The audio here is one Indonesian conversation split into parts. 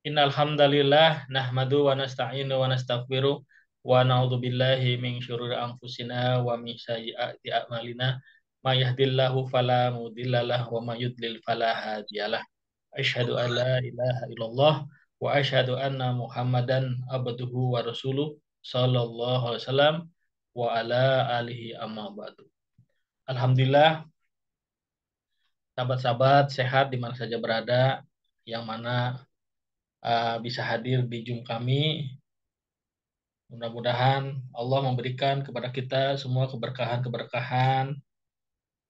Innal hamdalillah nahmadu wa nasta'inu wa nastaghfiruh wa na'udzu billahi min syururi anfusina wa min sayyiati a'malina may yahdihillahu fala mudhillalah wa may yudlil fala hadiyalah. Asyhadu an la ilaha illallah wa asyhadu anna Muhammadan abduhu wa rasuluh sallallahu alaihi wasallam wa ala alihi amma ba'du. Alhamdulillah, sahabat-sahabat sehat di mana saja berada, yang mana bisa hadir di Zoom kami. Mudah-mudahan Allah memberikan kepada kita semua keberkahan-keberkahan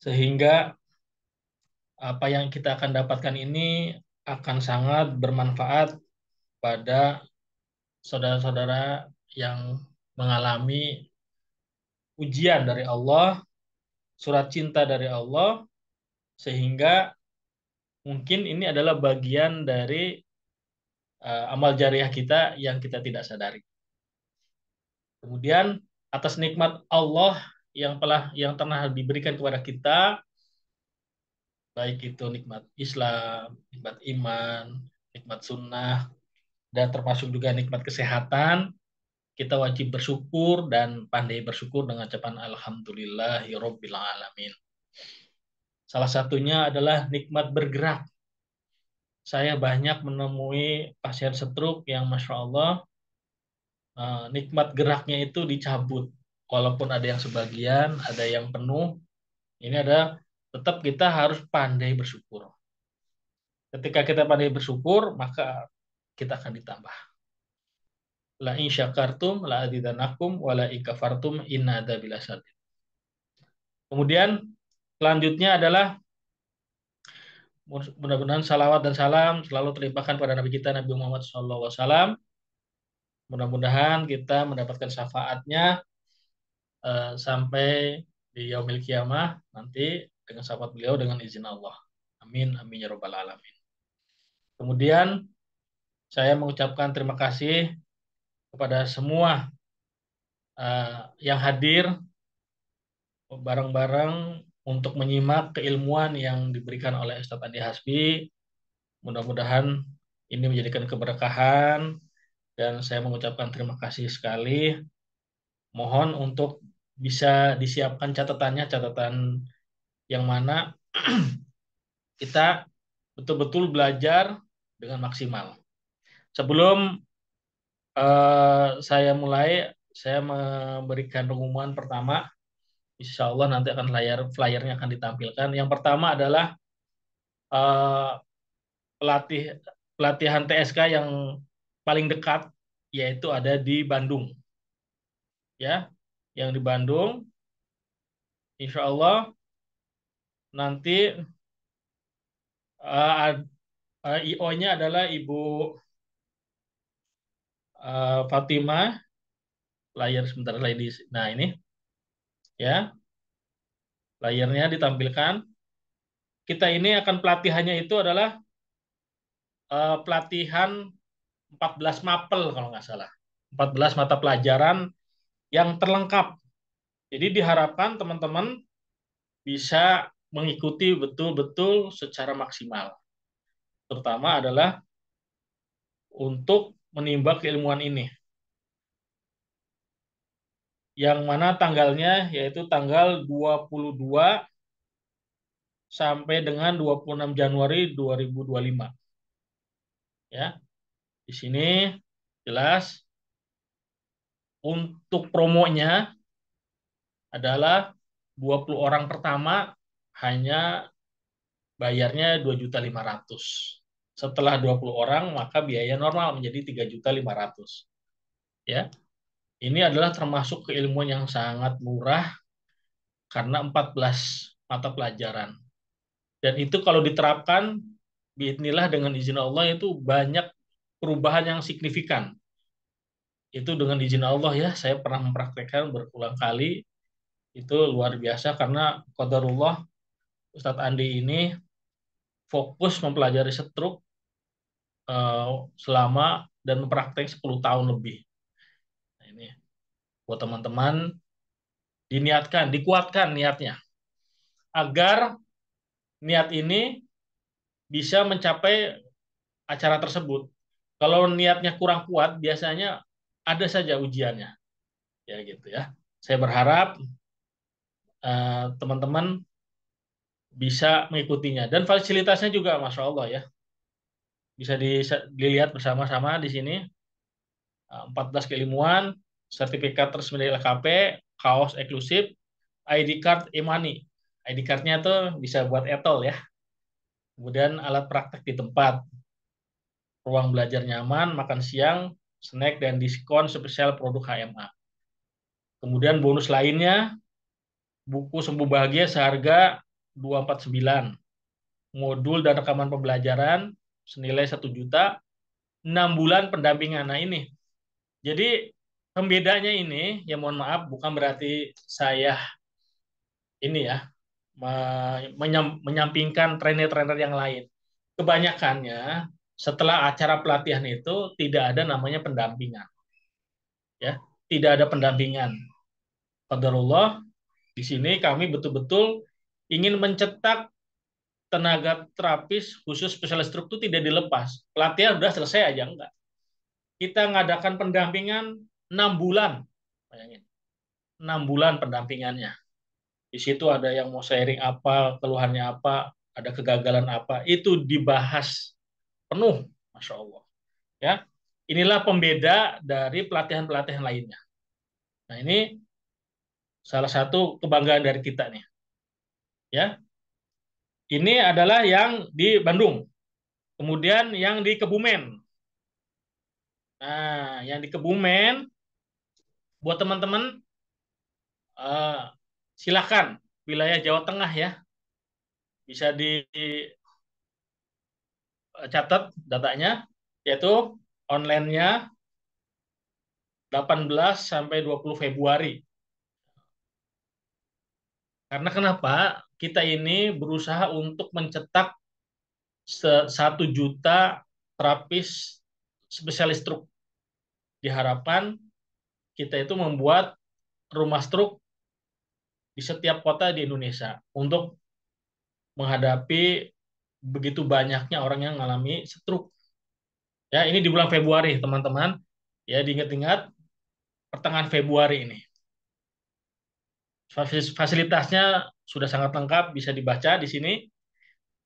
sehingga apa yang kita akan dapatkan ini akan sangat bermanfaat pada saudara-saudara yang mengalami ujian dari Allah, surat cinta dari Allah, sehingga mungkin ini adalah bagian dari amal jariah kita yang kita tidak sadari. Kemudian atas nikmat Allah yang telah diberikan kepada kita, baik itu nikmat Islam, nikmat iman, nikmat sunnah, dan termasuk juga nikmat kesehatan, kita wajib bersyukur dan pandai bersyukur dengan ucapan Alhamdulillahirabbil alamin. Salah satunya adalah nikmat bergerak. Saya banyak menemui pasien stroke yang Masya Allah, nikmat geraknya itu dicabut. Walaupun ada yang sebagian, ada yang penuh, ini ada tetap kita harus pandai bersyukur. Ketika kita pandai bersyukur, maka kita akan ditambah. La in syakartum la adidanakum wa la in kafartum inna adzabil sadid. Kemudian selanjutnya adalah mudah-mudahan salawat dan salam selalu terlimpahkan pada Nabi kita Nabi Muhammad SAW. Mudah-mudahan kita mendapatkan syafaatnya sampai di yaumil kiamah nanti dengan syafaat beliau dengan izin Allah. Amin amin ya rabbal alamin. Kemudian saya mengucapkan terima kasih kepada semua yang hadir bareng-bareng untuk menyimak keilmuan yang diberikan oleh Ustadz Andi Hasbi. Mudah-mudahan ini menjadikan keberkahan dan saya mengucapkan terima kasih sekali. Mohon untuk bisa disiapkan catatannya, catatan yang mana kita betul-betul belajar dengan maksimal. Sebelum saya mulai, saya memberikan pengumuman pertama. Insya Allah nanti akan flyernya akan ditampilkan. Yang pertama adalah eh, pelatih pelatihan TSK yang paling dekat, yaitu ada di Bandung, ya, yang di Bandung. Insya Allah nanti IO-nya adalah Ibu Fatimah. Layar sebentar lagi. Nah ini, ya, layarnya ditampilkan. Kita ini akan pelatihannya itu adalah pelatihan 14 mapel kalau nggak salah. 14 mata pelajaran yang terlengkap. Jadi diharapkan teman-teman bisa mengikuti betul-betul secara maksimal. Terutama adalah untuk menimba keilmuan ini. Yang mana tanggalnya yaitu tanggal 22 sampai dengan 26 Januari 2025. Ya, di sini jelas untuk promonya adalah 20 orang pertama hanya bayarnya 2.500.000. Setelah 20 orang maka biaya normal menjadi 3.500.000. Ya. Ini adalah termasuk keilmuan yang sangat murah karena 14 mata pelajaran. Dan itu kalau diterapkan biidznillah dengan izin Allah itu banyak perubahan yang signifikan. Itu dengan izin Allah ya, saya pernah mempraktekkan berulang kali. Itu luar biasa karena qadarullah Ustadz Andi ini fokus mempelajari stroke selama dan mempraktek 10 tahun lebih. Nah, ini buat teman-teman diniatkan, dikuatkan niatnya agar niat ini bisa mencapai acara tersebut. Kalau niatnya kurang kuat, biasanya ada saja ujiannya, ya gitu ya. Saya berharap teman-teman bisa mengikutinya dan fasilitasnya juga, masya Allah ya, bisa dilihat bersama-sama di sini. 14 keilmuan, sertifikat resmi dari LKP, kaos eksklusif, ID card e-money. ID cardnya tuh bisa buat etol ya. Kemudian alat praktek di tempat, ruang belajar nyaman, makan siang, snack dan diskon spesial produk HMA. Kemudian bonus lainnya, buku Sembuh Bahagia seharga 249, modul dan rekaman pembelajaran senilai 1 juta, 6 bulan pendampingan. Nah ini, jadi pembedanya ini, ya mohon maaf, bukan berarti saya ini ya menyampingkan trainer-trainer yang lain. Kebanyakannya setelah acara pelatihan itu tidak ada namanya pendampingan, ya, tidak ada pendampingan. Qadarullah, di sini kami betul-betul ingin mencetak tenaga terapis khusus spesialis struktur tidak dilepas. Pelatihan udah selesai aja enggak. Kita ngadakan pendampingan 6 bulan. Bayangin. 6 bulan pendampingannya. Di situ ada yang mau sharing apa, keluhannya apa, ada kegagalan apa, itu dibahas penuh, masya Allah. Ya, inilah pembeda dari pelatihan-pelatihan lainnya. Nah ini salah satu kebanggaan dari kita nih. Ya, ini adalah yang di Bandung, kemudian yang di Kebumen. Nah, yang di Kebumen buat teman-teman eh, silakan wilayah Jawa Tengah ya, bisa dicatat datanya, yaitu online-nya 18 sampai 20 Februari. Karena kenapa? Kita ini berusaha untuk mencetak 1 juta terapis spesialis stroke. Diharapkan kita itu membuat rumah stroke di setiap kota di Indonesia untuk menghadapi begitu banyaknya orang yang mengalami stroke. Ya, ini di bulan Februari, teman-teman. Ya, diingat-ingat pertengahan Februari ini. Fasilitasnya sudah sangat lengkap, bisa dibaca di sini.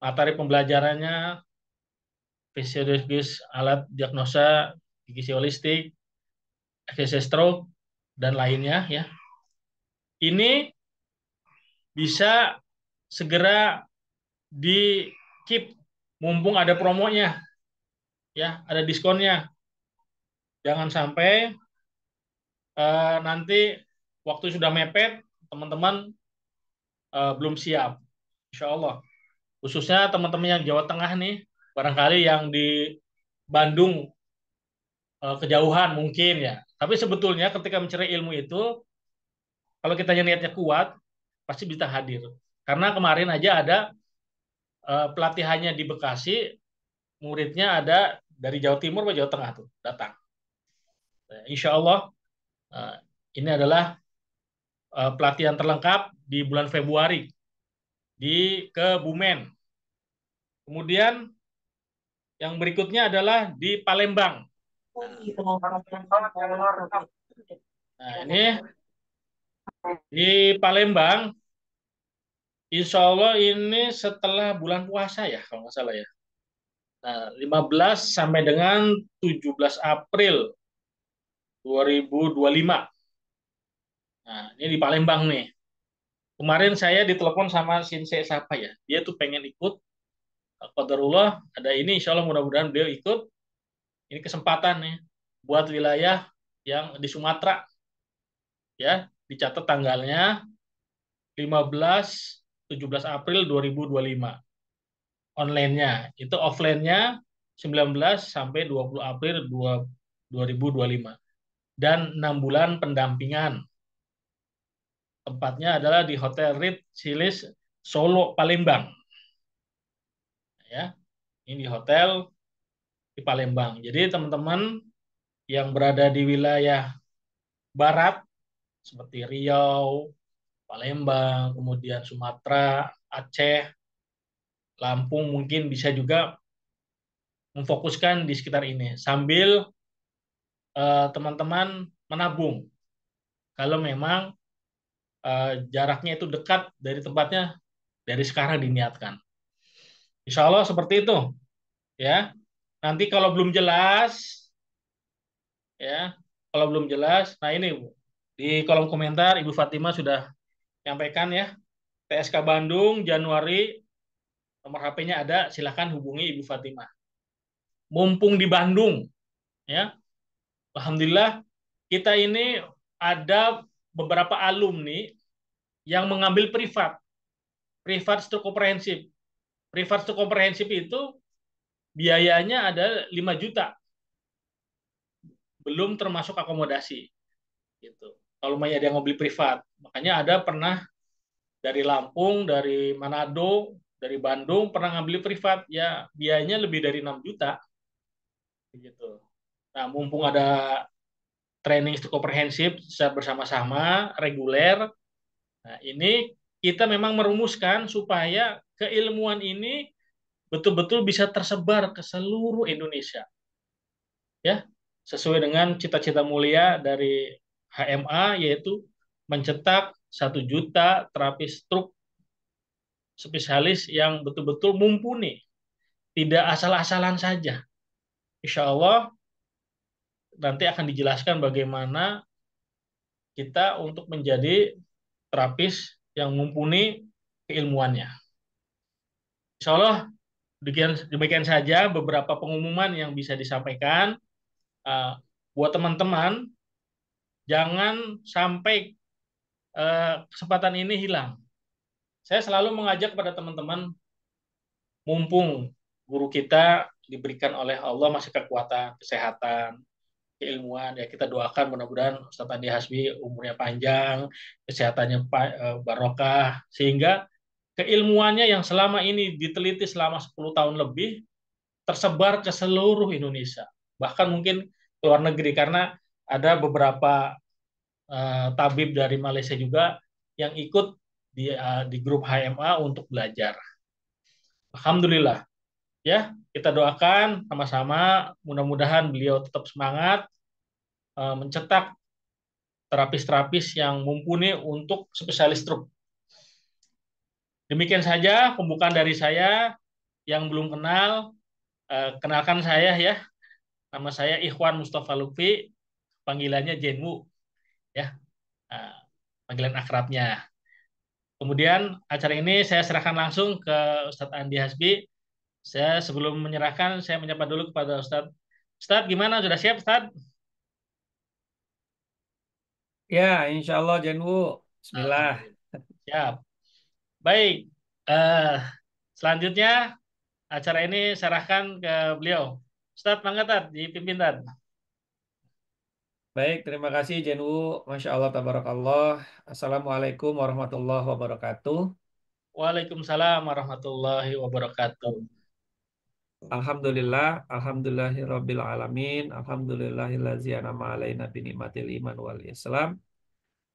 Materi pembelajarannya, fisiologis, alat diagnosa, gigi holistik, akses stroke, dan lainnya ya. Ini bisa segera di keep mumpung ada promonya ya, ada diskonnya. Jangan sampai nanti waktu sudah mepet, teman-teman belum siap. Insya Allah. Khususnya teman-teman yang Jawa Tengah nih, barangkali yang di Bandung kejauhan mungkin ya. Tapi sebetulnya ketika mencari ilmu itu, kalau kita niatnya kuat, pasti bisa hadir. Karena kemarin aja ada pelatihannya di Bekasi, muridnya ada dari Jawa Timur ke Jawa Tengah tuh datang. Insya Allah uh, ini adalah pelatihan terlengkap di bulan Februari di Kebumen. Kemudian yang berikutnya adalah di Palembang. Nah ini di Palembang, Insya Allah ini setelah bulan puasa ya, kalau nggak salah ya. Nah, 15 sampai dengan 17 April 2025. Nah, ini di Palembang nih. Kemarin saya ditelepon sama Sinse siapa ya. Dia tuh pengen ikut. Qadarullah ada ini, insya Allah mudah-mudahan beliau ikut. Ini kesempatan nih buat wilayah yang di Sumatera ya. Dicatat tanggalnya 15 17 April 2025. Online-nya. Itu offline-nya 19 sampai 20 April 2025. Dan 6 bulan pendampingan. Tempatnya adalah di Hotel Ritz Silis Solo Palembang. Ya, ini di hotel di Palembang. Jadi teman-teman yang berada di wilayah barat seperti Riau, Palembang, kemudian Sumatera, Aceh, Lampung mungkin bisa juga memfokuskan di sekitar ini sambil teman-teman menabung. Kalau memang jaraknya itu dekat dari tempatnya, dari sekarang diniatkan. Insya Allah seperti itu, ya. Nanti kalau belum jelas, ya, kalau belum jelas, nah ini Bu, di kolom komentar Ibu Fatima sudah nyampaikan ya, TSK Bandung Januari, nomor HP-nya ada, silahkan hubungi Ibu Fatima. Mumpung di Bandung, ya, Alhamdulillah kita ini ada beberapa alumni yang mengambil privat, privat stroke komprehensif. Privat stroke komprehensif itu biayanya ada 5 juta, belum termasuk akomodasi gitu. Kalau mau ada yang mobil privat, makanya ada pernah dari Lampung, dari Manado, dari Bandung pernah ngambil privat, ya biayanya lebih dari 6 juta gitu. Nah, mumpung ada training komprehensif secara bersama-sama reguler, nah ini kita memang merumuskan supaya keilmuan ini betul-betul bisa tersebar ke seluruh Indonesia, ya, sesuai dengan cita-cita mulia dari HMA, yaitu mencetak 1 juta terapis stroke spesialis yang betul-betul mumpuni, tidak asal-asalan saja. Insya Allah nanti akan dijelaskan bagaimana kita untuk menjadi terapis yang mumpuni keilmuannya. Insya Allah demikian, demikian saja beberapa pengumuman yang bisa disampaikan. Uh, buat teman-teman, jangan sampai kesempatan ini hilang. Saya selalu mengajak kepada teman-teman, mumpung guru kita diberikan oleh Allah masih kekuatan, kesehatan, keilmuan, ya kita doakan mudah-mudahan Ustadz Andi Hasbi umurnya panjang, kesehatannya barokah, sehingga keilmuannya yang selama ini diteliti selama 10 tahun lebih tersebar ke seluruh Indonesia, bahkan mungkin ke luar negeri, karena ada beberapa tabib dari Malaysia juga yang ikut di grup HMA untuk belajar. Alhamdulillah, ya kita doakan sama-sama, mudah-mudahan beliau tetap semangat mencetak terapis-terapis yang mumpuni untuk spesialis stroke. Demikian saja pembukaan dari saya. Yang belum kenal, kenalkan saya ya. Nama saya Ikhwan Mustafa Lutfi, panggilannya Jenwu, ya, uh, panggilan akrabnya. Kemudian acara ini saya serahkan langsung ke Ustadz Andi Hasbi. Saya sebelum menyerahkan, saya menyapa dulu kepada Ustadz. Ustadz, gimana? Sudah siap, Ustadz? Ya, insya Allah Janwu. Bismillah. Alhamdulillah. Siap. Baik. Eh, selanjutnya acara ini serahkan ke beliau. Ustadz, mangga Tad, dipimpin Tad. Baik, terima kasih Janwu. Masya Allah, tabarakallah. Assalamualaikum warahmatullahi wabarakatuh. Waalaikumsalam warahmatullahi wabarakatuh. Alhamdulillah, alhamdulillahirabbil alamin, alhamdulillahillazi an'ama alaina bi ni'matil iman wal islam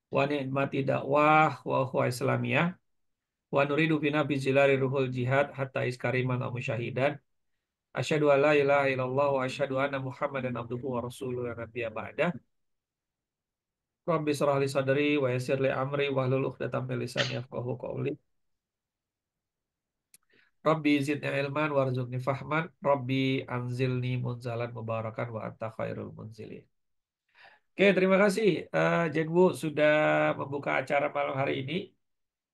wa ni'mati dakwah wa huwa islamiyah wa nuridu bina bizilari ruhul jihad hatta iskariman wa musyahidan asyhadu an la ilaha illallah wa asyhadu anna muhammadan abduhu wa rasuluhu la nabiyya ba'dah. Rabbi shrah li sadri wa yassir li amri wahlul 'uqdatam min lisani yafqahu qawli. Rabbi zidni ilman warzuqni fahman. Rabbi anzilni munzalan mubarakan wa anta khairul munzilin. Oke, terima kasih Jenwu sudah membuka acara malam hari ini.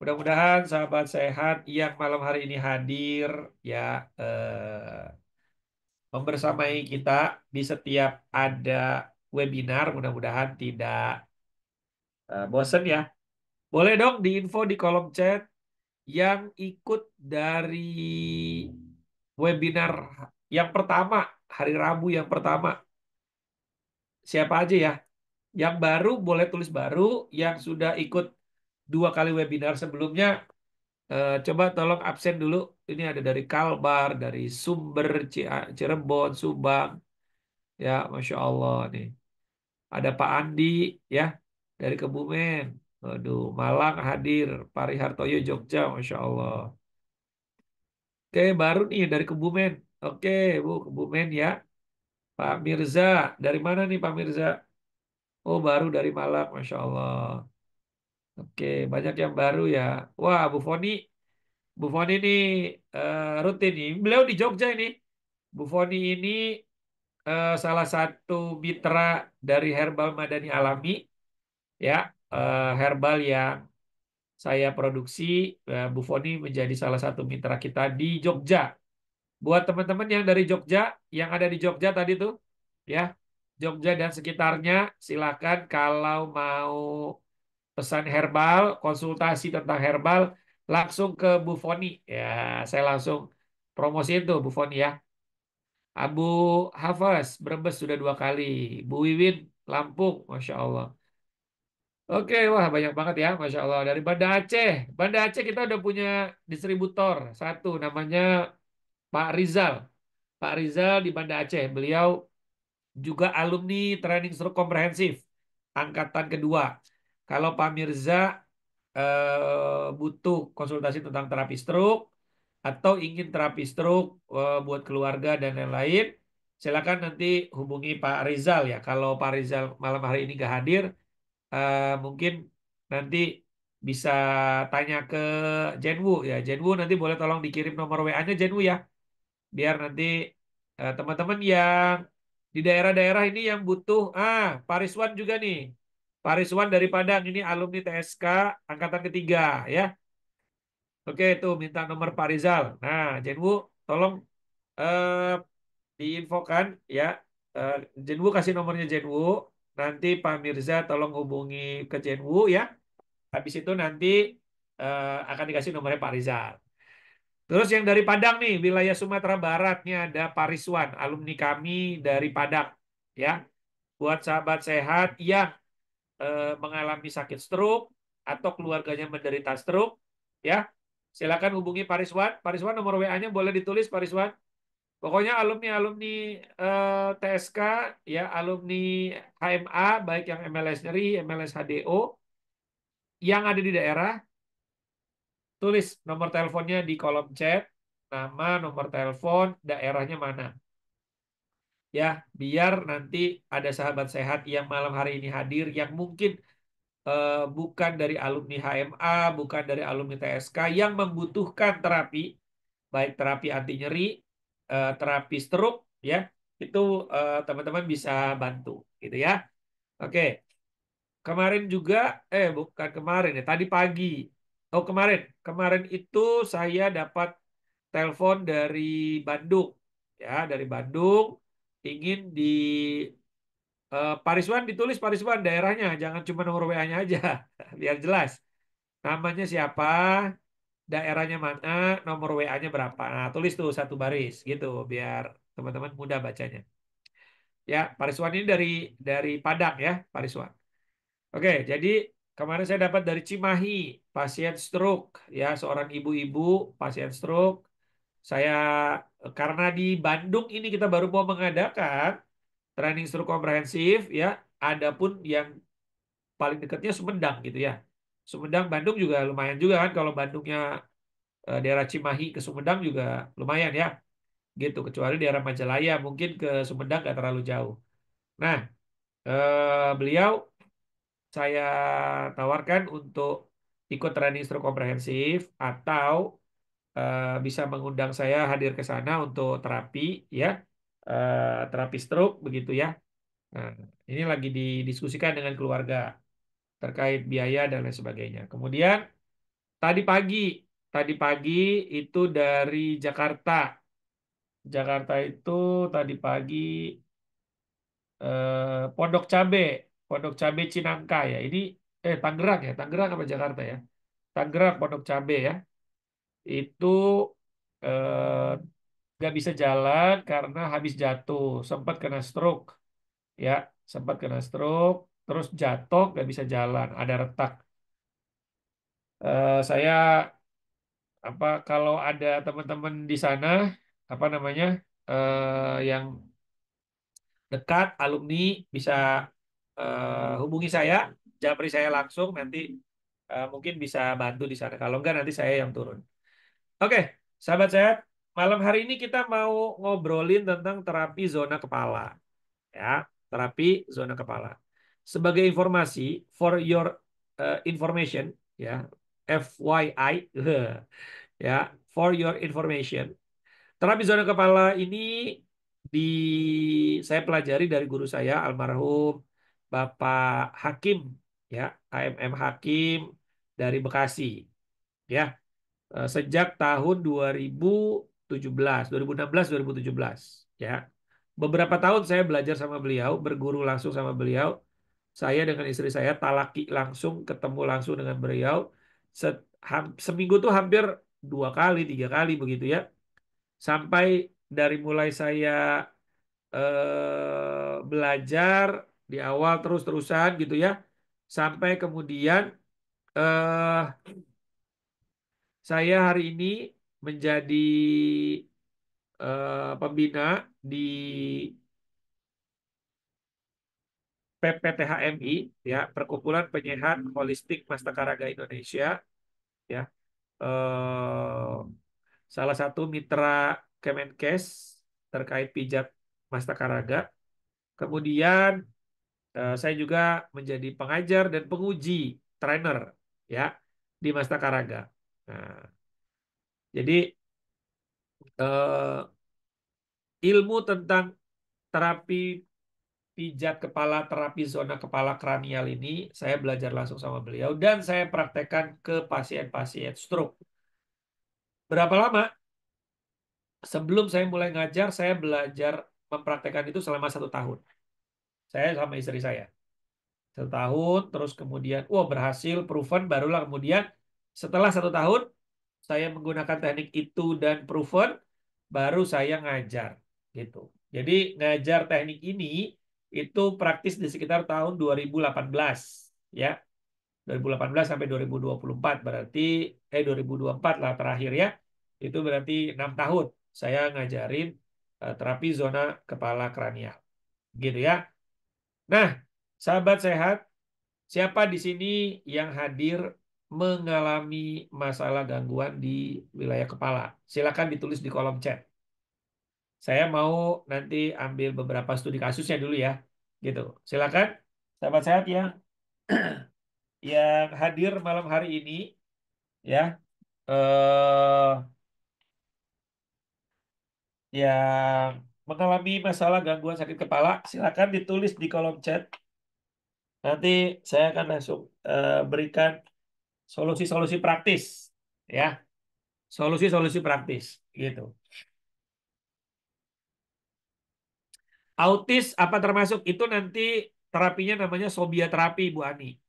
Mudah-mudahan sahabat sehat yang malam hari ini hadir ya membersamai kita di setiap ada webinar. Mudah-mudahan tidak bosen ya. Boleh dong diinfo di kolom chat yang ikut dari webinar yang pertama, hari Rabu yang pertama. Siapa aja ya? Yang baru boleh tulis baru, yang sudah ikut 2 kali webinar sebelumnya, coba tolong absen dulu. Ini ada dari Kalbar, dari Sumber, Cirebon, Subang. Ya, Masya Allah nih. Ada Pak Andi ya, dari Kebumen. Waduh, Malang hadir, Parihartoyo Jogja, Masya Allah. Oke, baru nih dari Kebumen. Oke, Bu, Kebumen ya. Pak Mirza, dari mana nih Pak Mirza? Oh, baru dari Malang, Masya Allah. Oke, banyak yang baru ya. Wah, Bu Foni ini rutin nih. Beliau di Jogja ini. Bu Foni ini salah satu mitra dari Herbal Madani Alami, ya, herbal yang saya produksi. Bu Foni menjadi salah satu mitra kita di Jogja. Buat teman-teman yang dari Jogja, yang ada di Jogja tadi tuh, ya, Jogja dan sekitarnya, silakan kalau mau pesan herbal, konsultasi tentang herbal, langsung ke Bu Foni. Ya, saya langsung promosiin tuh Bu Foni ya. Abu Hafaz, Brebes sudah 2 kali. Bu Wiwin, Lampung, Masya Allah. Oke, wah banyak banget ya, Masya Allah. Dari Banda Aceh. Banda Aceh kita udah punya distributor. Satu, namanya Pak Rizal. Pak Rizal di Banda Aceh. Beliau juga alumni training stroke komprehensif. Angkatan kedua. Kalau Pak Mirza butuh konsultasi tentang terapi stroke atau ingin terapi stroke buat keluarga dan lain-lain, silakan nanti hubungi Pak Rizal ya. Kalau Pak Rizal malam hari ini nggak hadir, mungkin nanti bisa tanya ke Jenwu ya. Jenwu nanti boleh tolong dikirim nomor WA-nya Jenwu ya, biar nanti teman-teman yang di daerah-daerah ini yang butuh, Pak Rizwan juga nih. Pak Rizwan dari Padang ini alumni TSK angkatan ketiga ya. Oke, itu minta nomor Pak Rizal. Nah, Jenwu tolong eh, diinfokan ya. Eh, Jenwu kasih nomornya Jenwu. Nanti Pak Mirza tolong hubungi ke Jenwu ya. Habis itu nanti akan dikasih nomornya Pak Rizal. Terus yang dari Padang nih, wilayah Sumatera Barat nih ada Pak Rizwan, alumni kami dari Padang ya. Buat sahabat sehat yang mengalami sakit stroke atau keluarganya menderita stroke, ya silakan hubungi Pak Rizwan. Pak Rizwan nomor WA-nya boleh ditulis Pak Rizwan. Pokoknya alumni-alumni TSK, ya alumni HMA, baik yang MLS nyeri, MLS HDO, yang ada di daerah, tulis nomor teleponnya di kolom chat, nama, nomor telepon, daerahnya mana. Ya, biar nanti ada sahabat sehat yang malam hari ini hadir, yang mungkin bukan dari alumni HMA, bukan dari alumni TSK yang membutuhkan terapi, baik terapi anti nyeri, terapi stroke, ya, itu teman-teman bisa bantu, gitu ya. Oke, kemarin juga, bukan kemarin ya, tadi pagi, kemarin itu saya dapat telepon dari Bandung, ya, dari Bandung, ingin di Pariswan ditulis Pariswan daerahnya, jangan cuma nomor WA-nya aja, biar jelas. Namanya siapa, daerahnya mana, nomor WA-nya berapa. Nah, tulis tuh satu baris gitu biar teman-teman mudah bacanya. Ya, Pariswan ini dari Padang ya, Pariswan. Oke, jadi kemarin saya dapat dari Cimahi, pasien stroke ya, seorang ibu-ibu pasien stroke. Saya karena di Bandung ini kita baru mau mengadakan training stroke komprehensif ya, adapun yang paling dekatnya Sumedang gitu ya. Sumedang Bandung juga lumayan juga kan, kalau Bandungnya daerah Cimahi ke Sumedang juga lumayan ya gitu, kecuali daerah Majalaya mungkin ke Sumedang nggak terlalu jauh. Nah, beliau saya tawarkan untuk ikut training stroke komprehensif atau bisa mengundang saya hadir ke sana untuk terapi ya, terapi stroke begitu ya. Nah, ini lagi didiskusikan dengan keluarga terkait biaya dan lain sebagainya. Kemudian tadi pagi, tadi pagi itu dari Jakarta. Jakarta itu tadi pagi Pondok Cabe, Pondok Cabe Cinangka ya. Ini Tangerang ya, Tangerang apa Jakarta ya? Tangerang Pondok Cabe ya. Itu eh, nggak bisa jalan karena habis jatuh, sempat kena stroke ya, sempat kena stroke, terus jatuh nggak bisa jalan, ada retak. Saya apa kalau ada teman-teman di sana apa namanya yang dekat alumni bisa hubungi saya, japri saya langsung nanti mungkin bisa bantu di sana. Kalau enggak nanti saya yang turun. Oke, sahabat sehat. malam hari ini kita mau ngobrolin tentang terapi zona kepala, ya, terapi zona kepala. Sebagai informasi, for your information, ya, FYI, ya, for your information, terapi zona kepala ini di saya pelajari dari guru saya almarhum Bapak Hakim, ya, AMM Hakim dari Bekasi, ya. Sejak tahun 2017, 2016, 2017, ya. Beberapa tahun saya belajar sama beliau, berguru langsung sama beliau. Saya dengan istri saya talaki langsung, ketemu langsung dengan beliau. Seminggu tuh hampir 2 kali, 3 kali begitu ya. Sampai dari mulai saya belajar di awal terus-terusan gitu ya, sampai kemudian eh, saya hari ini menjadi pembina di PPTHMI, ya, Perkumpulan Penyehat Holistik Mastakaraga Indonesia, ya. Eh, Salah satu mitra Kemenkes terkait pijat Mastakaraga. Kemudian saya juga menjadi pengajar dan penguji trainer, ya, di Mastakaraga. Nah, jadi eh, ilmu tentang terapi pijat kepala, terapi zona kepala kranial ini saya belajar langsung sama beliau dan saya praktekkan ke pasien-pasien stroke. Berapa lama? Sebelum saya mulai ngajar, saya belajar mempraktekkan itu selama 1 tahun. Saya sama istri saya. 1 tahun, terus kemudian, wah, berhasil, proven, barulah kemudian setelah 1 tahun, saya menggunakan teknik itu dan proven, baru saya ngajar. Gitu. Jadi ngajar teknik ini itu praktis di sekitar tahun 2018. Ya, 2018 sampai 2024 berarti 2024 lah terakhir ya. Itu berarti 6 tahun saya ngajarin terapi zona kepala kranial. Gitu ya. Nah, sahabat sehat, siapa di sini yang hadir mengalami masalah gangguan di wilayah kepala? Silakan ditulis di kolom chat. Saya mau nanti ambil beberapa studi kasusnya dulu ya. Gitu. Silakan sahabat sehat yang hadir malam hari ini, ya, eh yang mengalami masalah gangguan sakit kepala, silakan ditulis di kolom chat. Nanti saya akan langsung berikan solusi-solusi praktis, ya, solusi-solusi praktis, gitu. Autis apa termasuk? Itu nanti terapinya namanya sobia terapi, Bu Ani.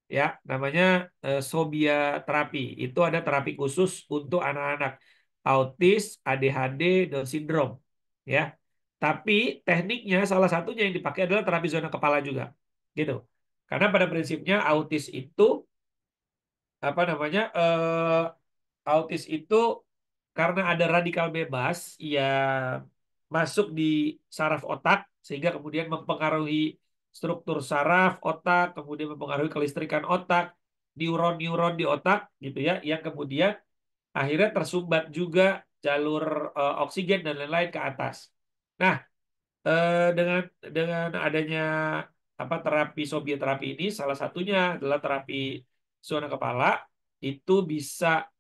Ya, namanya sobia terapi. Itu ada terapi khusus untuk anak-anak autis, ADHD, Down syndrome. Ya, tapi tekniknya salah satunya yang dipakai adalah terapi zona kepala juga, gitu. Karena pada prinsipnya autis itu apa namanya? Autis itu karena ada radikal bebas yang masuk di saraf otak sehingga kemudian mempengaruhi struktur saraf otak, kemudian mempengaruhi kelistrikan otak, neuron-neuron di otak gitu ya, yang kemudian akhirnya tersumbat juga jalur oksigen dan lain-lain ke atas. Nah, dengan adanya apa terapi sobioterapi ini salah satunya adalah terapi zona kepala itu bisa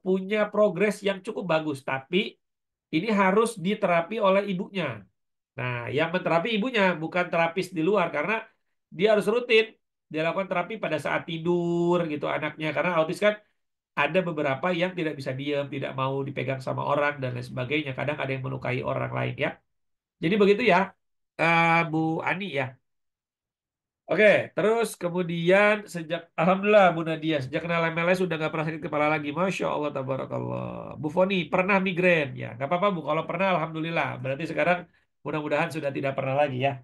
punya progres yang cukup bagus, tapi ini harus diterapi oleh ibunya. Nah, yang menterapi ibunya bukan terapis di luar karena dia harus rutin dia lakukan terapi pada saat tidur gitu anaknya karena autis kan ada beberapa yang tidak bisa diam, tidak mau dipegang sama orang dan lain sebagainya. Kadang ada yang melukai orang lain ya. Jadi begitu ya, Bu Ani ya. Oke, terus kemudian Alhamdulillah Bu Nadia, sejak kenal MLS sudah nggak pernah sakit kepala lagi. Masya Allah, tabarakallah. Bu Foni, pernah migrain? Ya, nggak apa-apa Bu, kalau pernah Alhamdulillah. Berarti sekarang mudah-mudahan sudah tidak pernah lagi ya.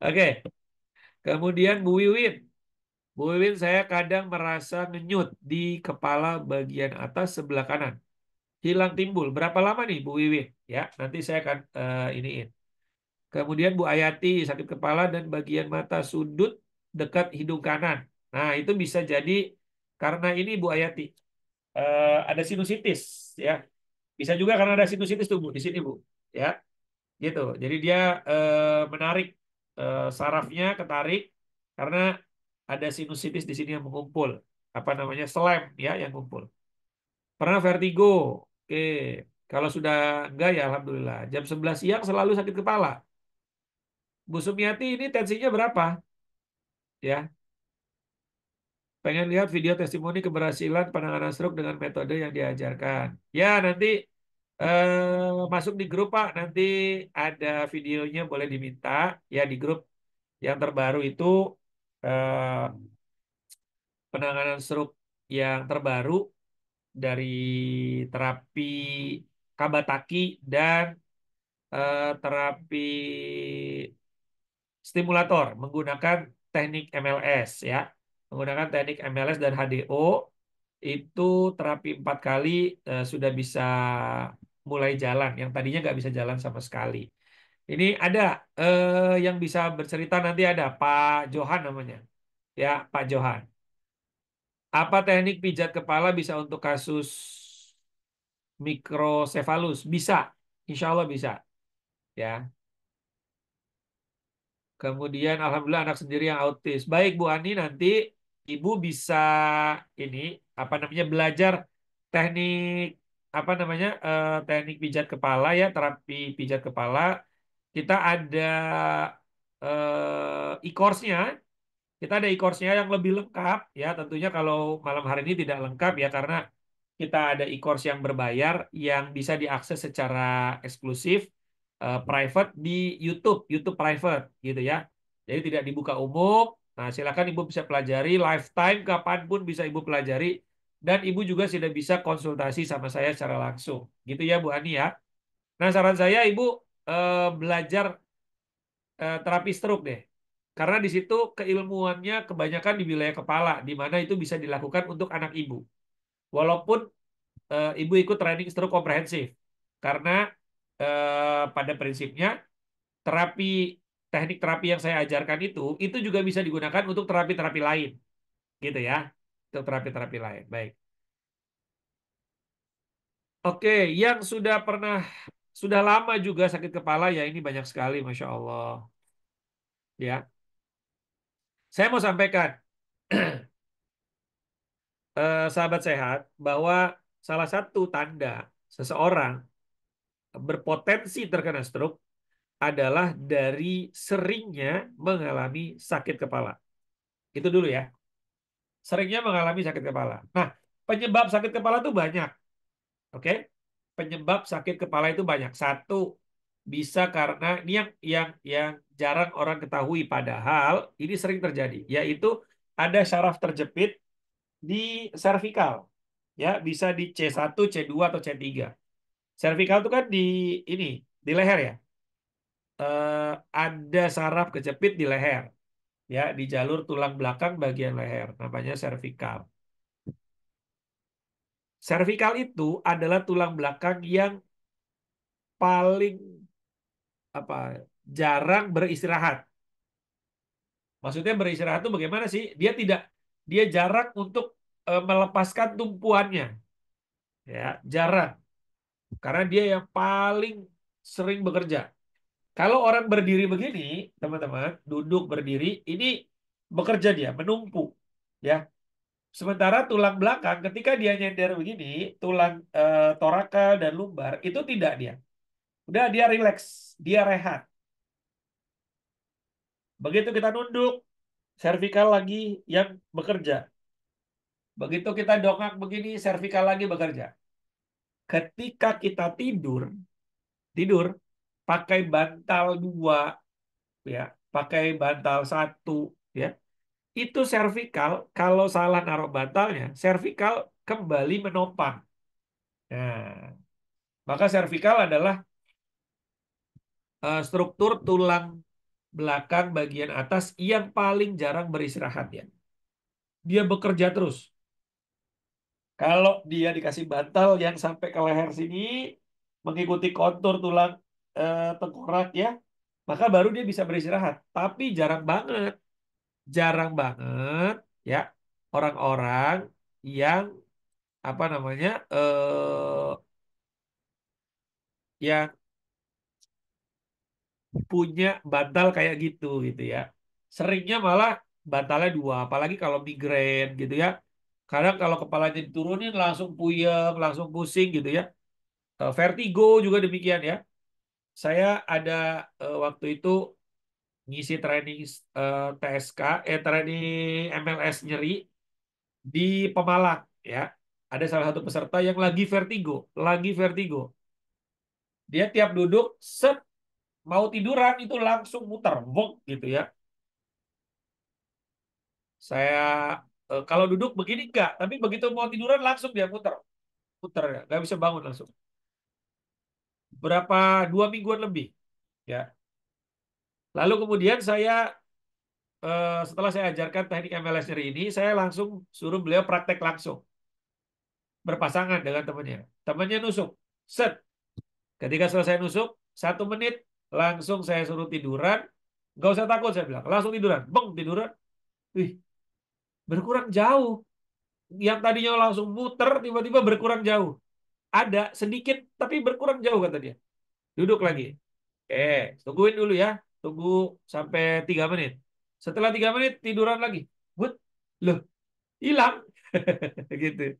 Oke, kemudian Bu Wiwin. Bu Wiwin, saya kadang merasa ngenyut di kepala bagian atas sebelah kanan. Hilang timbul. Berapa lama nih Bu Wiwin? Ya, nanti saya akan iniin. Kemudian Bu Ayati, sakit kepala dan bagian mata sudut dekat hidung kanan. Nah, itu bisa jadi karena ini Bu Ayati. ada sinusitis ya. Bisa juga karena ada sinusitis tuh Bu di sini Bu. Ya, gitu. Jadi dia menarik sarafnya ketarik karena ada sinusitis di sini yang mengumpul. Apa namanya? Slam ya yang kumpul. Pernah vertigo. Oke. Kalau sudah enggak ya alhamdulillah. Jam 11 siang selalu sakit kepala. Bu Sumiati ini tensinya berapa? Ya, pengen lihat video testimoni keberhasilan penanganan stroke dengan metode yang diajarkan. Ya, nanti masuk di grup Pak. Nanti ada videonya boleh diminta. Ya, di grup yang terbaru itu eh, penanganan stroke yang terbaru dari terapi Kabataki dan terapi stimulator menggunakan teknik MLS ya. Menggunakan teknik MLS dan HDO itu terapi 4 kali sudah bisa mulai jalan. Yang tadinya nggak bisa jalan sama sekali. Ini ada yang bisa bercerita nanti ada Pak Johan namanya. Ya, Pak Johan. Apa teknik pijat kepala bisa untuk kasus mikrosefalus? Bisa. Insya Allah bisa. Ya. Kemudian alhamdulillah anak sendiri yang autis. Baik Bu Ani, nanti Ibu bisa ini apa namanya belajar teknik apa namanya teknik pijat kepala ya, terapi pijat kepala. Kita ada e-course-nya. Kita ada e-course-nya yang lebih lengkap ya. Tentunya kalau malam hari ini tidak lengkap ya karena kita ada e-course yang berbayar yang bisa diakses secara eksklusif private di YouTube, YouTube private gitu ya. Jadi tidak dibuka umum. Nah, silakan Ibu bisa pelajari lifetime kapanpun bisa Ibu pelajari dan Ibu juga sudah bisa konsultasi sama saya secara langsung. Gitu ya Bu Ani ya. Nah, saran saya Ibu belajar terapi stroke deh. Karena di situ keilmuannya kebanyakan di wilayah kepala, di mana itu bisa dilakukan untuk anak ibu. Walaupun ibu ikut training stroke komprehensif. Karena pada prinsipnya terapi teknik terapi yang saya ajarkan itu juga bisa digunakan untuk terapi-terapi lain, gitu ya. Untuk terapi-terapi lain. Baik. Oke, yang sudah lama juga sakit kepala ya ini banyak sekali, masya Allah. Ya, saya mau sampaikan sahabat sehat, bahwa salah satu tanda seseorang berpotensi terkena stroke adalah dari seringnya mengalami sakit kepala. Itu dulu ya. Seringnya mengalami sakit kepala. Nah, penyebab sakit kepala itu banyak. Oke? Penyebab sakit kepala itu banyak. Satu, bisa karena ini yang jarang orang ketahui padahal ini sering terjadi, yaitu ada syaraf terjepit di servikal. Ya, bisa di C1, C2 atau C3. Servikal itu kan di ini, di leher ya. Ada saraf kejepit di leher, ya, di jalur tulang belakang bagian leher, namanya servikal. Servikal itu adalah tulang belakang yang paling apa jarang beristirahat. Maksudnya beristirahat itu bagaimana sih? Dia jarang untuk melepaskan tumpuannya, ya, jarang. Karena dia yang paling sering bekerja. Kalau orang berdiri begini, teman-teman, duduk berdiri, ini bekerja dia, menumpuk. Ya. Sementara tulang belakang, ketika dia nyender begini, tulang torakal dan lumbar, itu tidak dia. Udah dia rileks, dia rehat. Begitu kita nunduk, servikal lagi yang bekerja. Begitu kita dongak begini, servikal lagi bekerja. Ketika kita tidur, tidur pakai bantal dua, ya, pakai bantal satu, ya, itu servikal kalau salah naruh bantalnya, servikal kembali menopang. Nah, maka servikal adalah struktur tulang belakang bagian atas yang paling jarang beristirahat ya. Dia bekerja terus. Kalau dia dikasih bantal yang sampai ke leher sini, mengikuti kontur tulang tengkorak ya, maka baru dia bisa beristirahat. Tapi jarang banget ya orang-orang yang apa namanya yang punya bantal kayak gitu gitu ya. Seringnya malah bantalnya dua, apalagi kalau migrain gitu ya. Kadang kalau kepalanya diturunin langsung puyeng, langsung pusing gitu ya. Vertigo juga demikian ya. Saya ada waktu itu ngisi training TSK, training MLS nyeri di Pemalang ya. Ada salah satu peserta yang lagi vertigo, lagi vertigo. Dia tiap duduk, set mau tiduran itu langsung muter, wong gitu ya. Saya kalau duduk begini enggak, tapi begitu mau tiduran langsung dia muter, muter ya, nggak bisa bangun langsung. Berapa 2 mingguan lebih, ya. Lalu kemudian saya setelah saya ajarkan teknik MLS nyeri ini, saya langsung suruh beliau praktek langsung berpasangan dengan temannya. Temannya nusuk, set. Ketika selesai nusuk, 1 menit langsung saya suruh tiduran. Nggak usah takut saya bilang, langsung tiduran, beng tiduran. Wih, berkurang jauh. Yang tadinya langsung muter, tiba-tiba berkurang jauh. Ada sedikit tapi berkurang jauh kata dia. Duduk lagi. Tungguin dulu ya. Tunggu sampai 3 menit. Setelah 3 menit tiduran lagi. But, loh, hilang. Gitu.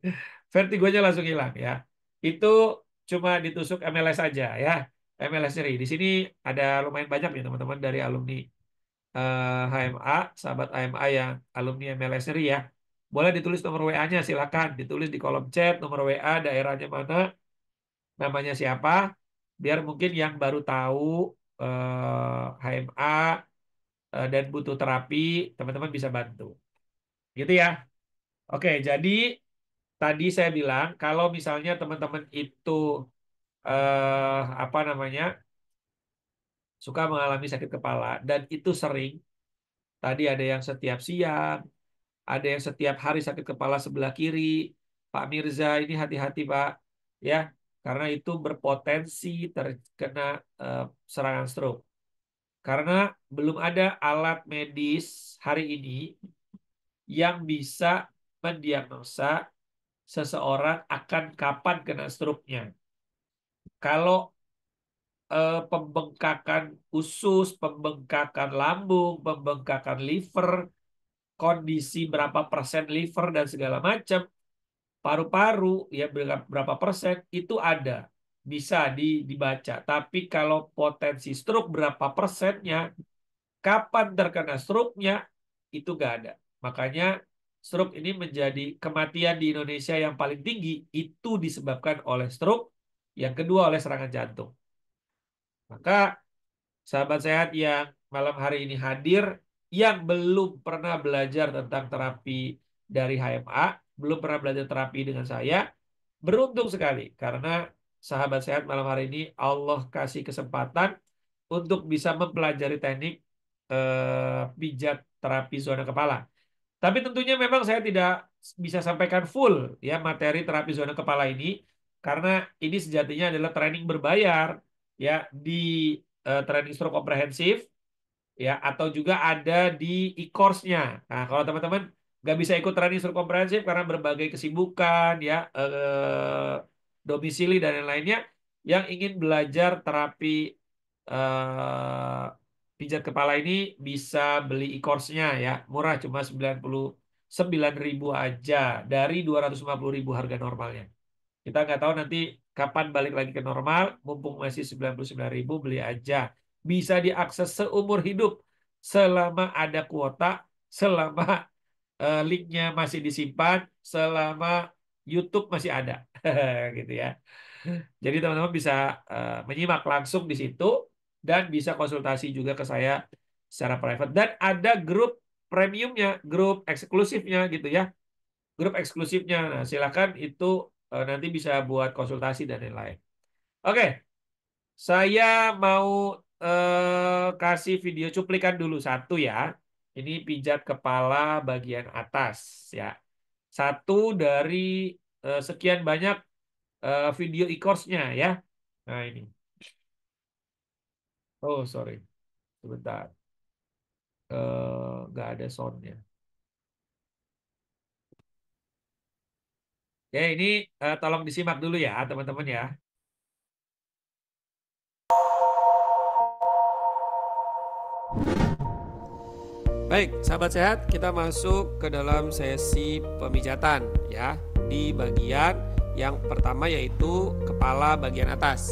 Vertigonya langsung hilang ya. Itu cuma ditusuk MLS saja ya. MLS nyeri. Di sini ada lumayan banyak nih teman-teman dari alumni HMA, sahabat HMA yang alumni MLS nyeri ya. Boleh ditulis nomor WA-nya, silakan ditulis di kolom chat nomor WA, daerahnya mana, namanya siapa, biar mungkin yang baru tahu HMA dan butuh terapi, teman-teman bisa bantu. Gitu ya. Oke, jadi tadi saya bilang kalau misalnya teman-teman itu apa namanya suka mengalami sakit kepala dan itu sering, tadi ada yang setiap siang, ada yang setiap hari sakit kepala sebelah kiri. Pak Mirza, ini hati-hati Pak, ya, karena itu berpotensi terkena eh, serangan stroke. Karena belum ada alat medis hari ini yang bisa mendiagnosa seseorang akan kapan kena stroke-nya. Kalau pembengkakan usus, pembengkakan lambung, pembengkakan liver, kondisi berapa persen liver dan segala macam, paru-paru ya berapa persen itu ada, bisa dibaca. Tapi kalau potensi stroke berapa persennya, kapan terkena stroke-nya itu nggak ada. Makanya stroke ini menjadi kematian di Indonesia yang paling tinggi itu disebabkan oleh stroke, yang kedua oleh serangan jantung. Maka sahabat sehat yang malam hari ini hadir, yang belum pernah belajar tentang terapi dari HMA, belum pernah belajar terapi dengan saya, beruntung sekali. Karena sahabat sehat malam hari ini Allah kasih kesempatan untuk bisa mempelajari teknik pijat terapi zona kepala. Tapi tentunya memang saya tidak bisa sampaikan full ya materi terapi zona kepala ini, karena ini sejatinya adalah training berbayar ya di training stroke komprehensif ya, atau juga ada di e-course-nya. Nah, kalau teman-teman nggak bisa ikut training stroke komprehensif karena berbagai kesibukan ya, domisili dan lain-lainnya, yang ingin belajar terapi pijat kepala ini bisa beli e-course-nya ya, murah cuma 99.000 aja dari 250.000 harga normalnya. Kita nggak tahu nanti kapan balik lagi ke normal, mumpung masih 99.000 beli aja. Bisa diakses seumur hidup selama ada kuota, selama linknya masih disimpan, selama YouTube masih ada. Gitu ya. Jadi teman-teman bisa menyimak langsung di situ dan bisa konsultasi juga ke saya secara private. Dan ada grup premiumnya, grup eksklusifnya gitu ya. Grup eksklusifnya. Nah, silakan itu nanti bisa buat konsultasi dan lain-lain. Oke, saya mau kasih video cuplikan dulu satu ya. Ini pijat kepala bagian atas ya. Satu dari sekian banyak video e-course-nya ya. Nah ini. Oh sorry, sebentar. Nggak ada soundnya. Oke, ini tolong disimak dulu ya teman-teman ya. Baik, sahabat sehat, kita masuk ke dalam sesi pemijatan ya. Di bagian yang pertama yaitu kepala bagian atas.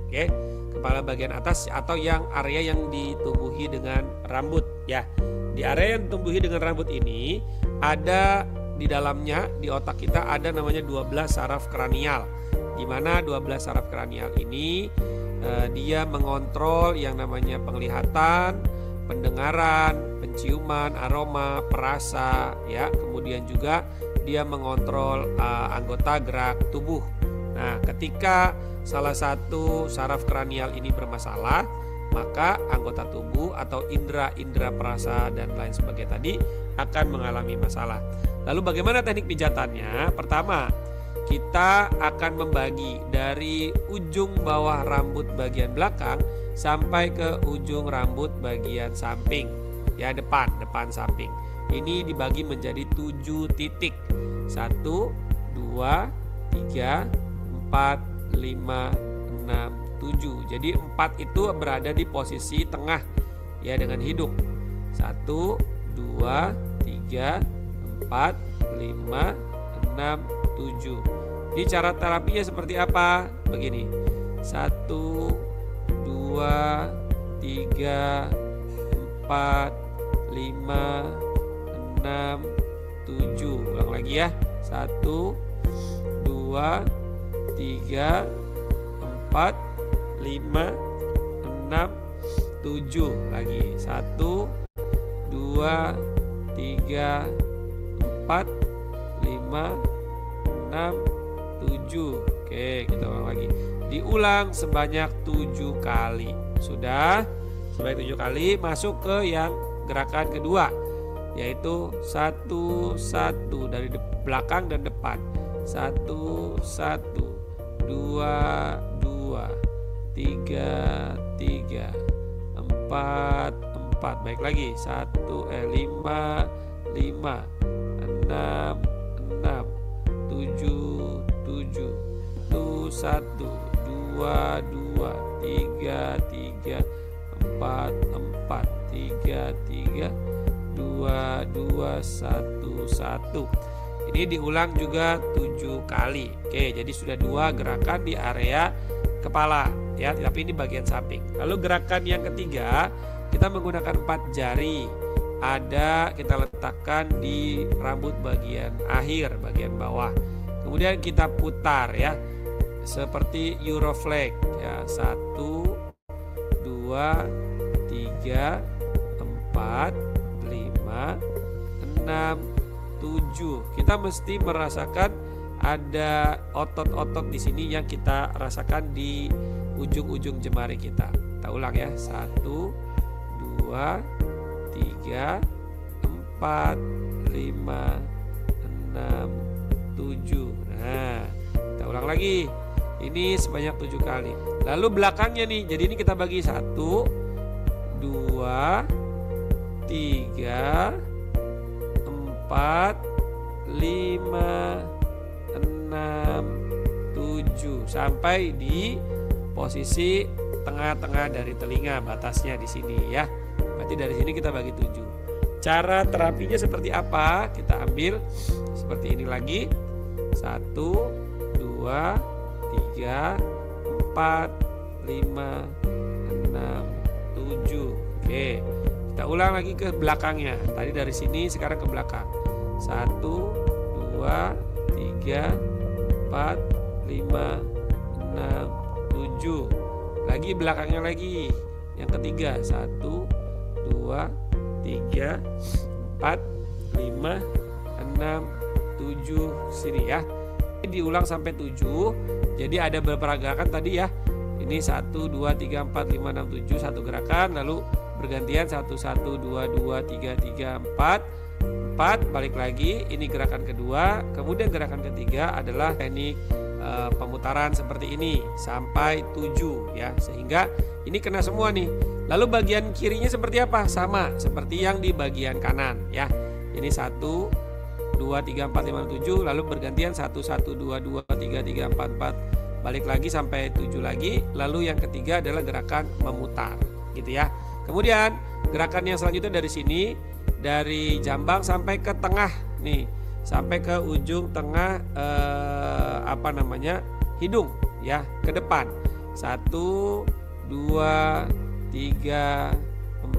Oke, kepala bagian atas atau yang area yang ditumbuhi dengan rambut ya. Di area yang ditumbuhi dengan rambut ini ada di dalamnya, di otak kita ada namanya 12 saraf kranial. Di mana 12 saraf kranial ini dia mengontrol yang namanya penglihatan, pendengaran, penciuman, aroma, perasa ya. Kemudian juga dia mengontrol anggota gerak tubuh. Nah, ketika salah satu saraf kranial ini bermasalah, maka anggota tubuh atau indera-indera perasa dan lain sebagainya tadi akan mengalami masalah. Lalu bagaimana teknik pijatannya? Pertama, kita akan membagi dari ujung bawah rambut bagian belakang sampai ke ujung rambut bagian samping. Ya, depan samping. Ini dibagi menjadi 7 titik. 1, 2, 3, 4, 5, 6, 7. Jadi 4 itu berada di posisi tengah ya dengan hidung. 1, 2, 3, 4, 5, 6, 7. Ini cara terapinya seperti apa? Begini. 1, 2, 3, 4, 5, 6, 7. Ulang lagi ya. 1, 2, 3, 4, 5, 6, 7. Lagi. 1, 2, 3, 4, 5, 6, 7. Oke, kita ulang lagi. Diulang sebanyak 7 kali. Sudah? Sebanyak 7 kali. Masuk ke yang gerakan kedua, yaitu 1, 1 dari belakang dan depan. 1, 1, 2, 2, 3, 3, 4, 4. Baik lagi. 5, 5, 6, 6, 7, 7. 1, 2, 2, 3, 3, 4, 4, 3, 3, 2, 2, 1, 1. Ini diulang juga 7 kali. Oke, jadi sudah 2 gerakan di area kepala ya, tapi ini bagian samping. Lalu gerakan yang ketiga, kita menggunakan 4 jari. Ada kita letakkan di rambut bagian akhir, bagian bawah. Kemudian kita putar ya, seperti Euroflag ya. 1, 2, 3, 4, 5, 6, 7. Kita mesti merasakan ada otot-otot di sini yang kita rasakan di ujung-ujung jemari kita. Kita ulang ya. 1, 2, 3, 4, 5, 6, 7. Nah, kita ulang lagi. Ini sebanyak 7 kali. Lalu belakangnya nih. Jadi ini kita bagi 1, 2, 3, 4, 5, 6, 7 sampai di posisi tengah-tengah dari telinga, batasnya di sini ya. Berarti dari sini kita bagi 7. Cara terapinya seperti apa? Kita ambil seperti ini lagi. 1, 2, 3, 4, 5, 6, 7. Oke. Kita ulang lagi ke belakangnya. Tadi dari sini, sekarang ke belakang. 1, 2, 3, 4, 5, 6, 7. Lagi belakangnya lagi. Yang ketiga. 1, 2, 3, 4, 5, 6, 7. Sini ya. Ini diulang sampai 7. Jadi ada beberapa gerakan tadi ya. Ini 1, 2, 3, 4, 5, 6, 7. Satu gerakan. Lalu bergantian 1, 1, 2, 2, 3, 3, 4. 4, balik lagi. Ini gerakan kedua. Kemudian gerakan ketiga adalah teknik pemutaran seperti ini sampai 7 ya. Sehingga ini kena semua nih. Lalu bagian kirinya seperti apa? Sama seperti yang di bagian kanan ya. Ini 1, 2, 3, 4, 5, 7, lalu bergantian 1, 1, 2, 2, 3, 3, 4, 4, balik lagi sampai 7 lagi. Lalu yang ketiga adalah gerakan memutar, gitu ya. Kemudian gerakan yang selanjutnya dari sini, dari jambang sampai ke tengah nih, sampai ke ujung tengah hidung ya, ke depan. 1, 2, 3,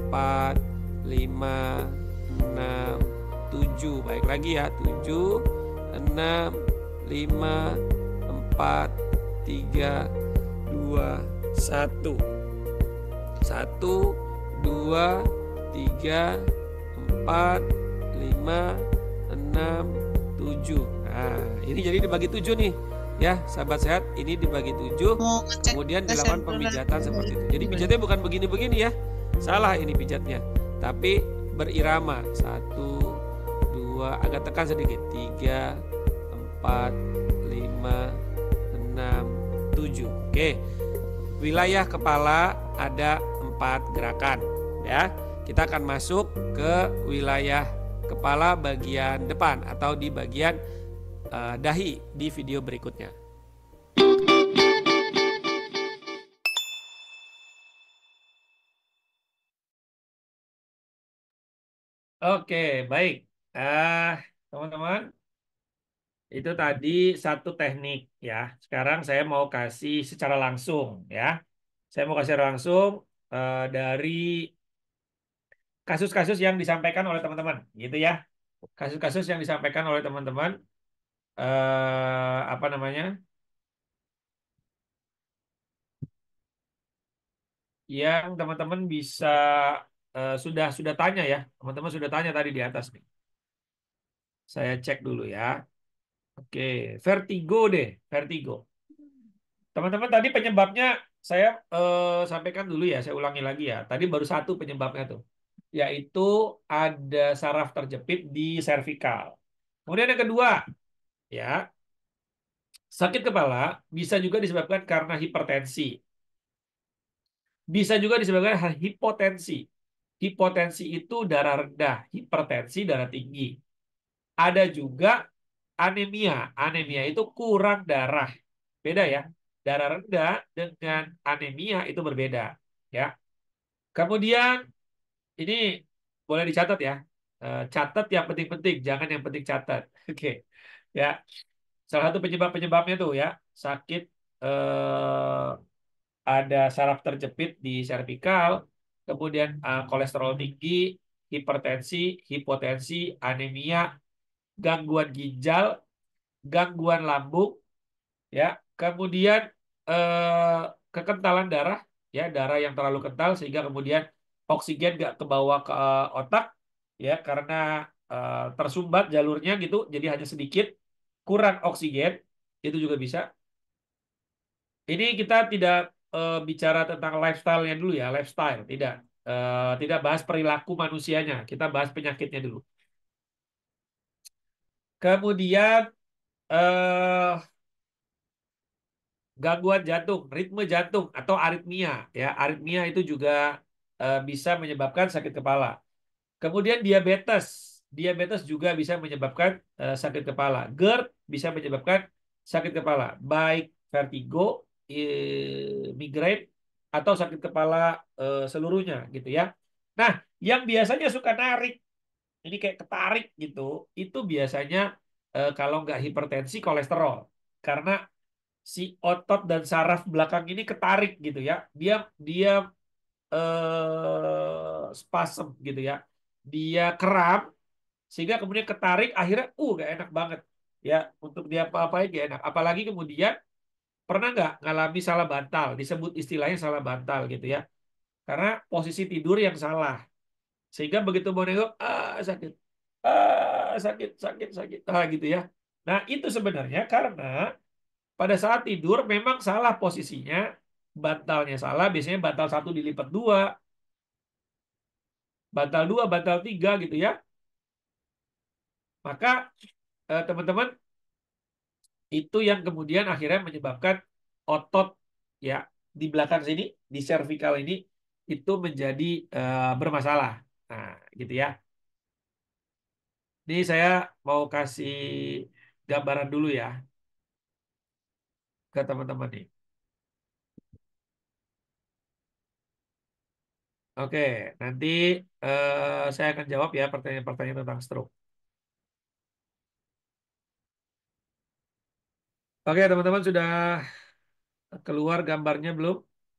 4, 5, 6, 7. Baik lagi ya, 7, 6, 5, 4, 3, 2, 1. 1, 2, 3, 4, 5, 6, 7. Nah, ini jadi dibagi 7 nih. Ya, sahabat sehat, ini dibagi 7. Kemudian dilakukan pemijatan seperti itu. Jadi pijatnya bukan begini-begini ya. Salah ini pijatnya. Tapi berirama. 1, 2, agak tekan sedikit. 3, 4, 5, 6, 7. Oke. Wilayah kepala ada 4 gerakan ya. Kita akan masuk ke wilayah kepala bagian depan atau di bagian dahi di video berikutnya. Oke, baik. Teman-teman, itu tadi satu teknik ya. Sekarang saya mau kasih secara langsung ya. Saya mau kasih langsung dari kasus-kasus yang disampaikan oleh teman-teman, gitu ya. Kasus-kasus yang disampaikan oleh teman-teman, apa namanya? Yang teman-teman bisa sudah tanya ya. Teman-teman sudah tanya tadi di atas nih. Saya cek dulu ya. Oke, vertigo deh, vertigo. Teman-teman tadi penyebabnya saya sampaikan dulu ya, saya ulangi lagi ya. Tadi baru satu penyebabnya tuh, yaitu ada saraf terjepit di servikal. Kemudian yang kedua, ya, sakit kepala bisa juga disebabkan karena hipertensi. Bisa juga disebabkan hipotensi. Hipotensi itu darah rendah, hipertensi darah tinggi. Ada juga anemia. Anemia itu kurang darah. Beda ya. Darah rendah dengan anemia itu berbeda. Ya. Kemudian ini boleh dicatat ya. Catat yang penting-penting, jangan yang penting catat. Oke. Ya. Salah satu penyebab-penyebabnya tuh ya, sakit ada saraf terjepit di servikal, kemudian kolesterol tinggi, hipertensi, hipotensi, anemia, gangguan ginjal, gangguan lambung, ya, kemudian eh, kekentalan darah, ya, darah yang terlalu kental sehingga kemudian oksigen nggak kebawa ke otak, ya, karena tersumbat jalurnya gitu, jadi hanya sedikit, kurang oksigen, itu juga bisa. Ini kita tidak bicara tentang lifestyle-nya dulu ya, lifestyle, tidak. Tidak bahas perilaku manusianya, kita bahas penyakitnya dulu. Kemudian eh, gangguan jantung, ritme jantung atau aritmia, ya, aritmia itu juga bisa menyebabkan sakit kepala. Kemudian diabetes, diabetes juga bisa menyebabkan sakit kepala. GERD bisa menyebabkan sakit kepala, baik vertigo, migrain atau sakit kepala seluruhnya gitu ya. Nah, yang biasanya suka narik, ini kayak ketarik gitu, itu biasanya kalau nggak hipertensi kolesterol. Karena si otot dan saraf belakang ini ketarik gitu ya. Dia dia spasm gitu ya. Dia kram sehingga kemudian ketarik akhirnya gak enak banget ya, untuk dia apa-apain gak enak. Apalagi kemudian pernah nggak ngalami salah bantal, disebut istilahnya salah bantal gitu ya. Karena posisi tidur yang salah. Sehingga begitu mau nengok, sakit. Sakit, sakit, sakit. Gitu ya. Nah, itu sebenarnya karena pada saat tidur memang salah posisinya, bantalnya salah, biasanya bantal satu dilipat dua, bantal dua, bantal tiga gitu ya. Maka teman-teman, itu yang kemudian akhirnya menyebabkan otot ya di belakang sini, di cervical ini itu menjadi bermasalah. Nah, gitu ya. Ini saya mau kasih gambaran dulu ya ke teman-teman nih. Oke, nanti saya akan jawab ya pertanyaan-pertanyaan tentang stroke. Oke, teman-teman sudah keluar gambarnya belum?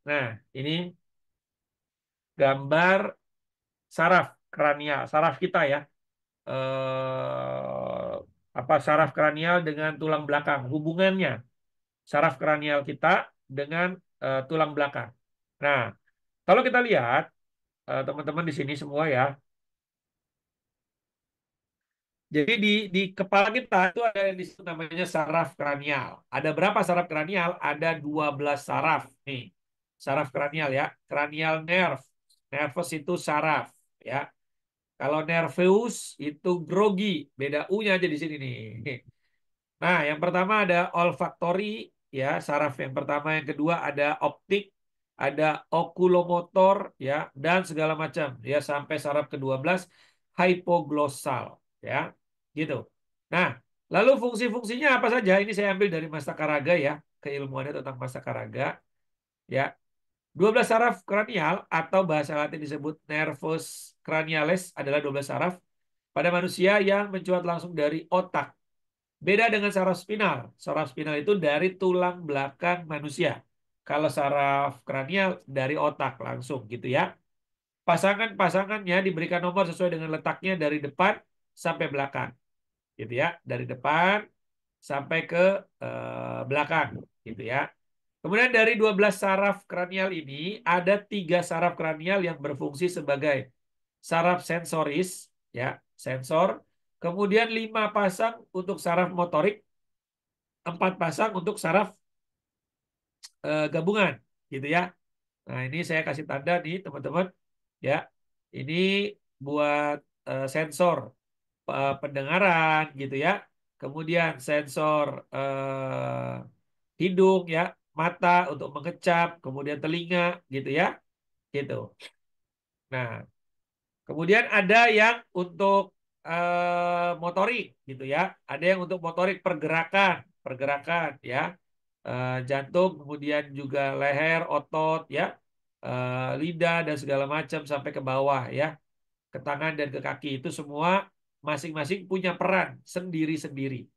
Nah, ini gambar saraf kranial, saraf kita ya. Apa saraf kranial dengan tulang belakang, hubungannya saraf kranial kita dengan tulang belakang. Nah, kalau kita lihat teman-teman di sini semua ya. Jadi di kepala kita itu ada yang disebut namanya saraf kranial. Ada berapa saraf kranial? Ada 12 saraf. Nih, saraf kranial ya. Cranial nerve. Nervous itu saraf ya. Kalau nerveus itu grogi. Beda U-nya aja di sini nih. Nah, yang pertama ada olfaktori ya, saraf yang pertama, yang kedua ada optik, ada okulomotor ya, dan segala macam ya sampai saraf ke-12 hypoglossal ya. Gitu. Nah, lalu fungsi-fungsinya apa saja? Ini saya ambil dari Mastakaraga ya, keilmuannya tentang Mastakaraga ya. 12 saraf kranial atau bahasa Latin disebut nervus cranialis adalah 12 saraf pada manusia yang mencuat langsung dari otak. Beda dengan saraf spinal. Saraf spinal itu dari tulang belakang manusia. Kalau saraf kranial dari otak langsung gitu ya. Pasangan-pasangannya diberikan nomor sesuai dengan letaknya dari depan sampai belakang. Gitu ya. Dari depan sampai ke belakang gitu ya. Kemudian dari 12 saraf kranial ini ada 3 saraf kranial yang berfungsi sebagai saraf sensoris ya, sensor. Kemudian 5 pasang untuk saraf motorik, 4 pasang untuk saraf gabungan gitu ya. Nah, ini saya kasih tanda nih teman-teman ya. Ini buat sensor pendengaran gitu ya. Kemudian sensor hidung ya, mata untuk mengecap, kemudian telinga gitu ya. Gitu. Nah, kemudian ada yang untuk motorik gitu ya. Ada yang untuk motorik pergerakan, pergerakan ya. Jantung, kemudian juga leher, otot ya. Lidah dan segala macam sampai ke bawah ya. Ke tangan dan ke kaki itu semua masing-masing punya peran sendiri-sendiri.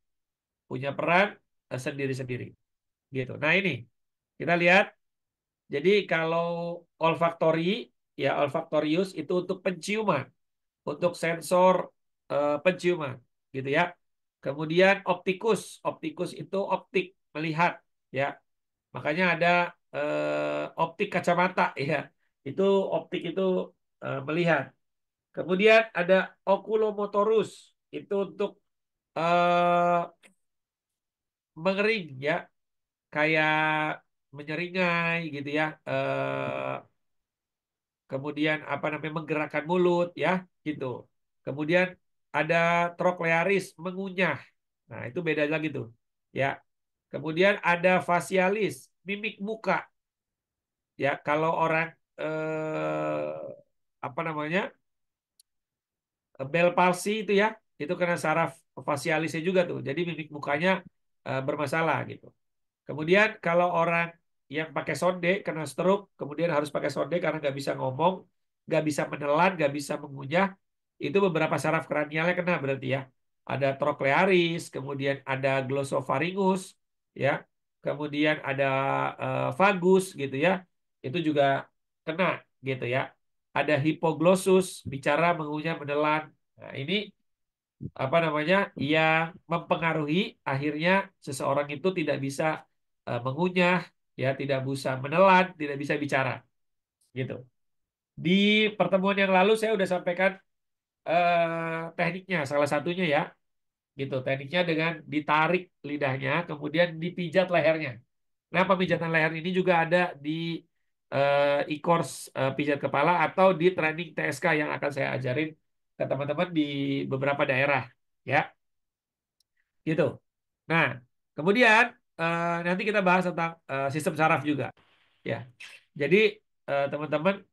Punya peran sendiri-sendiri gitu. Nah, ini kita lihat. Jadi kalau olfaktori ya, olfaktorius itu untuk penciuman, untuk sensor penciuman gitu ya. Kemudian optikus, optikus itu optik melihat ya. Makanya ada optik kacamata ya. Itu optik itu melihat. Kemudian ada oculomotorus itu untuk eh, mengering ya, kayak menyeringai gitu ya. Kemudian apa namanya, menggerakkan mulut ya gitu. Kemudian ada troklearis, mengunyah. Nah, itu beda lagi tuh ya. Kemudian ada facialis, mimik muka ya. Kalau orang apa namanya, Bell palsy itu ya, itu karena saraf facialisnya juga tuh. Jadi mimik mukanya bermasalah gitu. Kemudian kalau orang yang pakai sonde kena stroke, kemudian harus pakai sonde karena nggak bisa ngomong, nggak bisa menelan, nggak bisa mengunyah, itu beberapa saraf kranialnya kena berarti ya. Ada troklearis, kemudian ada glosopharyngus, ya, kemudian ada vagus gitu ya, itu juga kena gitu ya. Ada hipoglossus, bicara, mengunyah, menelan. Nah, ini apa namanya, yang mempengaruhi akhirnya seseorang itu tidak bisa mengunyah ya, tidak bisa menelan, tidak bisa bicara gitu. Di pertemuan yang lalu saya udah sampaikan tekniknya, salah satunya ya gitu, tekniknya dengan ditarik lidahnya kemudian dipijat lehernya. Nah, pemijatan leher ini juga ada di e-course pijat kepala atau di training TSK yang akan saya ajarin ke teman-teman di beberapa daerah ya. Gitu. Nah, kemudian nanti kita bahas tentang sistem saraf juga. Ya, jadi teman-teman,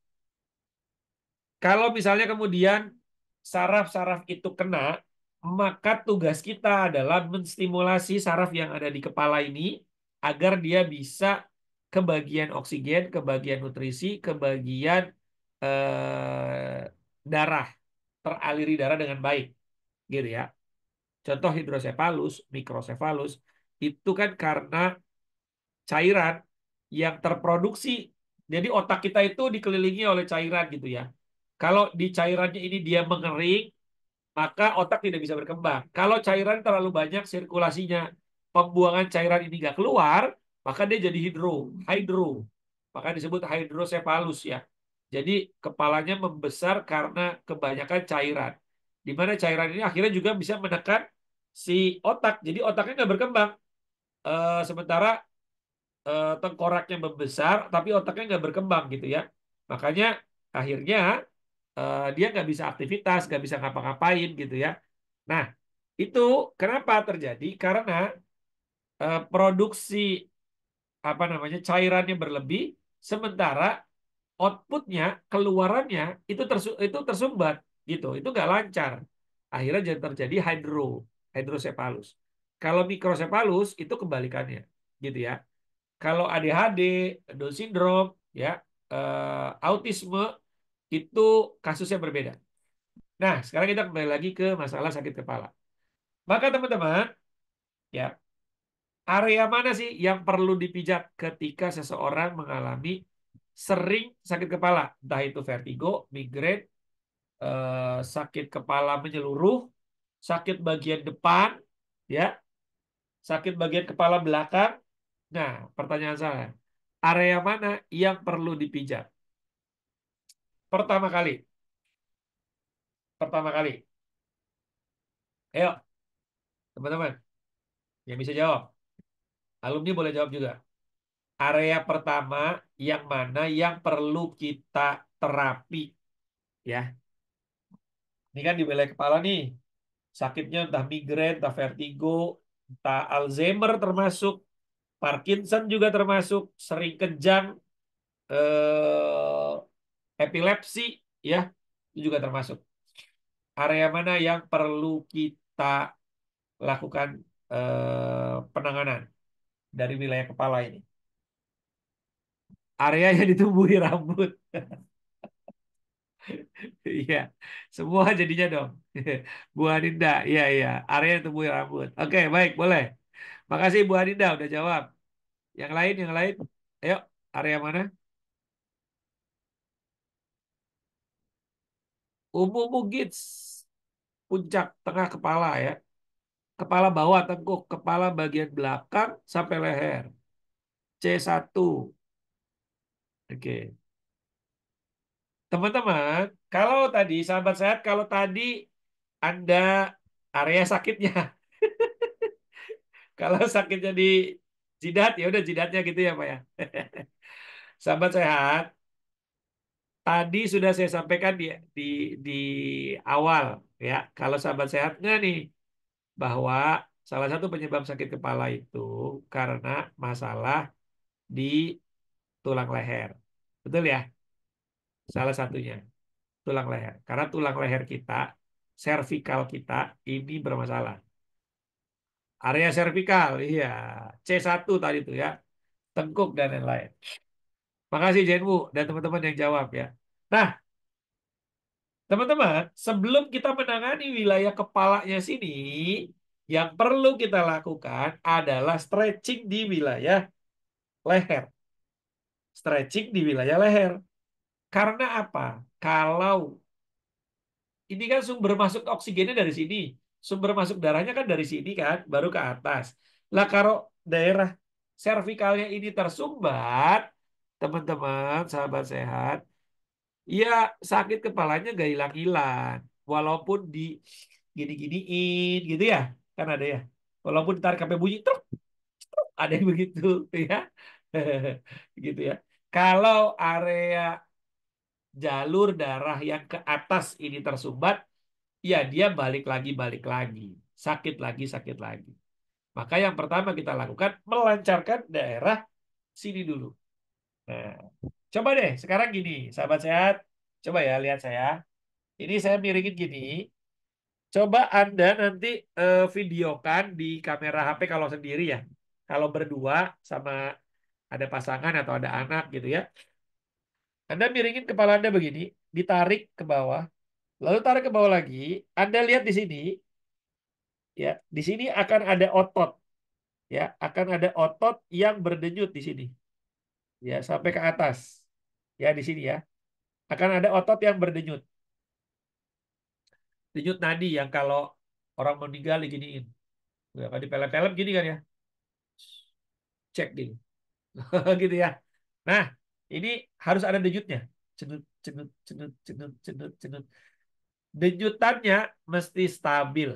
kalau misalnya kemudian saraf-saraf itu kena, Maka tugas kita adalah menstimulasi saraf yang ada di kepala ini agar dia bisa kebagian oksigen, kebagian nutrisi, kebagian darah, teraliri darah dengan baik, gitu ya. Contoh hidrosefalus, mikrosefalus, itu kan karena cairan yang terproduksi. Jadi otak kita itu dikelilingi oleh cairan gitu ya. Kalau di cairannya ini dia mengering, maka otak tidak bisa berkembang. Kalau cairan terlalu banyak sirkulasinya, pembuangan cairan ini nggak keluar, maka dia jadi hidro. Maka disebut hidrosefalus ya. Jadi kepalanya membesar karena kebanyakan cairan. Di mana cairan ini akhirnya juga bisa menekan si otak. Jadi otaknya nggak berkembang. Sementara tengkoraknya membesar, tapi otaknya nggak berkembang gitu ya. Makanya akhirnya dia nggak bisa aktivitas, nggak bisa ngapa-ngapain gitu ya. Nah, itu kenapa terjadi? Karena produksi apa namanya cairannya berlebih, sementara outputnya, keluarannya itu tersumbat gitu. Itu nggak lancar. Akhirnya jadi terjadi hidrosepalus. Kalau mikrosepalus itu kebalikannya, gitu ya. Kalau ADHD, Down syndrome, ya, autisme itu kasusnya berbeda. Nah, sekarang kita kembali lagi ke masalah sakit kepala. Maka teman-teman, ya, area mana sih yang perlu dipijat ketika seseorang mengalami sering sakit kepala? Entah itu vertigo, migrain, sakit kepala menyeluruh, sakit bagian depan, ya, sakit bagian kepala belakang. Nah, pertanyaan saya, area mana yang perlu dipijat? Pertama kali, pertama kali. Ayo, teman-teman, yang bisa jawab. Alumni boleh jawab juga. Area pertama yang mana yang perlu kita terapi, ya. Ini kan di wilayah kepala nih. Sakitnya entah migrain, entah vertigo, entah Alzheimer termasuk, Parkinson juga termasuk, sering kejang, epilepsi, ya, itu juga termasuk. Area mana yang perlu kita lakukan penanganan dari wilayah kepala ini? Area yang ditumbuhi rambut. Iya, semua jadinya dong. Bu Aninda, iya iya, area yang tumbuhi rambut. Oke, baik, boleh. Makasih Bu Aninda udah jawab. Yang lain, yang lain. Ayo, area mana? Umum gids, puncak tengah kepala ya. Kepala bawah tengkuk, kepala bagian belakang sampai leher. C1. Oke. Teman-teman, kalau tadi sahabat sehat, kalau tadi Anda area sakitnya, kalau sakitnya di jidat ya udah jidatnya gitu ya Pak ya. Sahabat sehat, tadi sudah saya sampaikan di di awal ya. Kalau sahabat sehat nggak nih bahwa salah satu penyebab sakit kepala itu karena masalah di tulang leher. Betul ya? Salah satunya tulang leher. Karena tulang leher kita, servikal kita ini bermasalah. Area servikal, iya. C1 tadi itu ya. Tengkuk dan lain-lain. Makasih Jenwu dan teman-teman yang jawab ya. Nah, teman-teman, sebelum kita menangani wilayah kepalanya sini, yang perlu kita lakukan adalah stretching di wilayah leher. Stretching di wilayah leher. Karena apa? Kalau ini kan sumber masuk oksigennya dari sini, sumber masuk darahnya kan dari sini kan, baru ke atas. Lah kalau daerah servikalnya ini tersumbat, teman-teman, sahabat sehat, ya sakit kepalanya gak hilang-hilang. Walaupun di gini-giniin gitu ya, kan ada ya. Walaupun ditarik sampai bunyi, truk, ada yang begitu ya. Gitu ya. Kalau area jalur darah yang ke atas ini tersumbat, ya dia balik lagi, sakit lagi. Maka yang pertama kita lakukan melancarkan daerah sini dulu. Nah, coba deh sekarang gini, sahabat sehat, coba ya lihat saya. Ini saya miringin gini. Coba Anda nanti videokan di kamera HP kalau sendiri ya. Kalau berdua sama ada pasangan atau ada anak gitu ya. Anda miringin kepala Anda begini, ditarik ke bawah, lalu tarik ke bawah lagi. Anda lihat di sini, ya, di sini akan ada otot, ya, akan ada otot yang berdenyut di sini, ya, sampai ke atas, ya, di sini ya, akan ada otot yang berdenyut, denyut nadi yang kalau orang meninggal diginiin, ya, kalau di film-film gini kan ya, cek gitu, gitu ya. Nah, ini harus ada denyutnya, cenut, cenut, cenut, cenut, cenut, cenut. Denyutannya mesti stabil,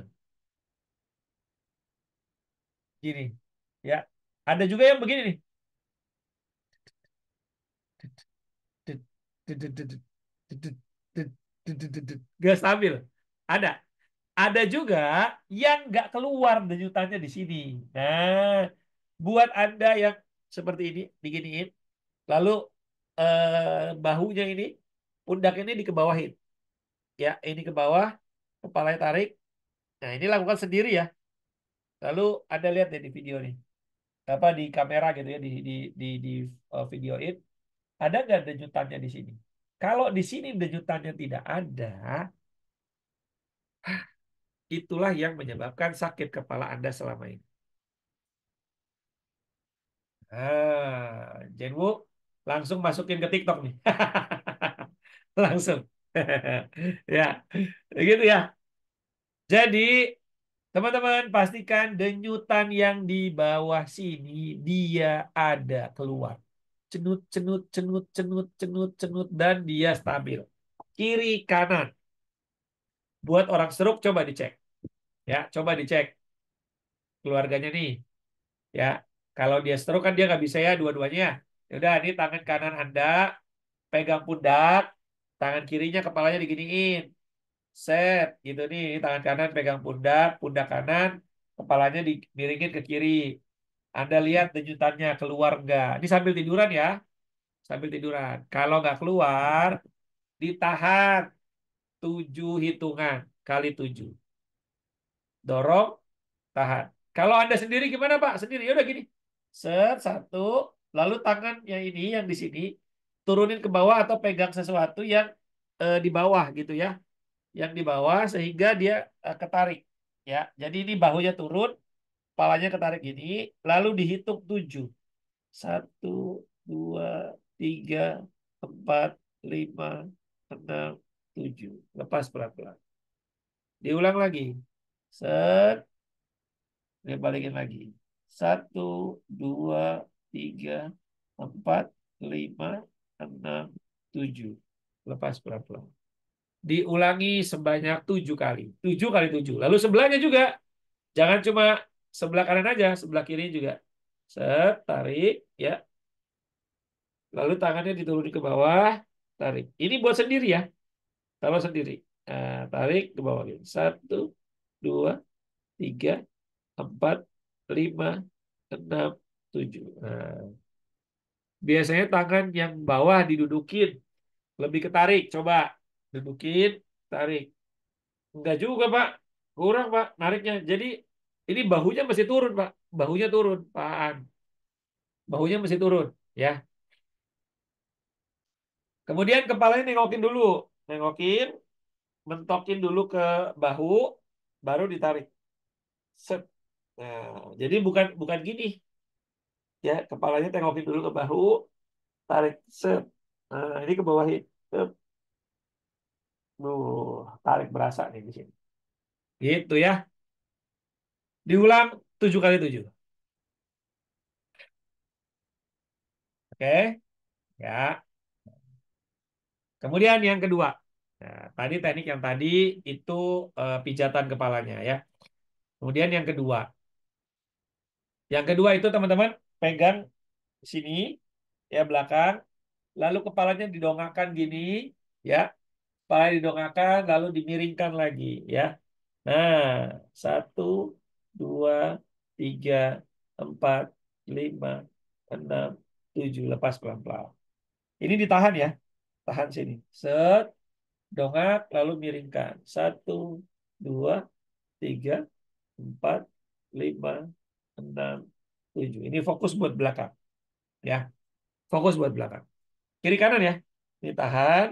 gini, ya. Ada juga yang begini nih. Gak stabil. Ada. Ada juga yang nggak keluar denyutannya di sini. Nah, buat Anda yang seperti ini, diginiin, lalu bahunya ini, pundak ini dikebawahin. Ya, ini ke bawah, kepalanya tarik. Nah, ini lakukan sendiri ya. Lalu Anda lihat deh di video nih. Apa di kamera gitu ya, di videoin. Ada nggak denyutannya di sini? Kalau di sini denyutannya tidak ada, itulah yang menyebabkan sakit kepala Anda selama ini. Jenwu langsung masukin ke TikTok nih. Langsung. Ya, gitu ya. Jadi, teman-teman pastikan denyutan yang di bawah sini dia ada keluar. Cenut, cenut, cenut, cenut, cenut, cenut, dan dia stabil. Kiri kanan. Buat orang stroke coba dicek. Ya, coba dicek keluarganya nih. Ya, kalau dia stroke kan dia nggak bisa ya dua-duanya. Ya udah, ini tangan kanan Anda pegang pundak, tangan kirinya kepalanya diginiin, set gitu nih. Ini tangan kanan pegang pundak, pundak kanan, kepalanya dimiringin ke kiri. Anda lihat denyutannya keluar nggak? Ini sambil tiduran ya, sambil tiduran. Kalau nggak keluar, ditahan 7 hitungan kali 7. Dorong, tahan. Kalau Anda sendiri gimana Pak? Sendiri, ya udah gini. Set satu, lalu tangan yang ini yang di sini turunin ke bawah atau pegang sesuatu yang di bawah gitu ya, yang di bawah sehingga dia ketarik. Ya, jadi ini bahunya turun, kepalanya ketarik gini, lalu dihitung 7. 1, 2, 3, 4, 5, 6, 7. Lepas pelan-pelan. Diulang lagi. Set, dia balikin lagi. 1, 2, 3, 4, 5, 6, 7. Lepas pelan-pelan. Diulangi sebanyak 7 kali. 7 kali 7. Lalu sebelahnya juga. Jangan cuma sebelah kanan aja, sebelah kiri juga. Set, tarik, ya. Lalu tangannya diturunin ke bawah, tarik. Ini buat sendiri ya, kalau sendiri. Nah, tarik ke bawah. Gitu. 1, 2, 3, 4, 5, 6, 7. Nah, biasanya tangan yang bawah didudukin, lebih ketarik. Coba dudukin, tarik. Enggak juga, Pak. Kurang, Pak, nariknya. Jadi ini bahunya masih turun, Pak. Bahunya turun, Pak. Bahunya masih turun, ya. Kemudian kepalanya nengokin dulu. Nengokin, mentokin dulu ke bahu, baru ditarik. Set. Nah, jadi bukan bukan gini, ya. Kepalanya tengokin dulu ke bahu, tarik. Set. Nah, ini ke bawahin. Set. Tarik berasa nih di sini. Gitu ya. Diulang 7 kali 7. Oke? Ya. Kemudian yang kedua. Nah, tadi teknik yang tadi itu pijatan kepalanya ya. Kemudian yang kedua. Yang kedua itu teman-teman pegang sini ya belakang, lalu kepalanya didongakkan gini ya. Kepala didongakkan lalu dimiringkan lagi ya. Nah, 1, 2, 3, 4, 5, 6, 7. Lepas pelan-pelan. Ini ditahan ya. Tahan sini. Set, dongak, lalu miringkan. 1, 2, 3, 4, 5, 6, 7. Ini fokus buat belakang. Ya, fokus buat belakang. Kiri kanan ya. Ini tahan,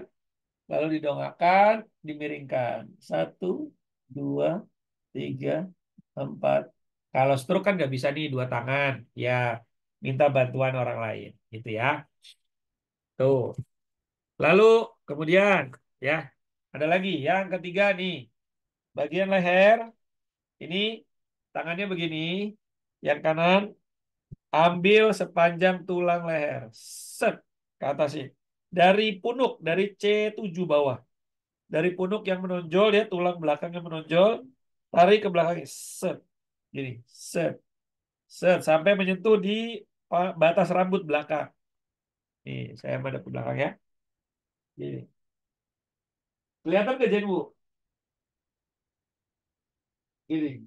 lalu didongakkan, dimiringkan. 1, 2, 3, 4. Kalau stroke kan nggak bisa nih dua tangan. Ya, minta bantuan orang lain. Gitu ya. Tuh. Lalu kemudian ya, ada lagi yang ketiga nih. Bagian leher ini tangannya begini. Yang kanan ambil sepanjang tulang leher. Set ke atasnya. Dari punuk, dari C7 bawah. Dari punuk yang menonjol ya, tulang belakang yang menonjol, tarik ke belakangnya. Set. Gini, set. Set sampai menyentuh di batas rambut belakang. Nih, saya madep ke belakang ya. Gini. Kelihatan gak Jen, Bu? Gini.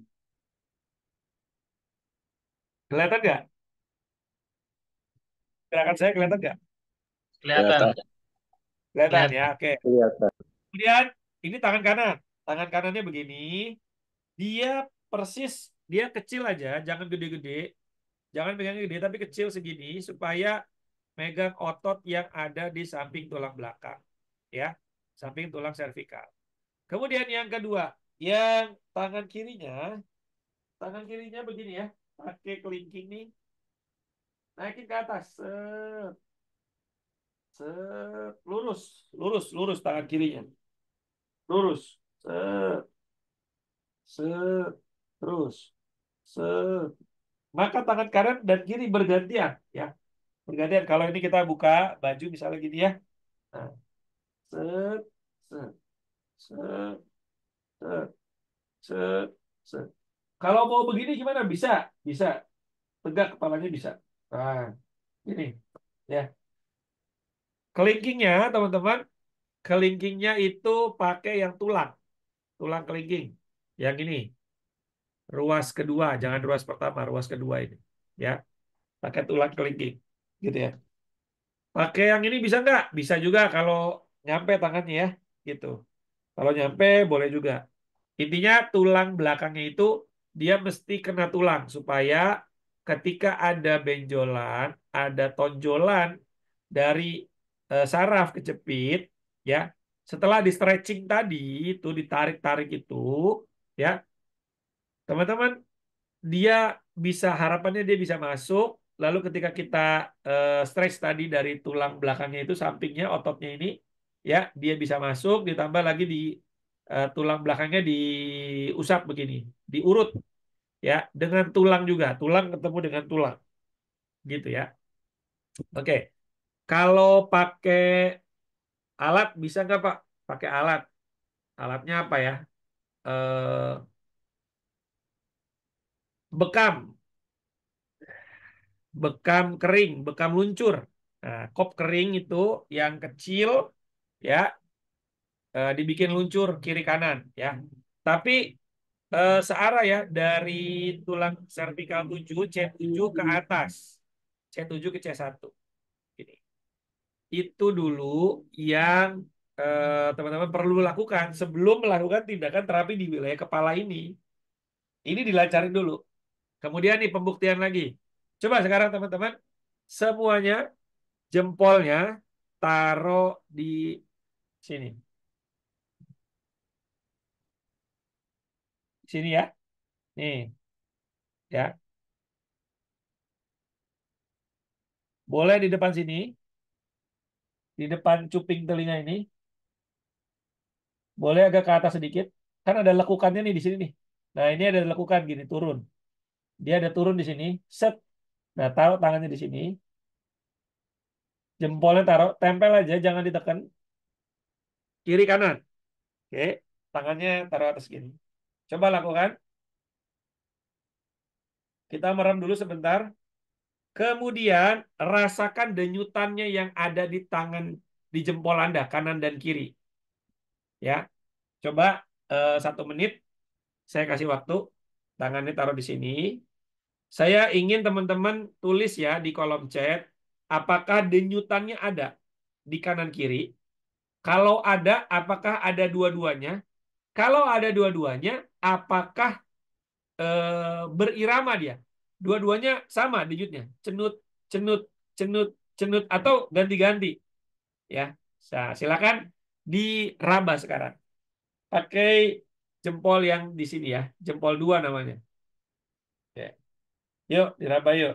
Kelihatan nggak? Gerakan saya kelihatan nggak? Kelihatan, Kelihatan, Kelihatan ya, kelihatan. oke. kelihatan. Kemudian ini tangan kanan. Tangan kanannya begini. Dia persis, dia kecil aja, jangan gede-gede. Jangan pegang gede, tapi kecil segini supaya megang otot yang ada di samping tulang belakang. Ya, samping tulang servikal. Kemudian yang kedua, yang tangan kirinya begini ya. Pakai kelingking nih, naikin ke atas. Set, set, lurus, lurus, lurus tangan kirinya. Lurus. Set, set, terus. Set. Maka tangan kanan dan kiri bergantian ya. Bergantian. Kalau ini kita buka baju misalnya gini ya. Nah, set, set, set, set, set, set. Kalau mau begini gimana? Bisa, bisa. Tegak kepalanya bisa. Nah, ini ya. Kelingkingnya, teman-teman, kelingkingnya itu pakai yang tulang, tulang kelingking. Yang ini, ruas kedua, jangan ruas pertama, ruas kedua ini. Ya, pakai tulang kelingking, gitu ya. Pakai yang ini bisa nggak? Bisa juga kalau nyampe tangannya ya, gitu. Kalau nyampe boleh juga. Intinya tulang belakangnya itu dia mesti kena tulang supaya ketika ada benjolan, ada tonjolan dari saraf kejepit, ya. Setelah di stretching tadi itu ditarik-tarik itu, ya, teman-teman dia bisa harapannya dia bisa masuk. Lalu ketika kita stretch tadi dari tulang belakangnya itu sampingnya ototnya ini, ya dia bisa masuk. Ditambah lagi di tulang belakangnya diusap begini, diurut ya dengan tulang juga, tulang ketemu dengan tulang, gitu ya. Oke, kalau pakai alat bisa nggak Pak? Pakai alat, alatnya apa ya? Eh, bekam, bekam kering, bekam luncur. Nah, kop kering itu yang kecil ya dibikin luncur kiri kanan ya. Tapi searah ya dari tulang servikal 7 C7 ke atas. C7 ke C1. Ini. Itu dulu yang teman-teman perlu lakukan sebelum melakukan tindakan terapi di wilayah kepala ini. Ini dilancarin dulu. Kemudian nih pembuktian lagi. Coba sekarang teman-teman semuanya jempolnya taruh di sini. Sini ya. Nih, ya. Boleh di depan sini, di depan cuping telinga ini. Boleh agak ke atas sedikit. Kan ada lekukannya nih di sini nih. Nah, ini ada lekukan gini turun. Dia ada turun di sini. Set. Nah, taruh tangannya di sini. Jempolnya taruh, tempel aja, jangan ditekan. Kiri kanan. Oke, tangannya taruh atas gini. Coba lakukan. Kita merem dulu sebentar. Kemudian rasakan denyutannya yang ada di tangan, di jempol Anda, kanan dan kiri. Ya, coba 1 menit. Saya kasih waktu. Tangannya taruh di sini. Saya ingin teman-teman tulis ya di kolom chat, apakah denyutannya ada di kanan kiri? Kalau ada, apakah ada dua-duanya? Kalau ada dua-duanya, apakah berirama dia? Dua-duanya sama denyutnya, cenut, cenut, cenut, cenut, atau ganti-ganti, ya. Nah, silakan diraba sekarang. Pakai jempol yang di sini ya, jempol dua namanya. Ya. Yuk, diraba yuk.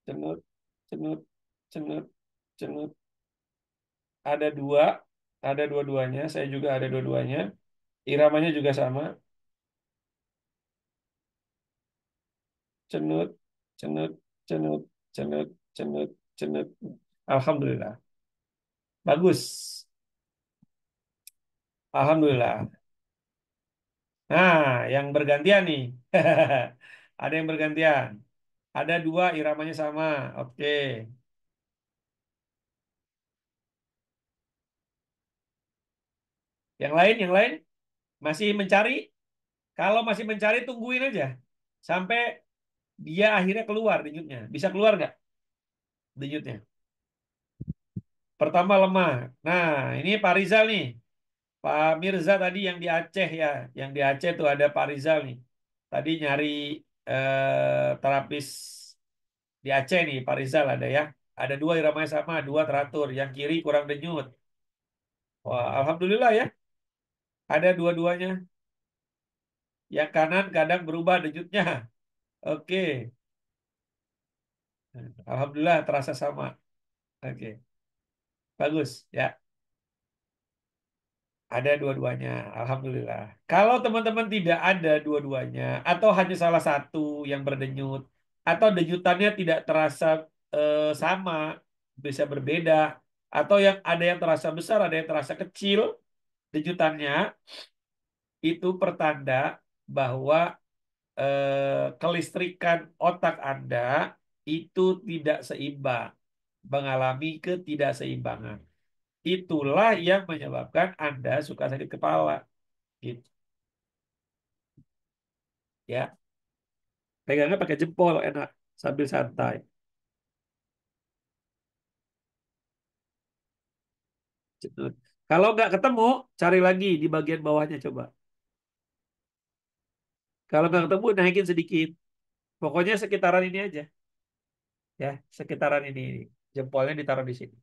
Cenut, cenut, cenut, cenut. Ada dua, ada dua-duanya. Saya juga ada dua-duanya. Iramanya juga sama. Cenut, cenut, cenut, cenut, cenut, cenut. Alhamdulillah. Bagus. Alhamdulillah. Nah, yang bergantian nih. Ada yang bergantian. Ada dua iramanya sama. Oke. Yang lain masih mencari. Kalau masih mencari, tungguin aja sampai dia akhirnya keluar denyutnya. Bisa keluar nggak denyutnya? Pertama lemah. Nah, ini Pak Rizal nih. Pak Mirza tadi yang di Aceh ya. Yang di Aceh tuh ada Pak Rizal nih. Tadi nyari terapis di Aceh nih, Pak Rizal ada ya. Ada dua iramanya sama, dua teratur. Yang kiri kurang denyut. Wah, alhamdulillah ya. Ada dua-duanya. Yang kanan kadang berubah denyutnya. Oke. Alhamdulillah terasa sama. Oke. Bagus ya. Ada dua-duanya, alhamdulillah. Kalau teman-teman tidak ada dua-duanya, atau hanya salah satu yang berdenyut, atau denyutannya tidak terasa sama, bisa berbeda, atau yang ada yang terasa besar, ada yang terasa kecil, denyutannya itu pertanda bahwa kelistrikan otak Anda itu tidak seimbang, mengalami ketidakseimbangan. Itulah yang menyebabkan Anda suka sakit kepala. Gitu. Ya, pegangnya pakai jempol enak sambil santai. Cenut. Kalau nggak ketemu, cari lagi di bagian bawahnya coba. Kalau nggak ketemu, naikin sedikit. Pokoknya sekitaran ini aja, ya, sekitaran ini. Jempolnya ditaruh di sini.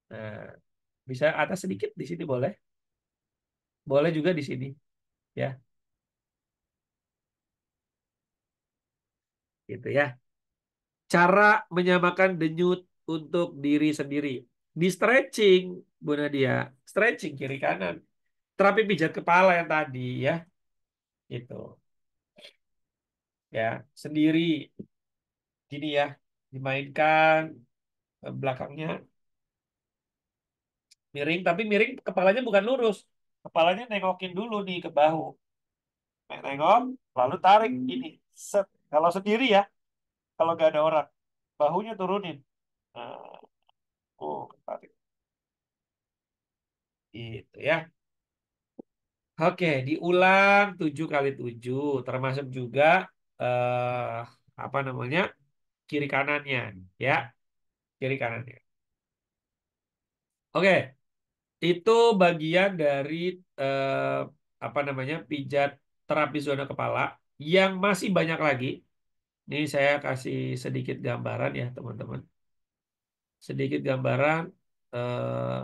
Nah, bisa atas sedikit di sini boleh, boleh juga di sini, ya, gitu ya. Cara menyamakan denyut untuk diri sendiri. Di stretching, Bu Nadia, stretching kiri kanan. Terapi pijat kepala yang tadi, ya, itu, ya, sendiri. Gini ya, dimainkan belakangnya miring, tapi miring kepalanya bukan lurus. Kepalanya nengokin dulu nih ke bahu. Nengok, lalu tarik ini. Set. Kalau sendiri ya, kalau nggak ada orang, bahunya turunin. Nah, tarik. Gitu ya. Oke, diulang 7 kali 7, termasuk juga eh, apa namanya, kiri kanannya, ya, kiri kanannya. Oke. Itu bagian dari eh, apa namanya, pijat terapi zona kepala yang masih banyak lagi. Ini saya kasih sedikit gambaran ya teman-teman. Sedikit gambaran eh,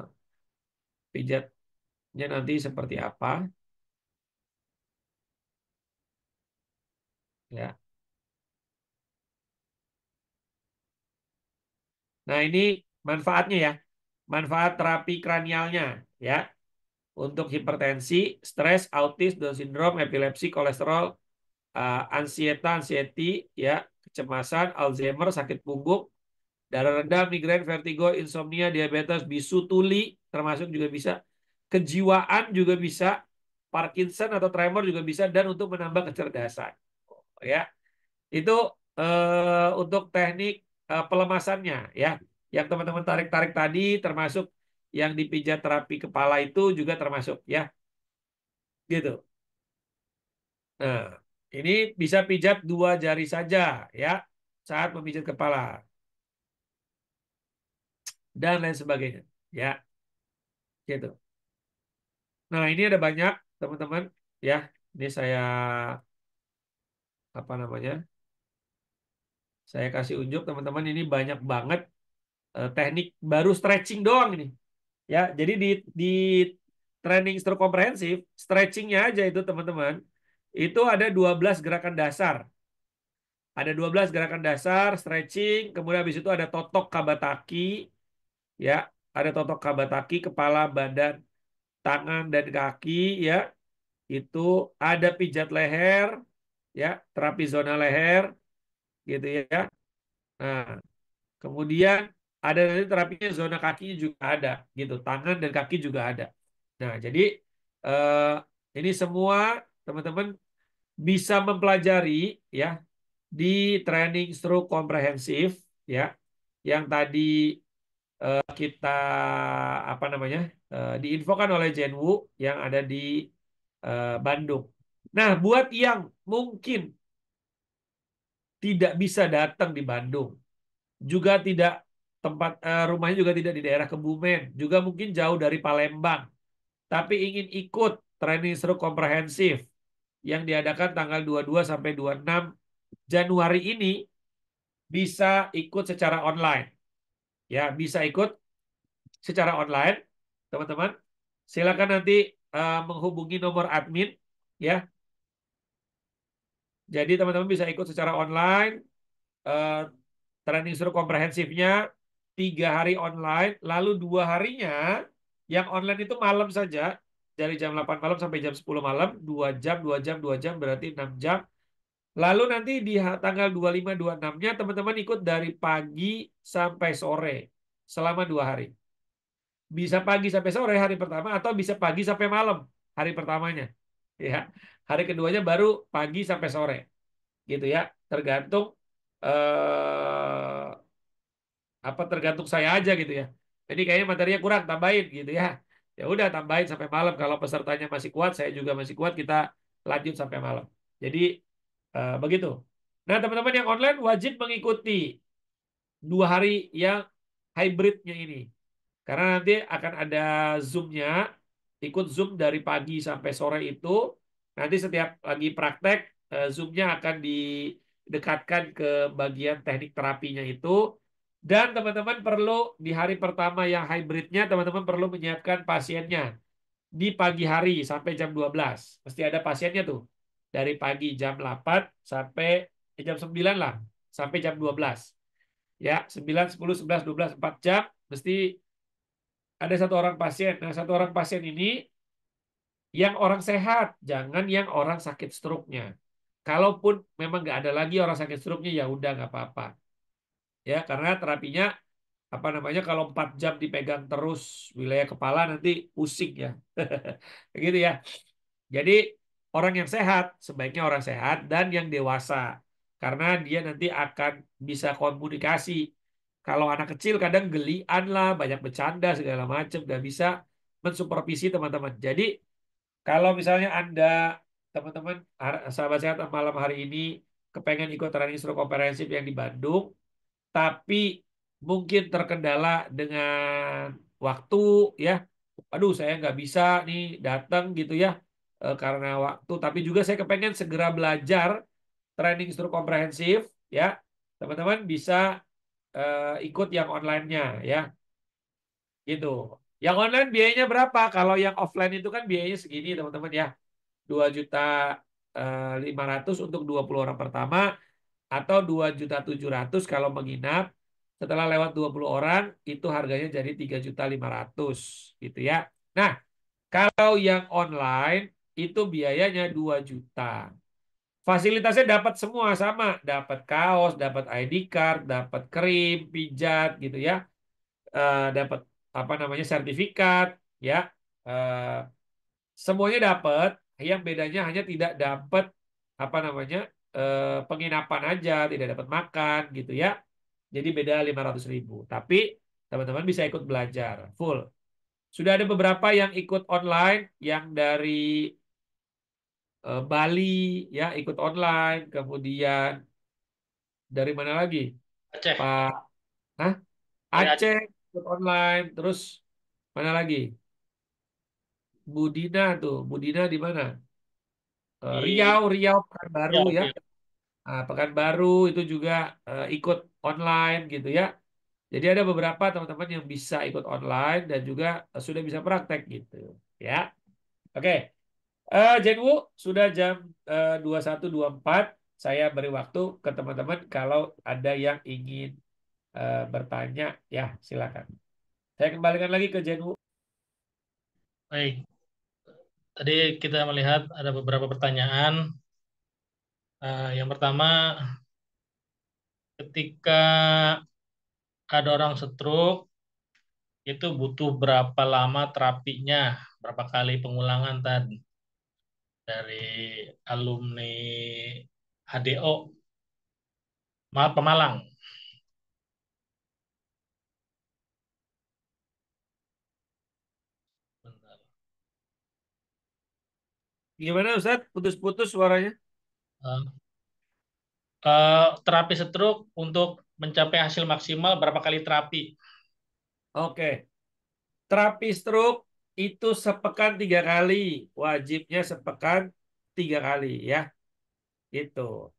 pijatnya nanti seperti apa ya. Nah ini manfaatnya ya. Manfaat terapi kranialnya ya. Untuk hipertensi, stres, autis, Down syndrome, epilepsi, kolesterol, anxiety ya, kecemasan, Alzheimer, sakit punggung, darah rendah, migrain, vertigo, insomnia, diabetes, bisu tuli termasuk juga bisa. Kejiwaan juga bisa. Parkinson atau tremor juga bisa, dan untuk menambah kecerdasan. Ya, itu untuk teknik pelemasannya ya. Yang teman-teman tarik-tarik tadi termasuk yang dipijat terapi kepala itu juga termasuk ya. gitu. Nah, ini bisa pijat 2 jari saja ya saat memijat kepala dan lain sebagainya. Ya, gitu. Nah, ini ada banyak teman-teman ya. Ini saya apa namanya? Saya kasih unjuk teman-teman ini banyak banget teknik baru stretching doang ini. Ya, jadi di training stroke komprehensif, stretchingnya aja itu teman-teman, itu ada 12 gerakan dasar. Ada 12 gerakan dasar, stretching, kemudian habis itu ada totok kabataki, ya, ada totok kabataki, kepala, badan, tangan, dan kaki, ya, itu ada pijat leher, ya, terapi zona leher, gitu ya. Nah, kemudian ada nanti terapinya zona kakinya juga ada, gitu, tangan dan kaki juga ada. Nah, jadi eh, ini semua teman-teman bisa mempelajari ya di training stroke komprehensif ya yang tadi kita apa namanya diinfokan oleh Jenwu yang ada di Bandung. Nah, buat yang mungkin tidak bisa datang di Bandung, juga tidak rumahnya juga tidak di daerah Kebumen, juga mungkin jauh dari Palembang, tapi ingin ikut training stroke komprehensif yang diadakan tanggal 22 sampai 26 Januari ini bisa ikut secara online. Ya, bisa ikut secara online, teman-teman. Silakan nanti menghubungi nomor admin, ya. Jadi teman-teman bisa ikut secara online. eh, Training suruh komprehensifnya 3 hari online, lalu 2 harinya yang online itu malam saja, dari jam 8 malam sampai jam 10 malam, 2 jam, 2 jam, 2 jam, berarti 6 jam. Lalu nanti di tanggal 25, 26-nya teman-teman ikut dari pagi sampai sore selama 2 hari. Bisa pagi sampai sore hari pertama atau bisa pagi sampai malam hari pertamanya. Ya. Hari keduanya baru pagi sampai sore. Gitu ya. Tergantung tergantung saya aja gitu ya. Jadi kayaknya materinya kurang, tambahin gitu ya. Ya udah tambahin sampai malam kalau pesertanya masih kuat, saya juga masih kuat, kita lanjut sampai malam. Jadi begitu. Nah, teman-teman yang online wajib mengikuti 2 hari yang hybridnya ini. Karena nanti akan ada Zoom-nya, ikut Zoom dari pagi sampai sore itu. Nanti setiap lagi praktek, Zoom-nya akan didekatkan ke bagian teknik terapinya itu. Dan teman-teman perlu di hari pertama yang hybridnya, teman-teman perlu menyiapkan pasiennya di pagi hari sampai jam 12. Mesti ada pasiennya tuh. Dari pagi jam 8 sampai jam 9 lah, sampai jam 12. Ya, 9, 10, 11, 12, 4 jam mesti ada 1 orang pasien. Nah, 1 orang pasien ini yang orang sehat, jangan yang orang sakit stroke-nya. Kalaupun memang nggak ada lagi orang sakit stroke-nya, ya udah nggak apa-apa. Ya, karena terapinya apa namanya kalau 4 jam dipegang terus wilayah kepala nanti pusing ya. Begitu ya. Jadi orang yang sehat sebaiknya orang sehat dan yang dewasa karena dia nanti akan bisa komunikasi. Kalau anak kecil kadang gelian lah, banyak bercanda segala macam, nggak bisa mensupervisi teman-teman. Jadi kalau misalnya Anda teman-teman sahabat sehat malam hari ini kepengen ikut training stroke komprehensif yang di Bandung, tapi mungkin terkendala dengan waktu ya. Aduh, saya nggak bisa nih datang gitu ya karena waktu. Tapi juga saya kepengen segera belajar training struktur komprehensif ya. Teman-teman bisa ikut yang online-nya ya, gitu. Yang online biayanya berapa? Kalau yang offline itu kan biayanya segini teman-teman ya, 2.500.000 untuk 20 orang pertama atau 2.700.000 kalau menginap. Setelah lewat 20 orang itu harganya jadi 3.500.000 gitu ya. Nah, kalau yang online itu biayanya 2 juta. Fasilitasnya dapat semua sama, dapat kaos, dapat ID card, dapat krim, pijat gitu ya. Dapat apa namanya sertifikat ya. Eh, Semuanya dapat, yang bedanya hanya tidak dapat apa namanya penginapan aja, tidak dapat makan gitu ya. Jadi beda 500.000. Tapi teman-teman bisa ikut belajar full. Sudah ada beberapa yang ikut online, yang dari Bali ya ikut online, kemudian dari mana lagi? Aceh. Pak Hah? Dari Aceh. Aceh ikut online, terus mana lagi? Budina tuh, Budina di mana? Di Riau, Riau Pekanbaru Riau, ya. Riau. Nah, Pekanbaru itu juga ikut online gitu ya. Jadi ada beberapa teman-teman yang bisa ikut online dan juga sudah bisa praktek gitu ya. Oke, Jenwu sudah jam 21.24. Saya beri waktu ke teman-teman kalau ada yang ingin bertanya ya silakan. Saya kembalikan lagi ke Jenwu. Baik. Tadi kita melihat ada beberapa pertanyaan. Yang pertama, ketika ada orang stroke, itu butuh berapa lama terapinya? Berapa kali pengulangan tadi dari alumni HDO Pemalang? Bentar. Gimana Ustaz? Putus-putus suaranya. Eh, Terapi stroke untuk mencapai hasil maksimal berapa kali terapi? Oke, terapi stroke itu sepekan 3 kali. Wajibnya sepekan 3 kali ya. Itu.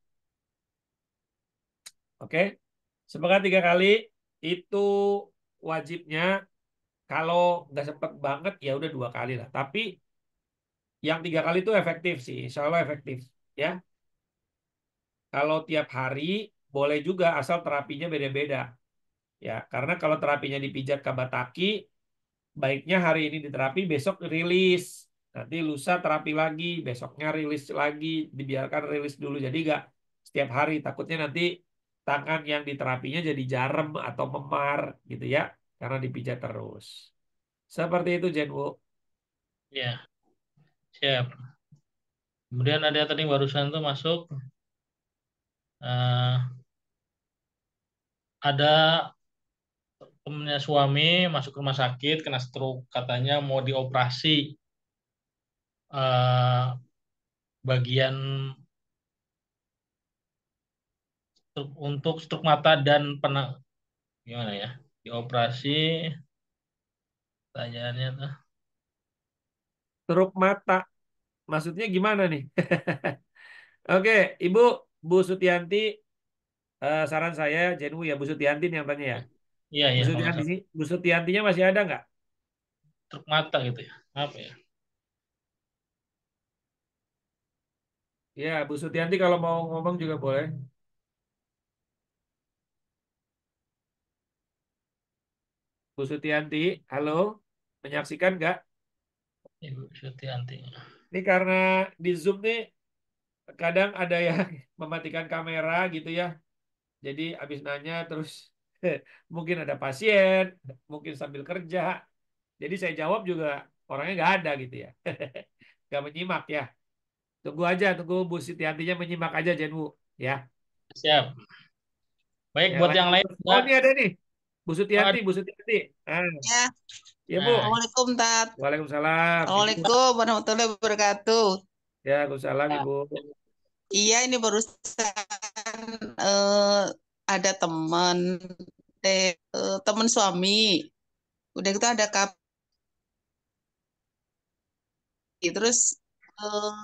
Oke. Sepekan 3 kali itu wajibnya. Kalau nggak sempet banget ya udah 2 kali lah. Tapi yang 3 kali itu efektif sih, insya Allah efektif. Ya, kalau tiap hari boleh juga asal terapinya beda-beda. Ya, karena kalau terapinya dipijat Kabataki, baiknya hari ini diterapi, besok rilis. Nanti lusa terapi lagi, besoknya rilis lagi, dibiarkan rilis dulu. Jadi nggak setiap hari. Takutnya nanti tangan yang diterapinya jadi jarem atau memar gitu ya, karena dipijat terus. Seperti itu, Jenwo. Ya, siap. Kemudian ada tadi barusan tuh masuk, eh, ada temennya suami masuk rumah sakit kena stroke, katanya mau dioperasi eh, bagian untuk stroke mata dan gimana ya, dioperasi, tanyaannya tuh. Truk mata, maksudnya gimana nih? Oke, Ibu, Bu Sutianti, saran saya, Jenwu ya, Bu Sutianti nih yang tanya ya. Iya, Bu iya, kalau nggak Sutianti, salah Bu Sutiantinya masih ada nggak? stroke mata gitu ya, apa ya? Ya, Bu Sutianti kalau mau ngomong juga boleh. Bu Sutianti, halo, menyaksikan nggak? Ibu Sutianti. Ini karena di Zoom nih kadang ada yang mematikan kamera gitu ya. Jadi habis nanya terus mungkin ada pasien, mungkin sambil kerja. Jadi saya jawab juga orangnya nggak ada gitu ya. Nggak menyimak ya. Tunggu aja, tunggu Bu Sutiantinya menyimak aja Jenwu. Ya, Siap. Baik, ya buat yang lanjut. lain Oh enggak. ini ada nih, Bu Oh, Sutianti, Bu Sutianti. Ah, Ya, ya Bu. nah, Assalamualaikum Tat. Waalaikumsalam, Ibu. Assalamualaikum warahmatullahi wabarakatuh. Ya, Waalaikumsalam, nah, Ibu. Iya, ini barusan eh, ada teman suami. Udah kita ada kapi. Terus eh,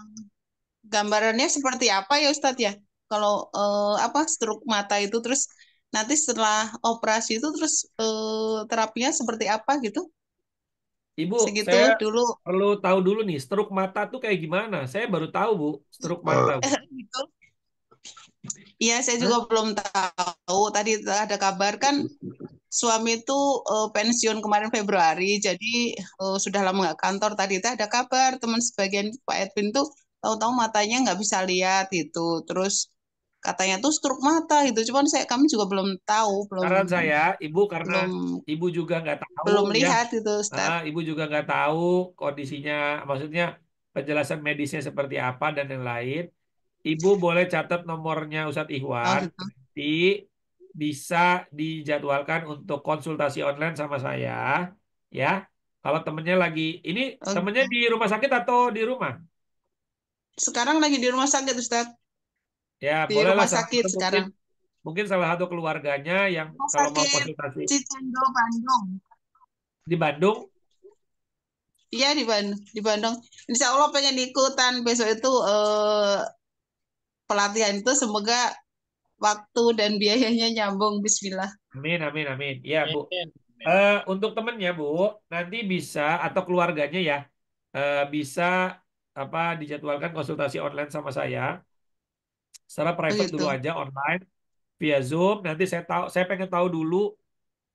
gambarannya seperti apa ya Ustadz ya? Kalau apa stroke mata itu terus nanti setelah operasi itu terus terapinya seperti apa gitu? Ibu, Segitu saya dulu. perlu tahu dulu nih, stroke mata tuh kayak gimana? Saya baru tahu, Bu, stroke mata, Bu. Gitu. Iya, saya Hah? juga belum tahu. Tadi ada kabar kan suami itu pensiun kemarin Februari, jadi sudah lama nggak kantor. Tadi itu ada kabar teman sebagian Pak Edwin tuh tahu-tahu matanya nggak bisa lihat itu. Terus katanya tuh stroke mata gitu. Cuman kami juga belum tahu, belum Saran saya, Ibu, karena belum Ibu juga nggak tahu belum ya, lihat gitu, Ustaz. Ibu juga nggak tahu kondisinya, maksudnya penjelasan medisnya seperti apa dan yang lain. Ibu boleh catat nomornya Ustadz Oh Ihwan, gitu. nanti bisa dijadwalkan untuk konsultasi online sama saya, ya. Kalau temennya lagi, ini Oh temennya gitu. di rumah sakit atau di rumah? Sekarang lagi di rumah sakit, Ustaz. Ya, Di bolehlah rumah salah sakit satu mungkin sekarang. mungkin salah satu keluarganya yang Rumah kalau mau sakit konsultasi Cicendo, Bandung. di Bandung. Iya, di Bandung. Di Bandung. Insya Allah pengen ikutan besok itu pelatihan itu, semoga waktu dan biayanya nyambung. Bismillah. Amin, amin, amin. Ya, Bu. Amin. Amin. Untuk temennya, Bu, nanti bisa atau keluarganya ya, bisa apa dijadwalkan konsultasi online sama saya secara private Begitu. dulu aja online via Zoom. Nanti saya pengen tahu dulu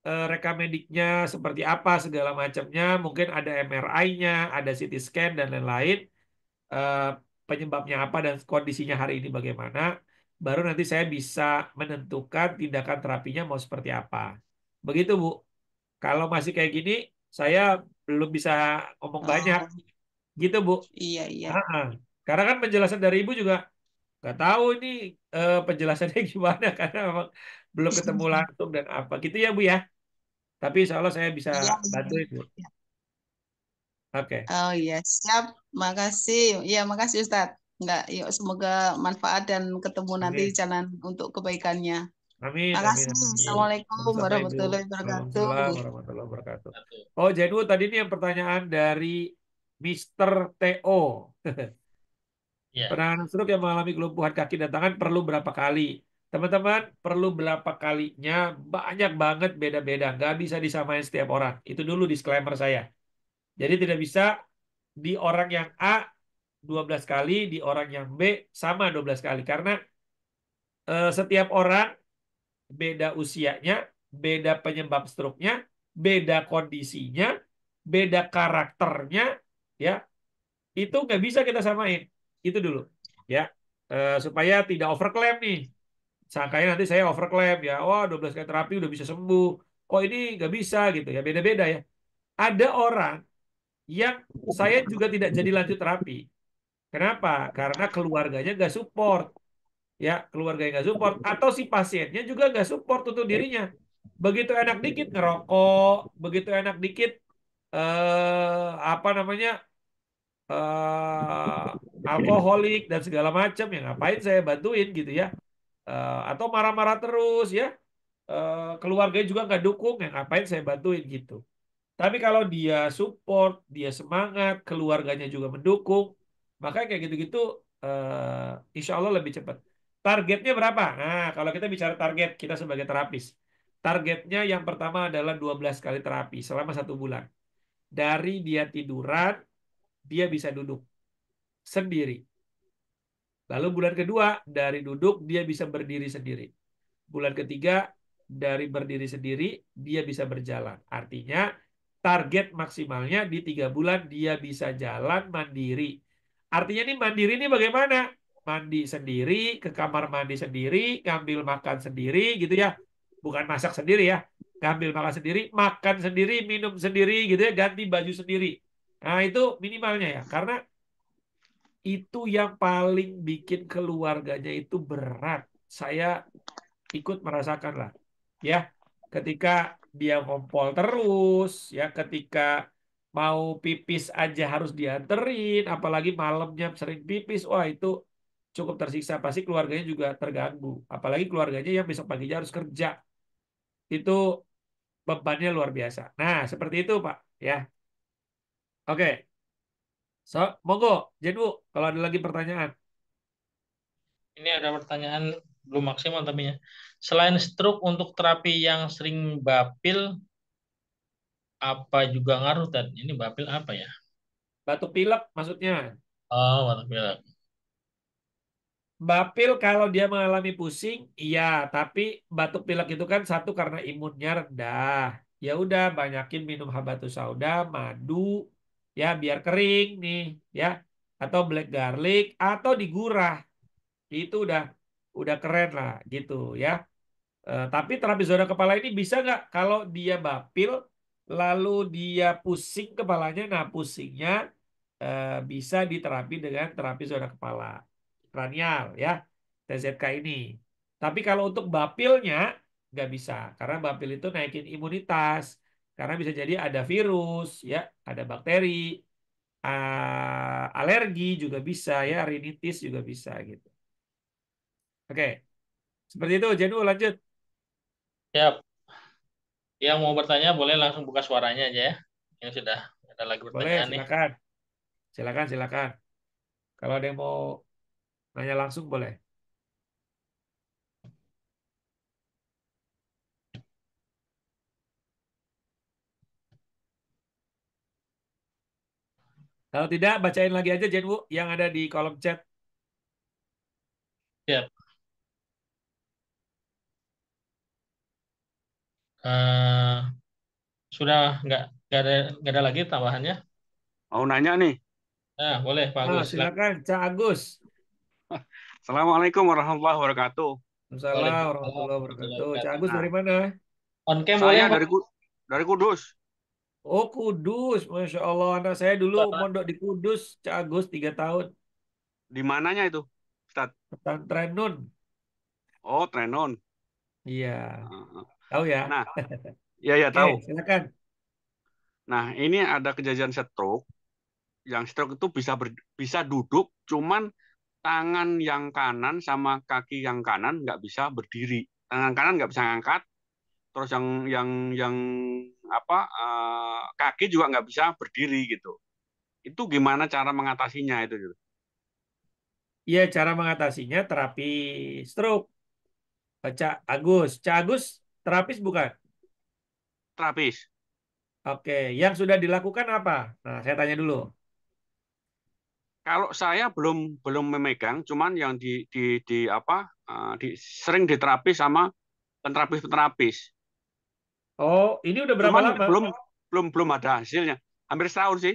rekam mediknya seperti apa segala macamnya. Mungkin ada MRI-nya, ada CT scan dan lain-lain. eh, Penyebabnya apa dan kondisinya hari ini bagaimana. Baru nanti saya bisa menentukan tindakan terapinya mau seperti apa. Begitu, Bu. Kalau masih kayak gini, saya belum bisa ngomong banyak. Oh, Gitu, Bu. iya, iya. Ah. Karena kan penjelasan dari Ibu juga nggak tahu ini penjelasannya gimana karena memang belum ketemu langsung dan apa. Gitu ya, Bu ya. Tapi insya Allah saya bisa Iya, bantu iya. itu. Oke. Oh iya, siap. Makasih. Iya, makasih Ustadz. Enggak, yuk semoga manfaat dan ketemu nanti Amin. jalan untuk kebaikannya. Amin, amin, Makasih. amin. Assalamualaikum Sama-sama Ibu. warahmatullahi Waalaikumsalam wabarakatuh. warahmatullahi wabarakatuh. Satu. Oh, jadi Bu, tadi ini yang pertanyaan dari Mister TO. Ya. Penanganan stroke yang mengalami kelumpuhan kaki dan tangan perlu berapa kali? Teman-teman, perlu berapa kalinya? Banyak banget beda-beda. Nggak bisa disamain setiap orang. Itu dulu disclaimer saya. Jadi tidak bisa di orang yang A 12 kali, di orang yang B sama 12 kali. Karena setiap orang beda usianya, beda penyebab stroke-nya, beda kondisinya, beda karakternya, ya itu nggak bisa kita samain. Itu dulu, ya. Supaya tidak overclaim nih. Sangkanya nanti saya overclaim ya, wah 12 kali terapi udah bisa sembuh. Oh ini nggak bisa gitu ya, beda-beda ya. Ada orang yang saya juga tidak jadi lanjut terapi. Kenapa? Karena keluarganya nggak support. Ya keluarganya nggak support atau si pasiennya juga nggak support untuk dirinya. Begitu enak dikit ngerokok, begitu enak dikit apa namanya eh alkoholik dan segala macam ya ngapain saya bantuin gitu ya. Atau marah-marah terus ya. Keluarganya juga nggak dukung ya ngapain saya bantuin gitu. Tapi kalau dia support, dia semangat, keluarganya juga mendukung, maka kayak gitu-gitu insya Allah lebih cepat. Targetnya berapa? Nah, kalau kita bicara target kita sebagai terapis, targetnya yang pertama adalah 12 kali terapi selama 1 bulan. Dari dia tiduran, dia bisa duduk sendiri. Lalu bulan kedua, dari duduk dia bisa berdiri sendiri. Bulan ketiga, dari berdiri sendiri, dia bisa berjalan. Artinya, target maksimalnya di 3 bulan dia bisa jalan mandiri. Artinya nih mandiri ini bagaimana? Mandi sendiri, ke kamar mandi sendiri, ngambil makan sendiri gitu ya. Bukan masak sendiri ya. Ngambil makan sendiri, makan sendiri, minum sendiri gitu ya, ganti baju sendiri. Nah, itu minimalnya ya. Karena itu yang paling bikin keluarganya itu berat. Saya ikut merasakan lah ya ketika dia ngompol terus ya ketika mau pipis aja harus dianterin apalagi malamnya sering pipis wah itu cukup tersiksa pasti keluarganya juga terganggu apalagi keluarganya yang besok paginya harus kerja itu bebannya luar biasa nah seperti itu Pak ya oke so monggo Jenwu kalau ada lagi pertanyaan. Ini ada pertanyaan belum maksimal tapi ya. Selain stroke untuk terapi yang sering bapil, apa juga ngaruh tadi? Ini bapil apa ya? Batuk pilek maksudnya. Oh, batuk pilek. Bapil kalau dia mengalami pusing, iya, tapi batuk pilek itu kan satu karena imunnya rendah. Ya udah banyakin minum habatus sauda, madu, ya biar kering nih, ya. Atau black garlic atau digurah. Itu udah keren lah gitu ya. Tapi terapi zona kepala ini bisa nggak kalau dia bapil lalu dia pusing kepalanya, nah pusingnya bisa diterapi dengan terapi zona kepala kranial ya TZK ini. Tapi kalau untuk bapilnya nggak bisa karena bapil itu naikin imunitas karena bisa jadi ada virus ya, ada bakteri, alergi juga bisa ya, rinitis juga bisa gitu. Oke, seperti itu. Jenu lanjut. Ya, yang mau bertanya boleh langsung buka suaranya aja ya. Yang sudah ada lagi Boleh, pertanyaan nih. silakan. Silakan, silakan. Kalau ada yang mau nanya langsung boleh. Kalau tidak, bacain lagi aja Jenwu yang ada di kolom chat. Ya, eh, sudah nggak ada lagi tambahannya. Mau nanya nih. Nah, boleh Pak Ah, Agus, silakan. silakan, Cak Agus. Assalamualaikum warahmatullahi wabarakatuh. Waalaikumsalam Waalaikumsalam warahmatullahi warahmatullahi wabarakatuh. Cak Agus wabarakatuh. dari mana? On cam boleh Saya Pak? dari Kudus. Oh, Kudus. Masya Allah, anak saya dulu mondok di Kudus. Cak Agus, 3 tahun. Di mananya itu, Ustaz? Pesantren Nun. Oh, Trenon. Iya, Heeh. tahu ya. Nah, ya Oke, tahu. silakan. Nah, ini ada kejadian stroke. Yang stroke itu bisa duduk, cuman tangan yang kanan sama kaki yang kanan nggak bisa berdiri. Tangan kanan nggak bisa ngangkat, terus yang apa kaki juga nggak bisa berdiri gitu. Itu gimana cara mengatasinya itu? Gitu. Iya, cara mengatasinya terapi stroke. Cak Agus. Cak Agus, terapis bukan? Terapis. Oke, yang sudah dilakukan apa? Nah, saya tanya dulu. Kalau saya belum belum memegang, cuman yang di apa sering diterapi sama penterapis-penterapis. Oh, ini udah berapa Cuman lama? belum belum belum ada hasilnya. Hampir setahun sih.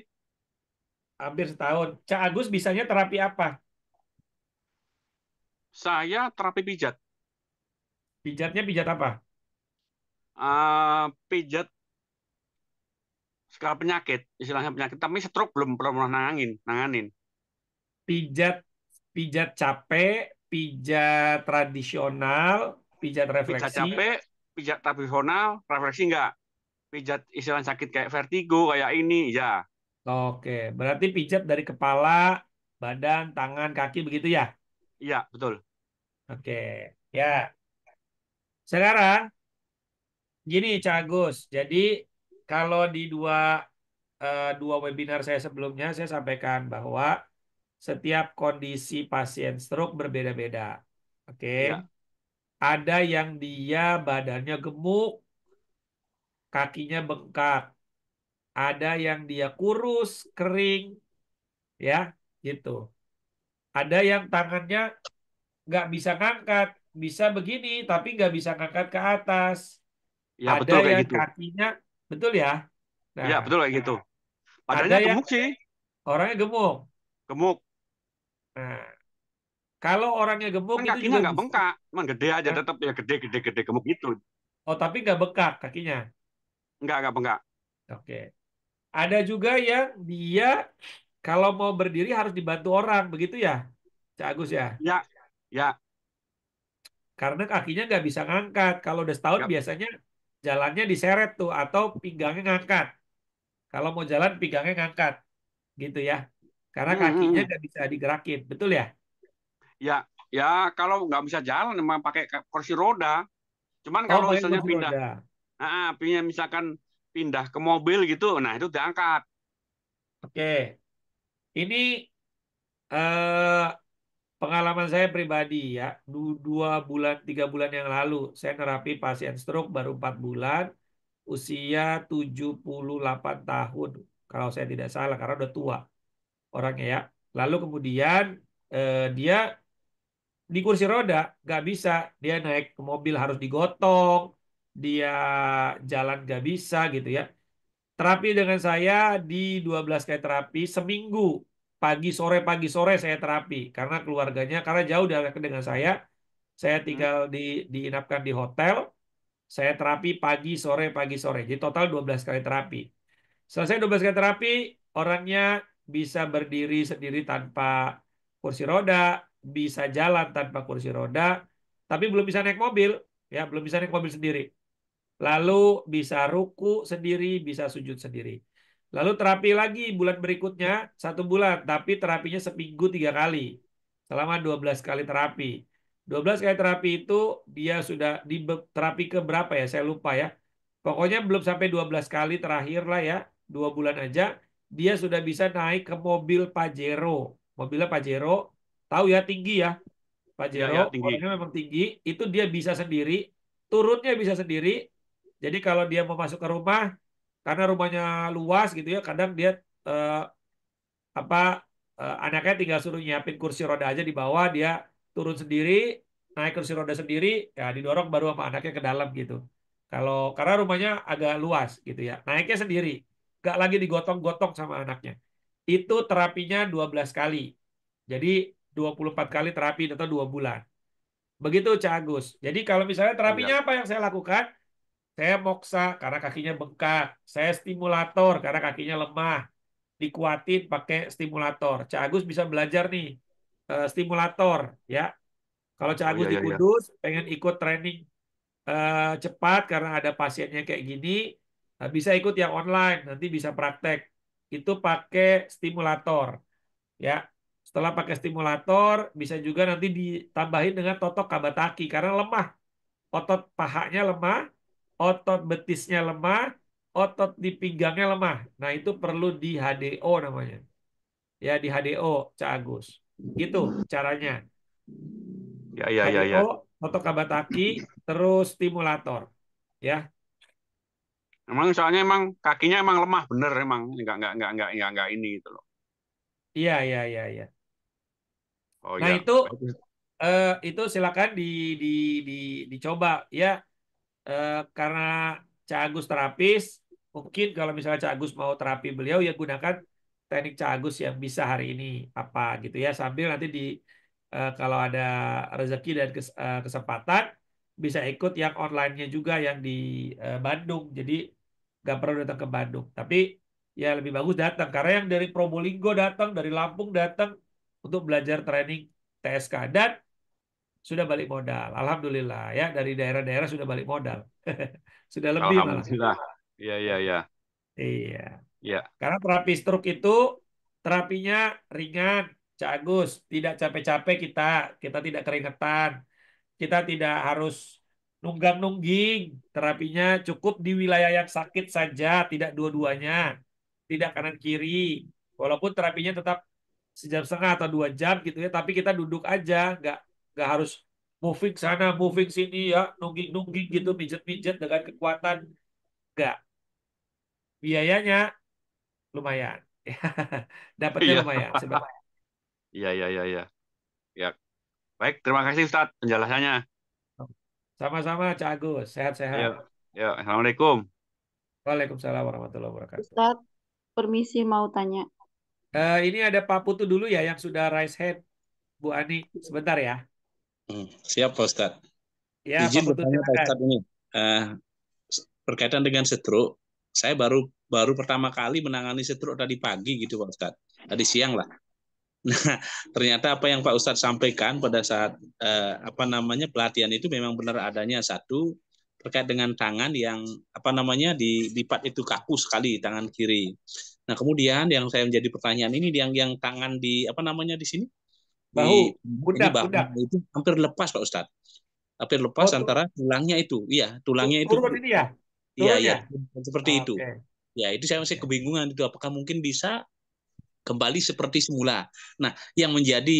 Hampir setahun. Cak Agus bisanya terapi apa? Saya terapi pijat. Pijatnya pijat apa? Pijat segala penyakit, istilahnya penyakit. Tapi stroke belum pernah nanganin. Pijat, pijat capek, pijat tradisional, pijat Pijat refleksi. capek, pijat tradisional, refleksi enggak. Pijat istilah sakit kayak vertigo, kayak ini, ya. Oke, berarti pijat dari kepala, badan, tangan, kaki begitu ya? Iya, betul. Oke, ya. Sekarang gini, Cak Agus. Jadi kalau di dua webinar saya sebelumnya saya sampaikan bahwa setiap kondisi pasien stroke berbeda-beda. Oke. Iya, Ada yang dia badannya gemuk, kakinya bengkak. Ada yang dia kurus, kering, ya, gitu. Ada yang tangannya nggak bisa ngangkat, bisa begini, tapi nggak bisa ngangkat ke atas. ya Ada betul kayak yang gitu. kakinya, betul ya? Nah, Iya, betul kayak gitu. ada Badannya yang gemuk sih, orangnya gemuk. gemuk. Nah, kalau orangnya gemuk Kan itu kakinya juga nggak bisa. bengkak, emang gede aja, Nah, tetap ya gede, gede, gede, gemuk gitu. oh, tapi nggak bengkak kakinya. Nggak bengkak. Oke. Ada juga yang dia kalau mau berdiri harus dibantu orang, begitu ya, Cak Agus ya? Ya, ya, Karena kakinya nggak bisa ngangkat. Kalau udah setahun nggak. biasanya jalannya diseret tuh atau pinggangnya ngangkat. Kalau mau jalan pinggangnya ngangkat, gitu ya. Karena Hmm, hmm, kakinya hmm. nggak bisa digerakin, betul ya? Ya, ya kalau nggak bisa jalan emang pakai kursi roda. Cuman Oh, kalau pakai misalnya kursi pindah, roda. misalkan pindah ke mobil gitu, nah itu diangkat. Oke, ini eh, pengalaman saya pribadi ya. 2 bulan, 3 bulan yang lalu, saya nerapi pasien stroke baru 4 bulan, usia 78 tahun, kalau saya tidak salah, karena udah tua orangnya ya. Lalu kemudian dia di kursi roda, nggak bisa. Dia naik ke mobil harus digotong, dia jalan nggak bisa gitu ya. Terapi dengan saya di 12 kali terapi seminggu. Pagi sore saya terapi. Karena keluarganya, karena jauh dengan saya Hmm. tinggal diinapkan di hotel, saya terapi pagi sore. Jadi total 12 kali terapi. Selesai 12 kali terapi, orangnya bisa berdiri sendiri tanpa kursi roda, bisa jalan tanpa kursi roda, tapi belum bisa naik mobil, ya, belum bisa naik mobil sendiri. Lalu bisa ruku sendiri, bisa sujud sendiri. Lalu terapi lagi bulan berikutnya 1 bulan, tapi terapinya seminggu 3 kali. Selama 12 kali terapi. 12 kali terapi itu dia sudah di terapi ke berapa ya? Saya lupa ya. Pokoknya belum sampai 12 kali terakhir lah ya. 2 bulan aja. Dia sudah bisa naik ke mobil Pajero. Mobilnya Pajero. Tahu ya, tinggi ya. Ya, Pajero ya, tinggi. orangnya memang tinggi. Itu dia bisa sendiri. Turunnya bisa sendiri. Jadi kalau dia mau masuk ke rumah, karena rumahnya luas gitu ya, kadang dia eh, apa anaknya tinggal suruh nyiapin kursi roda aja di bawah, dia turun sendiri, naik kursi roda sendiri, ya didorong baru sama anaknya ke dalam gitu. Kalau karena rumahnya agak luas gitu ya, naiknya sendiri, nggak lagi digotong-gotong sama anaknya. Itu terapinya 12 kali. Jadi 24 kali terapi atau 2 bulan. Begitu Cak Agus. Jadi kalau misalnya Oh, terapinya ya. apa yang saya lakukan? Saya moksa karena kakinya bengkak. Saya stimulator karena kakinya lemah. Dikuatin pakai stimulator. Cak Agus bisa belajar nih stimulator ya. Kalau Cak Oh, Agus ya, di ya, ya. Kudus pengen ikut training cepat karena ada pasiennya kayak gini, bisa ikut yang online. Nanti bisa praktek. Itu pakai stimulator ya. Setelah pakai stimulator bisa juga nanti ditambahin dengan totok kabataki karena lemah. Otot pahanya lemah, otot betisnya lemah, otot di pinggangnya lemah. Nah, itu perlu di HDO namanya. Ya, di HDO, Cak Agus. Gitu caranya. Ya, ya, ya, HDO, ya. otot kabataki, terus stimulator. Ya, Emang soalnya emang kakinya emang lemah bener emang nggak ini gitu loh. iya, iya, iya, iya. Oh Nah, ya, baik. itu silakan di, di, dicoba ya. Karena Cak Agus terapis, mungkin kalau misalnya Cak Agus mau terapi beliau ya gunakan teknik Cak Agus yang bisa hari ini apa gitu ya. Sambil nanti kalau ada rezeki dan kesempatan bisa ikut yang online-nya juga yang di Bandung. Jadi nggak perlu datang ke Bandung. Tapi ya lebih bagus datang karena yang dari Probolinggo datang, dari Lampung datang untuk belajar training TSK dan sudah balik modal. Alhamdulillah ya dari daerah-daerah sudah balik modal. Sudah lebih malah. Alhamdulillah. Iya, iya, iya. Iya. Iya. Karena terapi stroke itu terapinya ringan, Cak Agus. Tidak capek-capek kita. Kita tidak keringetan. Kita tidak harus nunggang-nungging. Terapinya cukup di wilayah yang sakit saja, tidak dua-duanya. Tidak kanan kiri. Walaupun terapinya tetap 1,5 jam atau 2 jam gitu ya, tapi kita duduk aja, nggak harus moving sana, moving sini ya, nungging-nungging gitu, mijet-mijet dengan kekuatan. Nggak. Biayanya lumayan. Dapatnya Iya. lumayan. Iya, iya, iya, iya. Ya, baik. Terima kasih Ustadz penjelasannya. Sama-sama, Cak Agus. Ayo, Sehat-sehat. ya, Assalamualaikum. Waalaikumsalam warahmatullahi wabarakatuh. Ustadz, permisi mau tanya. Ini ada Pak Putu dulu ya yang sudah raise hand. Bu Ani, sebentar ya. Siap, Pak Ustadz. Ya, Pak Izin Putu bertanya, Pak silakan. Ustadz ini. Eh, Berkaitan dengan stroke, saya baru baru pertama kali menangani stroke tadi pagi gitu, Pak Ustadz. Tadi siang lah. Nah, ternyata apa yang Pak Ustadz sampaikan pada saat apa namanya pelatihan itu memang benar adanya satu terkait dengan tangan yang apa namanya dilipat itu kaku sekali tangan kiri. Nah, kemudian yang saya menjadi pertanyaan ini yang tangan di apa namanya di sini Bahu, ini pundak, bahu pundak. itu hampir lepas Pak Ustadz. Hampir lepas Oh, antara tulangnya itu. Iya, tulangnya itu. turun ini ya? Iya, Turun iya, ya? seperti itu. Oke. Ya, itu saya masih Oke. kebingungan itu apakah mungkin bisa kembali seperti semula. Nah, yang menjadi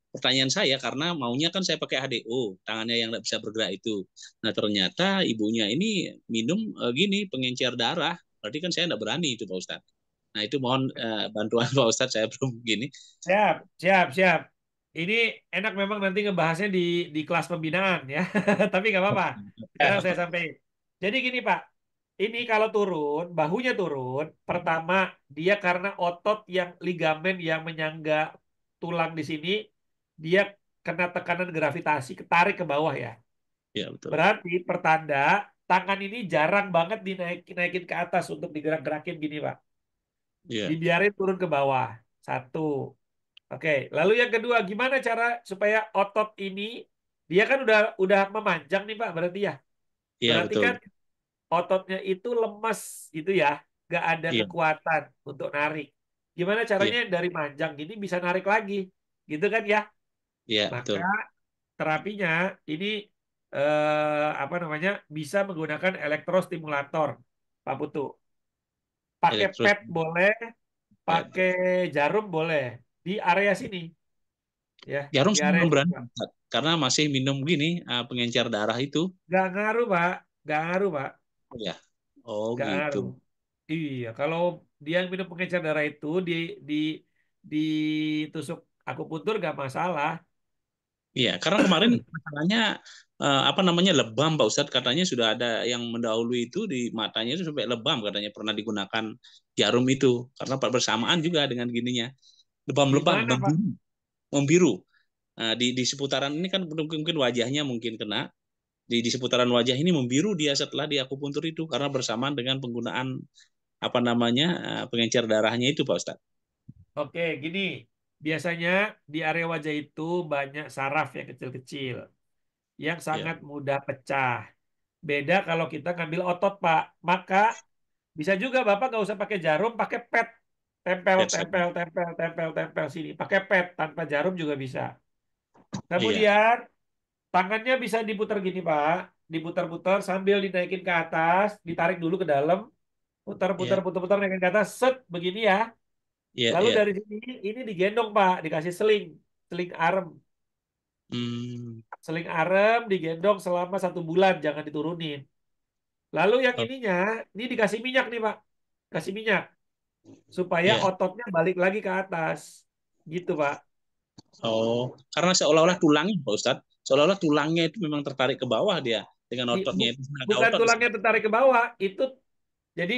pertanyaan saya karena maunya kan saya pakai HDO, tangannya yang nggak bisa bergerak itu. Nah, ternyata ibunya ini minum gini pengencer darah. Berarti kan saya nggak berani itu Pak Ustadz. Nah, itu mohon bantuan Pak Ustadz, saya belum gini. Siap, siap, siap. Ini enak memang nanti ngebahasnya di kelas pembinaan ya. Tapi nggak apa-apa. Sekarang saya sampaikan. Jadi gini Pak, ini kalau turun, bahunya turun, pertama dia karena otot yang ligamen yang menyangga tulang di sini, dia kena tekanan gravitasi, ketarik ke bawah ya. Ya, betul. Berarti pertanda tangan ini jarang banget dinaikin ke atas untuk digerak-gerakin gini Pak. Iya. Dibiarin turun ke bawah. Satu. Oke, lalu yang kedua, gimana cara supaya otot ini dia kan udah memanjang nih Pak, berarti ya. Iya, Berarti betul. kan ototnya itu lemas gitu ya. nggak ada Iya, kekuatan untuk narik. Gimana iya, caranya dari manjang gini bisa narik lagi, gitu kan ya? iya, Maka betul. terapinya ini apa namanya bisa menggunakan elektrostimulator, Pak Putu. Pakai Elektro pad boleh, pet. pakai jarum boleh di area sini, ya Jarum di saya area belum sini, berani, Pak. Ustaz. Karena masih minum gini, pengencer darah itu. Nggak ngaruh, Pak. Nggak ngaruh, Pak. Oh ya, oh Nggak gitu. ngaruh. Iya, kalau dia yang minum pengencer darah itu di ditusuk akupuntur nggak masalah. Iya, karena kemarin masalahnya apa namanya lebam, Pak Ustadz, katanya sudah ada yang mendahului itu di matanya itu sampai lebam katanya pernah digunakan jarum itu karena bersamaan juga dengan gininya Di lebam-lebam mana, Pak? membiru, membiru. Nah, di seputaran ini kan mungkin wajahnya mungkin kena di seputaran wajah ini membiru dia setelah diakupuntur itu karena bersamaan dengan penggunaan apa namanya pengencer darahnya itu, Pak Ustadz. Oke, gini. Biasanya di area wajah itu banyak saraf yang kecil-kecil yang Ya, sangat mudah pecah. Beda kalau kita ngambil otot, Pak. Maka bisa juga Bapak nggak usah pakai jarum, pakai pet. Tempel, pet saja. tempel, tempel, tempel, tempel sini. Pakai pet tanpa jarum juga bisa. Iya, Kemudian tangannya bisa diputar gini, Pak. Diputar-putar sambil dinaikin ke atas, ditarik dulu ke dalam, putar-putar, iya, putar-putar, naikin ke atas, set, begini ya. iya, Lalu iya. dari sini, ini digendong, Pak. Dikasih seling, seling arem. Hmm. Seling arem digendong selama 1 bulan, jangan diturunin. Lalu yang Oh, ininya, ini dikasih minyak nih, Pak. Kasih minyak. Supaya iya. ototnya balik lagi ke atas. Gitu, Pak. Oh, karena seolah-olah tulangnya, Pak Ustadz, seolah-olah tulangnya itu memang tertarik ke bawah dia dengan Di- ototnya bu- itu. Ada Bukan otot di tulangnya sana. tertarik ke bawah. Itu jadi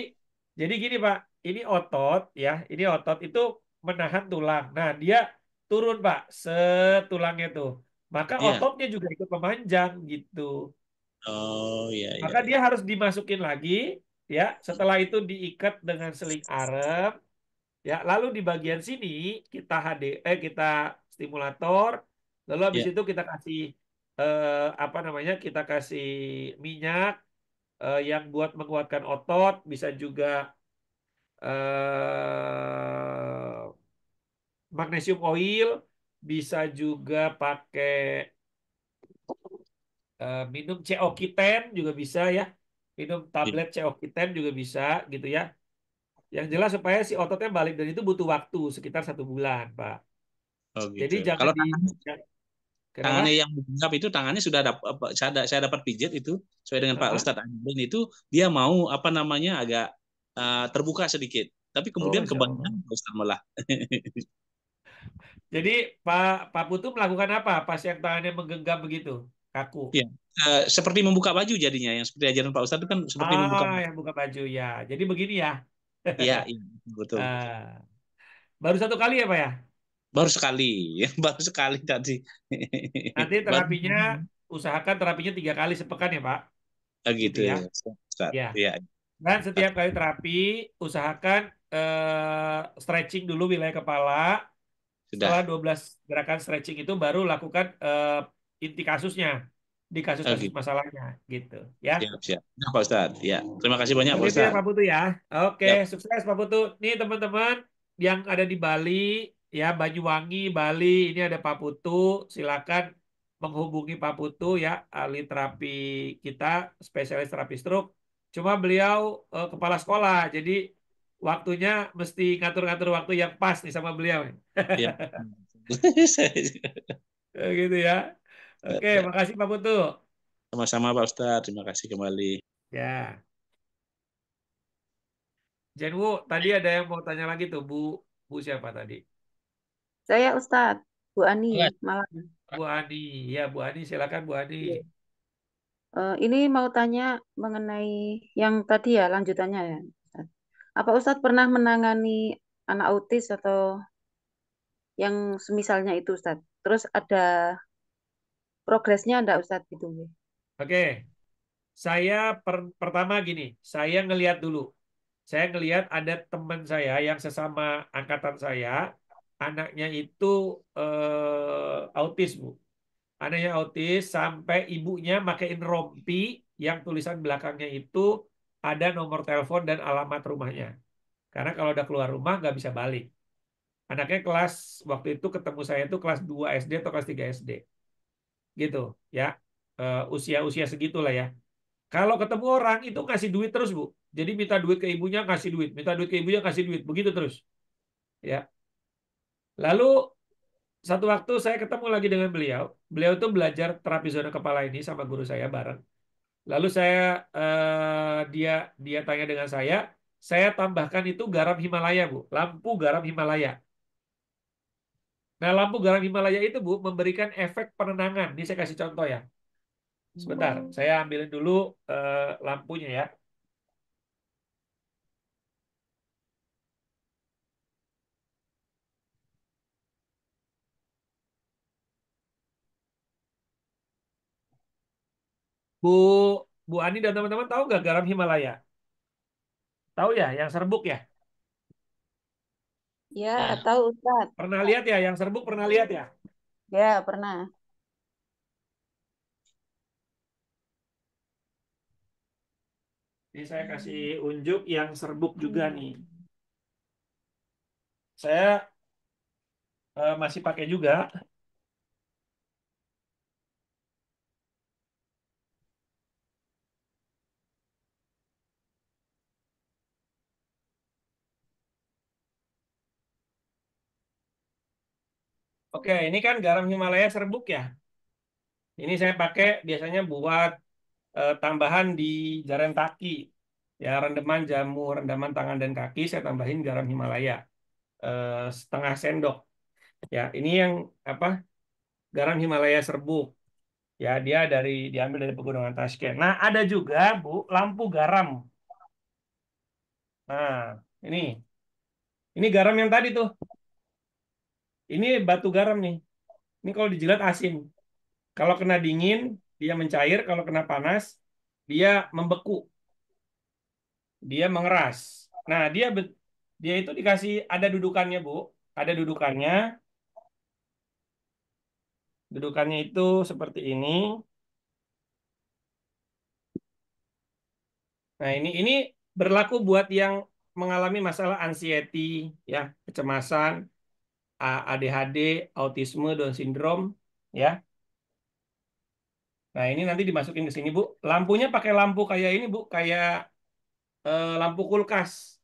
jadi gini, Pak. Ini otot ya. Ini otot itu menahan tulang. Nah, dia turun, Pak. Setulangnya tuh. Maka Iya. ototnya juga ikut memanjang gitu. Oh, iya, iya, Maka iya. dia harus dimasukin lagi ya. Setelah itu diikat dengan seling arem ya. Lalu di bagian sini kita kita stimulator. Lalu habis Iya, itu kita kasih apa namanya? Kita kasih minyak yang buat menguatkan otot, bisa juga eh, magnesium oil, bisa juga pakai minum CoQ10 juga bisa ya. Minum iya. tablet CoQ10 juga bisa gitu ya. Yang jelas supaya si ototnya balik dan itu butuh waktu sekitar 1 bulan, Pak. Oh, Jadi gitu. jangan Kalau di tangannya, kenapa? tangannya yang menganggap itu tangannya sudah dapat saya dapat pijat itu sesuai dengan Pak Hah? Ustadz Anjin itu dia mau apa namanya agak terbuka sedikit. Tapi Oh, kemudian Masya kebanyakan Allah. Pak Ustadz malah. Jadi Pak Putu melakukan apa pas yang tangannya menggenggam begitu, kaku? Iya. Seperti membuka baju jadinya yang seperti ajaran Pak Ustadz itu kan seperti membuka. Yang buka baju ya. Jadi begini ya. Iya, iya, betul. Ah, baru 1 kali ya, Pak ya? Baru sekali, baru sekali tadi. Nanti Baru terapinya usahakan terapinya 3 kali sepekan ya, Pak. Gitu gitu ya. ya, Ustaz. Ya. Iya, Dan setiap kali terapi usahakan stretching dulu wilayah kepala. sudah. Setelah 12 gerakan stretching itu baru lakukan inti kasusnya di Oh, kasus-kasus gitu. masalahnya gitu ya. Siap, siap. Nah, Pak Ustadz. Ya, terima kasih banyak Seperti Pak itu ya Ustadz. Pak Putu ya. Oke, Ya, sukses Pak Putu. Nih teman-teman yang ada di Bali, ya Banyuwangi, Bali, ini ada Pak Putu. Silakan menghubungi Pak Putu ya, ahli terapi kita, spesialis terapi stroke. Cuma beliau kepala sekolah, jadi waktunya mesti ngatur-ngatur waktu yang pas nih sama beliau. ya. Gitu ya. Oke, makasih Pak Putu. Sama-sama Pak Ustadz. Terima kasih kembali. Ya, Jenwu, tadi ada yang mau tanya lagi tuh, Bu siapa tadi? Saya Ustadz, Bu Ani, Oke, Malang. Bu Ani, ya Bu Ani, silakan Bu Ani. Iya. Ini mau tanya mengenai yang tadi ya, lanjutannya ya, Ustadz. Apa Ustadz pernah menangani anak autis atau yang semisalnya itu, Ustadz? Terus ada progresnya enggak, Ustadz, gitu? Oke, saya pertama gini, saya ngelihat dulu. Saya ngelihat ada teman saya yang sesama angkatan saya, anaknya itu autis, Bu. Anaknya autis sampai ibunya makein rompi yang tulisan belakangnya itu ada nomor telepon dan alamat rumahnya. Karena kalau udah keluar rumah nggak bisa balik. Anaknya waktu itu ketemu saya itu kelas 2 SD atau kelas 3 SD. Gitu ya. Usia-usia segitulah ya. Kalau ketemu orang itu ngasih duit terus, Bu. Jadi minta duit ke ibunya, ngasih duit. Minta duit ke ibunya, ngasih duit. Begitu terus. Ya. Lalu satu waktu saya ketemu lagi dengan beliau. Beliau tuh belajar terapi zona kepala ini sama guru saya bareng. Lalu dia dia tanya dengan saya tambahkan itu garam Himalaya, Bu. Lampu garam Himalaya. Nah, lampu garam Himalaya itu, Bu, memberikan efek penenangan. Ini saya kasih contoh ya. Sebentar, saya ambilin dulu lampunya ya. Bu Bu Ani dan teman-teman tahu nggak garam Himalaya? Tahu ya, yang serbuk ya? Ya, tahu Ustaz. Pernah lihat ya, yang serbuk pernah lihat ya? Ya, pernah. Ini saya kasih unjuk yang serbuk juga nih. Saya masih pakai juga. Oke, ini kan garam Himalaya serbuk ya. Ini saya pakai biasanya buat tambahan di jarian kaki. Ya, rendaman jamu, rendaman tangan dan kaki, saya tambahin garam Himalaya. Setengah sendok. Ya, ini yang apa? Garam Himalaya serbuk. Ya, dia diambil dari Pegunungan Tashkent. Nah, ada juga, Bu, lampu garam. Nah, ini garam yang tadi tuh. Ini batu garam nih. Ini kalau dijilat asin. Kalau kena dingin, dia mencair. Kalau kena panas, dia membeku. Dia mengeras. Nah, dia itu dikasih ada dudukannya, Bu. Ada dudukannya. Dudukannya itu seperti ini. Nah, ini berlaku buat yang mengalami masalah anxiety, ya, kecemasan, ADHD, autisme, Down syndrome, ya. Nah, ini nanti dimasukin ke sini, Bu. Lampunya pakai lampu kayak ini, Bu, kayak lampu kulkas.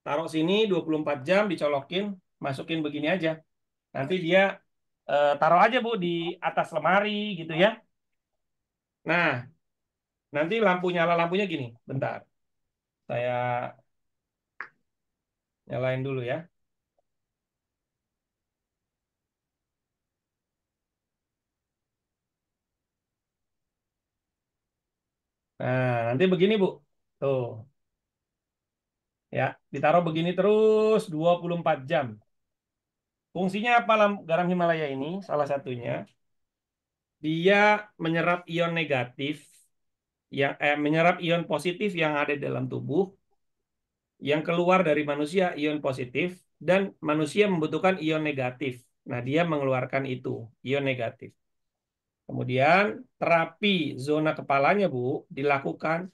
Taruh sini 24 jam, dicolokin, masukin begini aja. Nanti dia taruh aja, Bu, di atas lemari gitu ya. Nah, nanti lampunya gini. Bentar. Saya nyalain dulu ya. Nah, nanti begini, Bu. Tuh. Ya, ditaruh begini terus 24 jam. Fungsinya apa garam Himalaya ini? Salah satunya, dia menyerap ion negatif, menyerap ion positif yang ada dalam tubuh, yang keluar dari manusia ion positif, dan manusia membutuhkan ion negatif. Nah, dia mengeluarkan itu, ion negatif. Kemudian, terapi zona kepalanya, Bu, dilakukan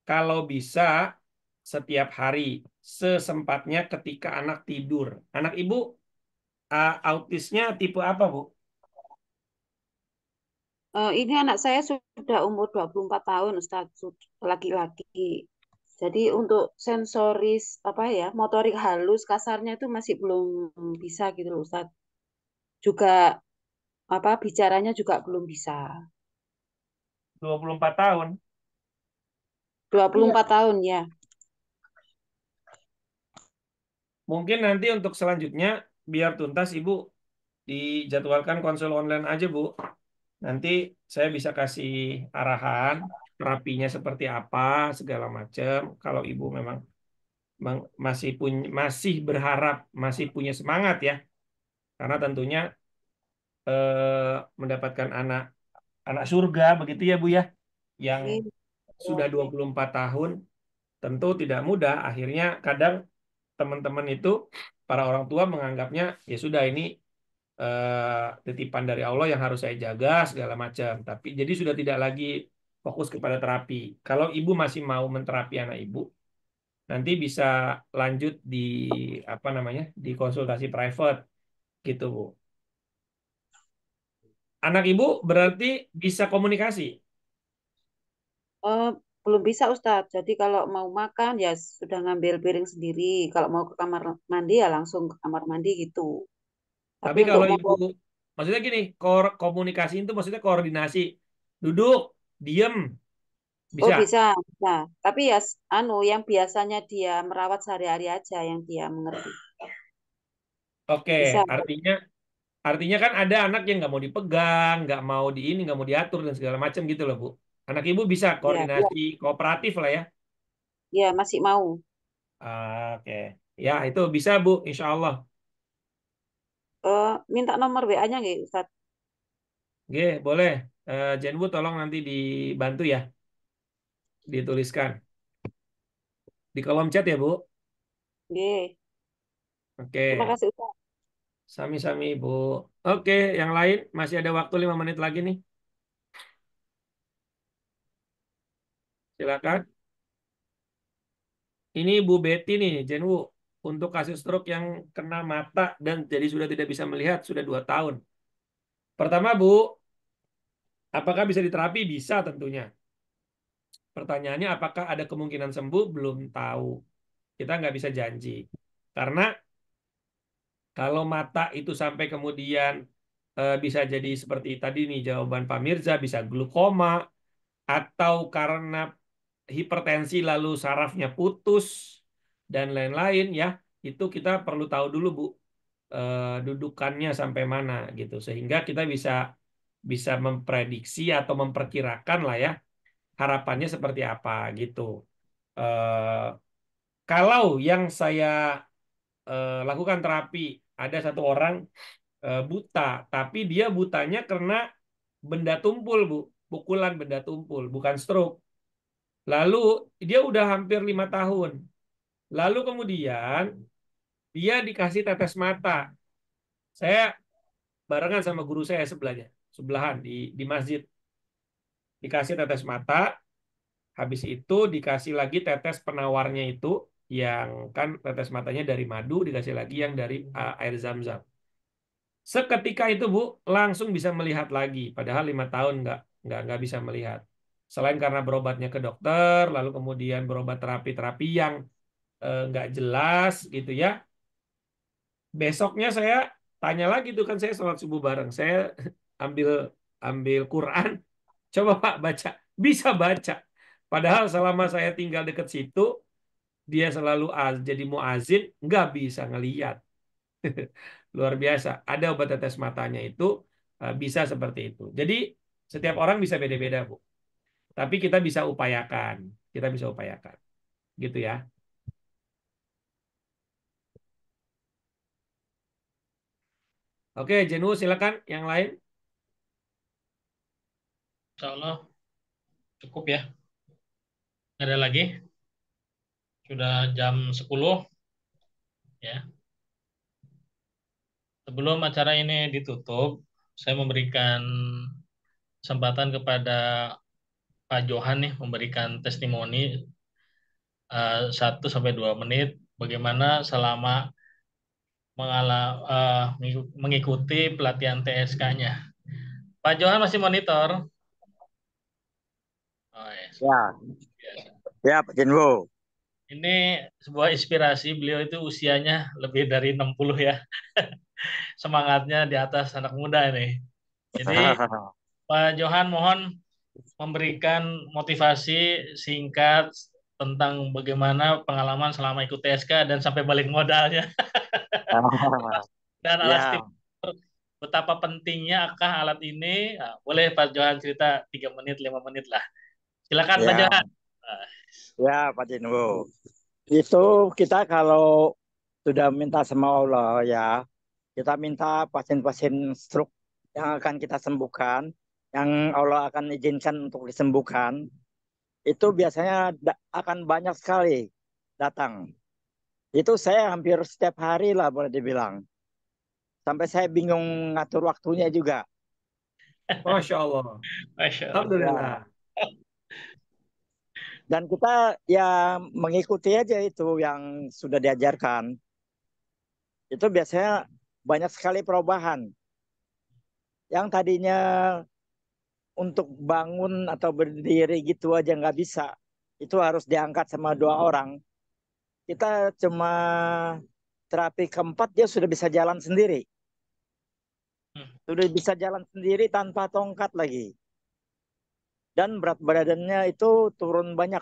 kalau bisa setiap hari, sesempatnya ketika anak tidur. Anak Ibu autisnya tipe apa, Bu? Ini anak saya sudah umur 24 tahun, Ustaz, laki-laki. Jadi untuk sensoris apa ya, motorik halus kasarnya itu masih belum bisa gitu loh, Ustaz. Juga apa bicaranya juga belum bisa. 24 tahun. 24 tahun ya. Mungkin nanti untuk selanjutnya, biar tuntas Ibu, dijadwalkan konsul online aja, Bu. Nanti saya bisa kasih arahan, terapinya seperti apa, segala macam. Kalau Ibu memang masih berharap, masih punya semangat ya. Karena tentunya mendapatkan anak surga, begitu ya, Bu ya. Yang sudah 24 tahun, tentu tidak mudah. Akhirnya kadang teman-teman itu, para orang tua menganggapnya, ya sudah ini titipan dari Allah yang harus saya jaga segala macam. Tapi jadi sudah tidak lagi fokus kepada terapi. Kalau ibu masih mau menterapi anak ibu, nanti bisa lanjut di apa namanya, di konsultasi private gitu, Bu. Anak ibu berarti bisa komunikasi. Eh, belum bisa Ustadz. Jadi kalau mau makan ya sudah ngambil piring sendiri. Kalau mau ke kamar mandi ya langsung ke kamar mandi gitu. Tapi Tapi untuk kalau mau ibu, maksudnya gini, komunikasi itu maksudnya koordinasi. Duduk, diem, oh bisa. bisa, bisa. Tapi ya anu yang biasanya dia merawat sehari-hari aja yang dia mengerti. Oke, Bisa. artinya kan ada anak yang nggak mau dipegang, nggak mau di ini, nggak mau diatur dan segala macam gitu loh, Bu. Anak ibu bisa Ya, ya, koordinasi, kooperatif lah ya. ya masih mau. Oke, ya itu bisa Bu, insya Allah. Minta nomor WA-nya nggak Ustadz? Oke, boleh. Jenbu tolong nanti dibantu ya, dituliskan di kolom chat ya Bu. Nggih. Terima Oke, kasih Ustadz. sami-sami Bu. Oke, yang lain masih ada waktu 5 menit lagi nih. Silakan. Ini Bu Betty nih, Jenwu. Untuk kasus stroke yang kena mata dan jadi sudah tidak bisa melihat sudah 2 tahun. Pertama Bu, apakah bisa diterapi? Bisa tentunya. Pertanyaannya apakah ada kemungkinan sembuh? Belum tahu. Kita nggak bisa janji. Karena kalau mata itu sampai kemudian bisa jadi seperti tadi nih jawaban Pak Mirza, bisa glukoma, atau karena hipertensi lalu sarafnya putus, dan lain-lain ya, itu kita perlu tahu dulu Bu, dudukannya sampai mana gitu. Sehingga kita bisa bisa memprediksi atau memperkirakan lah ya, harapannya seperti apa gitu. Eh, Kalau yang saya lakukan terapi, ada satu orang buta, tapi dia butanya karena benda tumpul, Bu. Pukulan benda tumpul, bukan stroke. Lalu dia udah hampir 5 tahun. Lalu kemudian dia dikasih tetes mata. Saya barengan sama guru saya sebelahnya, sebelahan di masjid. Dikasih tetes mata, habis itu dikasih lagi tetes penawarnya itu, yang kan tetes matanya dari madu, dikasih lagi yang dari air zam-zam. Seketika itu Bu langsung bisa melihat lagi, padahal 5 tahun nggak bisa melihat. Selain karena berobatnya ke dokter, lalu kemudian berobat terapi-terapi yang nggak jelas gitu ya. Besoknya saya tanya lagi tuh, kan saya sholat subuh bareng, saya ambil ambil Quran, coba Pak baca, bisa baca. Padahal selama saya tinggal dekat situ, dia selalu jadi muazin, nggak bisa ngeliat. Luar biasa. Ada obat tetes matanya itu bisa seperti itu. Jadi setiap orang bisa beda-beda, Bu. Tapi kita bisa upayakan. Kita bisa upayakan. Gitu ya. Oke, Jenu silakan yang lain. Insya Allah cukup ya. Ada lagi? Sudah jam 10 ya. Sebelum acara ini ditutup, saya memberikan kesempatan kepada Pak Johan nih memberikan testimoni 1 sampai 2 menit bagaimana selama mengikuti pelatihan TSK-nya. Pak Johan masih monitor. Oh, yes. Ya, Biasa. ya Pak Jenwo. Ini sebuah inspirasi, beliau itu usianya lebih dari 60 ya. Semangatnya di atas anak muda ini. Jadi Pak Johan mohon memberikan motivasi singkat tentang bagaimana pengalaman selama ikut TSK dan sampai balik modalnya dan alat Ya, betapa pentingnya akah alat ini. Nah, boleh Pak Johan cerita 3 menit 5 menit lah. Silakan Pak ya, Johan. Nah, ya Pak Jenwo. Itu kita kalau sudah minta sama Allah ya, kita minta pasien-pasien stroke yang akan kita sembuhkan, yang Allah akan izinkan untuk disembuhkan, itu biasanya akan banyak sekali datang. Itu saya hampir setiap hari lah boleh dibilang. Sampai saya bingung ngatur waktunya juga. Masya Allah. Masya Allah. Alhamdulillah. Ya. Dan kita ya mengikuti aja itu yang sudah diajarkan. Itu biasanya banyak sekali perubahan. Yang tadinya untuk bangun atau berdiri gitu aja nggak bisa. Itu harus diangkat sama 2 orang. Kita cuma terapi keempat dia sudah bisa jalan sendiri. Sudah bisa jalan sendiri tanpa tongkat lagi. Dan berat badannya itu turun banyak.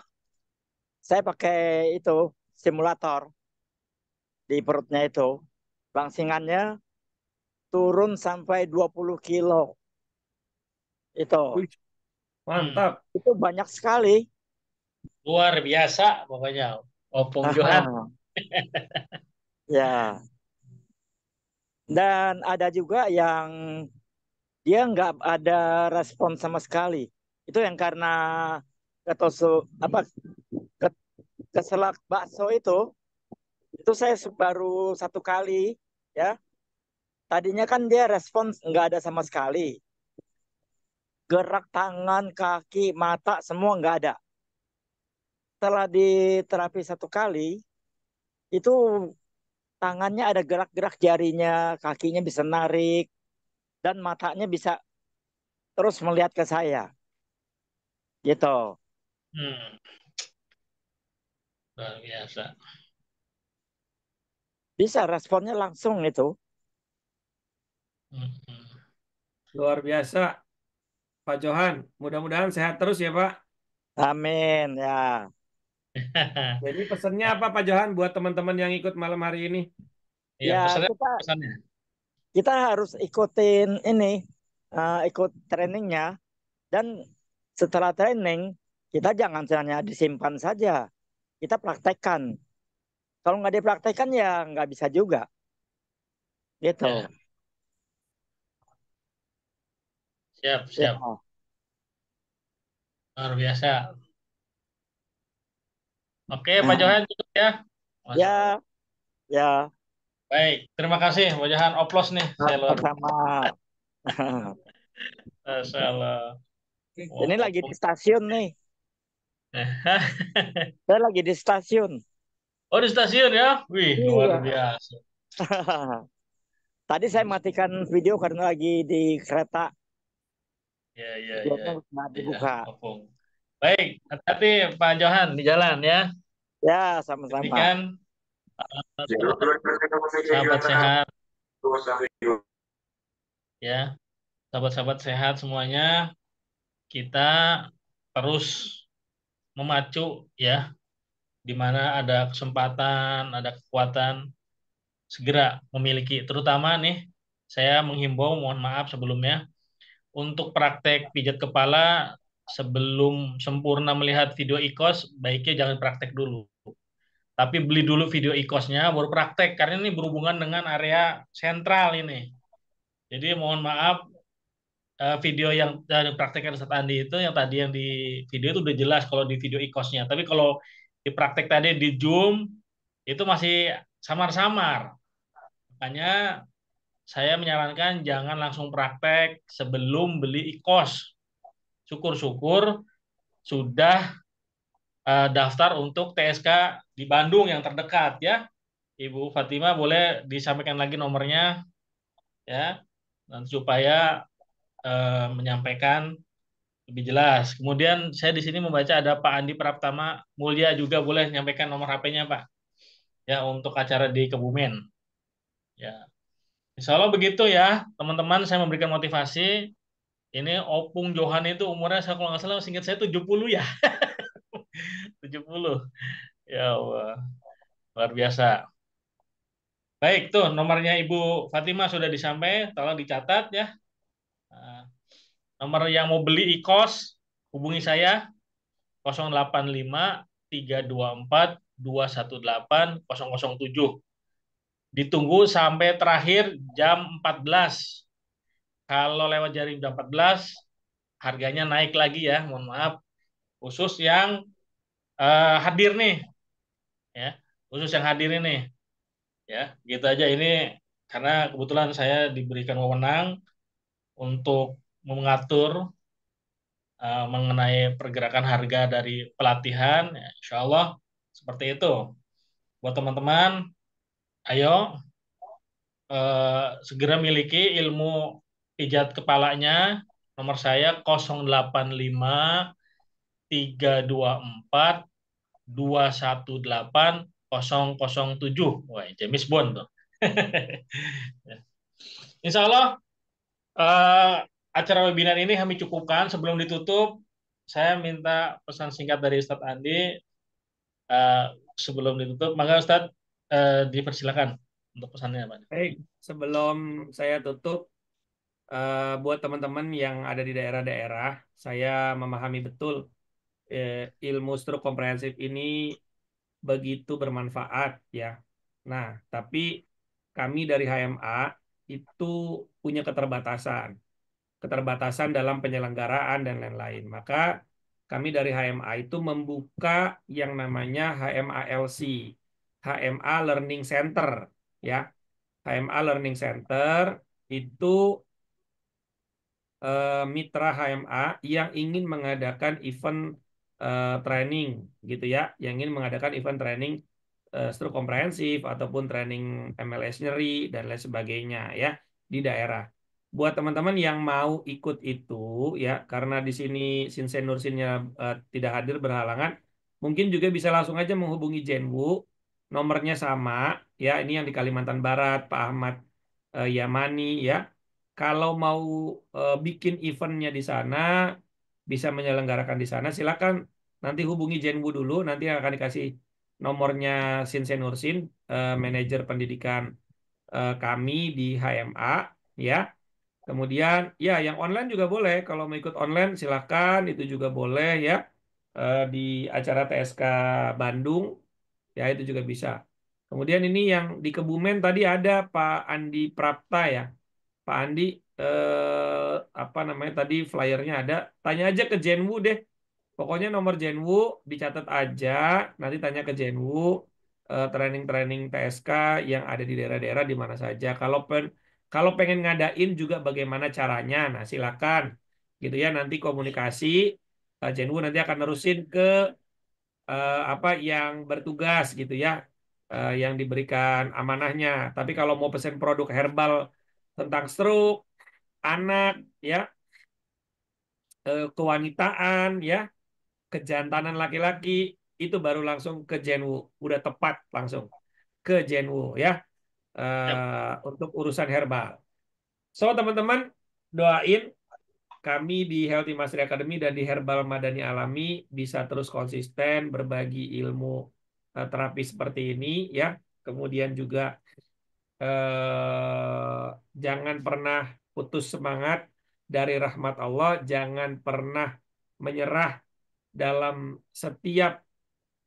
Saya pakai itu simulator di perutnya itu. Langsingannya turun sampai 20 kilo. Itu. Wih, Hmm. mantap. Itu banyak sekali. Luar biasa pokoknya. Opung Johan. Ya. Dan ada juga yang dia nggak ada respon sama sekali. Itu yang karena ketusuk apa keselak bakso itu saya baru 1 kali ya. Tadinya kan dia respons nggak ada sama sekali. Gerak tangan, kaki, mata semua nggak ada. Setelah di terapi 1 kali itu tangannya ada gerak-gerak jarinya, kakinya bisa narik, dan matanya bisa terus melihat ke saya. Gitu. Hmm. Luar biasa. Bisa responnya langsung itu. Hmm. Luar biasa, Pak Johan. Mudah-mudahan sehat terus ya, Pak. Amin ya. Jadi pesannya apa, Pak Johan, buat teman-teman yang ikut malam hari ini? Ya, Ya pesannya. kita harus ikutin ini, ikut trainingnya, dan setelah training kita jangan hanya disimpan saja, kita praktekkan. Kalau nggak dipraktekkan ya nggak bisa juga, gitu. Ya, siap, Ya, siap. Luar biasa. Oke, Pak nah, Johan cukup ya. Masya Allah. ya, ya, Baik, terima kasih Pak Johan. Oplos nih, saya luar sama. Masya Allah. Ini lagi di stasiun nih. Oh. Saya lagi di stasiun. Oh, di stasiun ya? Wih, luar Iya. biasa. Tadi saya matikan video karena lagi di kereta. Ya, ya, ya. Videonya nggak Ya, dibuka. opung. Baik, hati-hati Pak Johan di jalan ya. Ya, sama-sama. Demikian sahabat sehat ya, sahabat-sahabat sehat semuanya. Kita terus memacu ya, di mana ada kesempatan, ada kekuatan segera memiliki. Terutama nih, saya menghimbau, mohon maaf sebelumnya, untuk praktek pijat kepala sebelum sempurna melihat video ikos, baiknya jangan praktek dulu. Tapi beli dulu video ikosnya, baru praktek. Karena ini berhubungan dengan area sentral ini. Jadi mohon maaf, video yang dipraktekkan Ustadz Andi itu, yang tadi yang di video itu udah jelas kalau di video ikosnya. Tapi kalau di praktek tadi di Zoom, itu masih samar-samar. Makanya saya menyarankan jangan langsung praktek sebelum beli ikos. Syukur-syukur sudah daftar untuk TSK di Bandung yang terdekat ya. Ibu Fatima boleh disampaikan lagi nomornya ya, dan supaya menyampaikan lebih jelas. Kemudian saya di sini membaca ada Pak Andi Praptama Mulya juga boleh menyampaikan nomor HP-nya Pak ya untuk acara di Kebumen. Ya, Insya Allah begitu ya teman-teman. Saya memberikan motivasi. Ini Opung Johan itu umurnya saya kalau nggak salah seingat saya 70 ya. 70. Ya Allah, luar biasa. Baik, tuh nomornya Ibu Fatima sudah disampaikan, tolong dicatat ya. Nah, nomor yang mau beli IKOS, hubungi saya 085 324 218 007. Ditunggu sampai terakhir jam 14. Kalau lewat jam 14, harganya naik lagi ya, mohon maaf. Khusus yang hadir nih, ya. Khusus yang hadir ini, ya. Gitu aja ini karena kebetulan saya diberikan wewenang untuk mengatur mengenai pergerakan harga dari pelatihan, ya, insya Allah seperti itu. Buat teman-teman, ayo segera miliki ilmu pijat kepalanya. Nomor saya 085 324 218 007. Wah, James Bond tuh. Insya Allah acara webinar ini kami cukupkan. Sebelum ditutup, saya minta pesan singkat dari Ustadz Andi sebelum ditutup. Maka Ustadz dipersilakan untuk pesannya, Pak. Baik, sebelum saya tutup, buat teman-teman yang ada di daerah-daerah, saya memahami betul ilmu struk komprehensif ini begitu bermanfaat ya. Nah, tapi kami dari HMA itu punya keterbatasan dalam penyelenggaraan dan lain-lain. Maka kami dari HMA itu membuka yang namanya HMALC, HMA Learning Center ya. HMA Learning Center itu mitra HMA yang ingin mengadakan event training gitu ya, yang ingin mengadakan event training struk komprehensif ataupun training MLS nyeri dan lain sebagainya ya di daerah. Buat teman-teman yang mau ikut itu ya, karena di sini Sinsen Nursinnya tidak hadir berhalangan, mungkin juga bisa langsung aja menghubungi Jenwu, nomornya sama ya, ini yang di Kalimantan Barat, Pak Ahmad Yamani ya. Kalau mau bikin eventnya di sana, bisa menyelenggarakan di sana, silakan nanti hubungi Jenwu dulu, nanti akan dikasih nomornya Sinsen Nursin, manajer pendidikan kami di HMA, ya. Kemudian, ya yang online juga boleh. Kalau mau ikut online, silakan, itu juga boleh ya. Di acara TSK Bandung, ya itu juga bisa. Kemudian ini yang di Kebumen tadi ada Pak Andi Prapta ya. Pak Andi, apa namanya tadi flyernya ada. Tanya aja ke Jenwu deh. Pokoknya nomor Jenwu dicatat aja. Nanti tanya ke Jenwu training-training TSK yang ada di daerah-daerah di mana saja. Kalau pengen ngadain juga bagaimana caranya. Nah silakan gitu ya. Nanti komunikasi Jenwu nanti akan nerusin ke apa yang bertugas gitu ya. Yang diberikan amanahnya. Tapi kalau mau pesen produk herbal tentang stroke, anak, ya, kewanitaan, ya, kejantanan laki-laki, itu baru langsung ke Jenwu, udah tepat langsung ke Jenwu, ya, untuk urusan herbal. So teman-teman, doain kami di Healthy Mastery Academy dan di Herbal Madani Alami bisa terus konsisten berbagi ilmu terapi seperti ini, ya. Kemudian juga jangan pernah putus semangat dari rahmat Allah, jangan pernah menyerah dalam setiap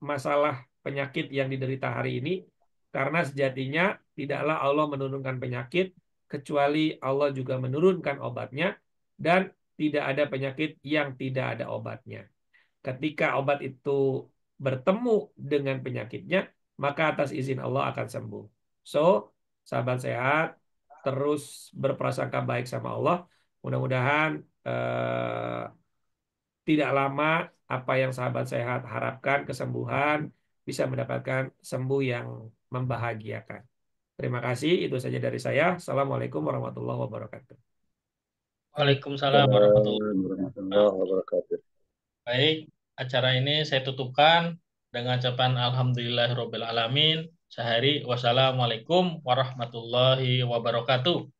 masalah penyakit yang diderita hari ini, karena sejatinya tidaklah Allah menurunkan penyakit kecuali Allah juga menurunkan obatnya, dan tidak ada penyakit yang tidak ada obatnya. Ketika obat itu bertemu dengan penyakitnya, maka atas izin Allah akan sembuh. So, sahabat sehat, terus berprasangka baik sama Allah. Mudah-mudahan tidak lama apa yang sahabat sehat harapkan, kesembuhan, bisa mendapatkan sembuh yang membahagiakan. Terima kasih, itu saja dari saya. Assalamualaikum warahmatullahi wabarakatuh. Waalaikumsalam warahmatullahi warahmatullahi wabarakatuh. Baik, acara ini saya tutupkan dengan ucapan alhamdulillahirabbil alamin. Sehari wassalamualaikum warahmatullahi wabarakatuh.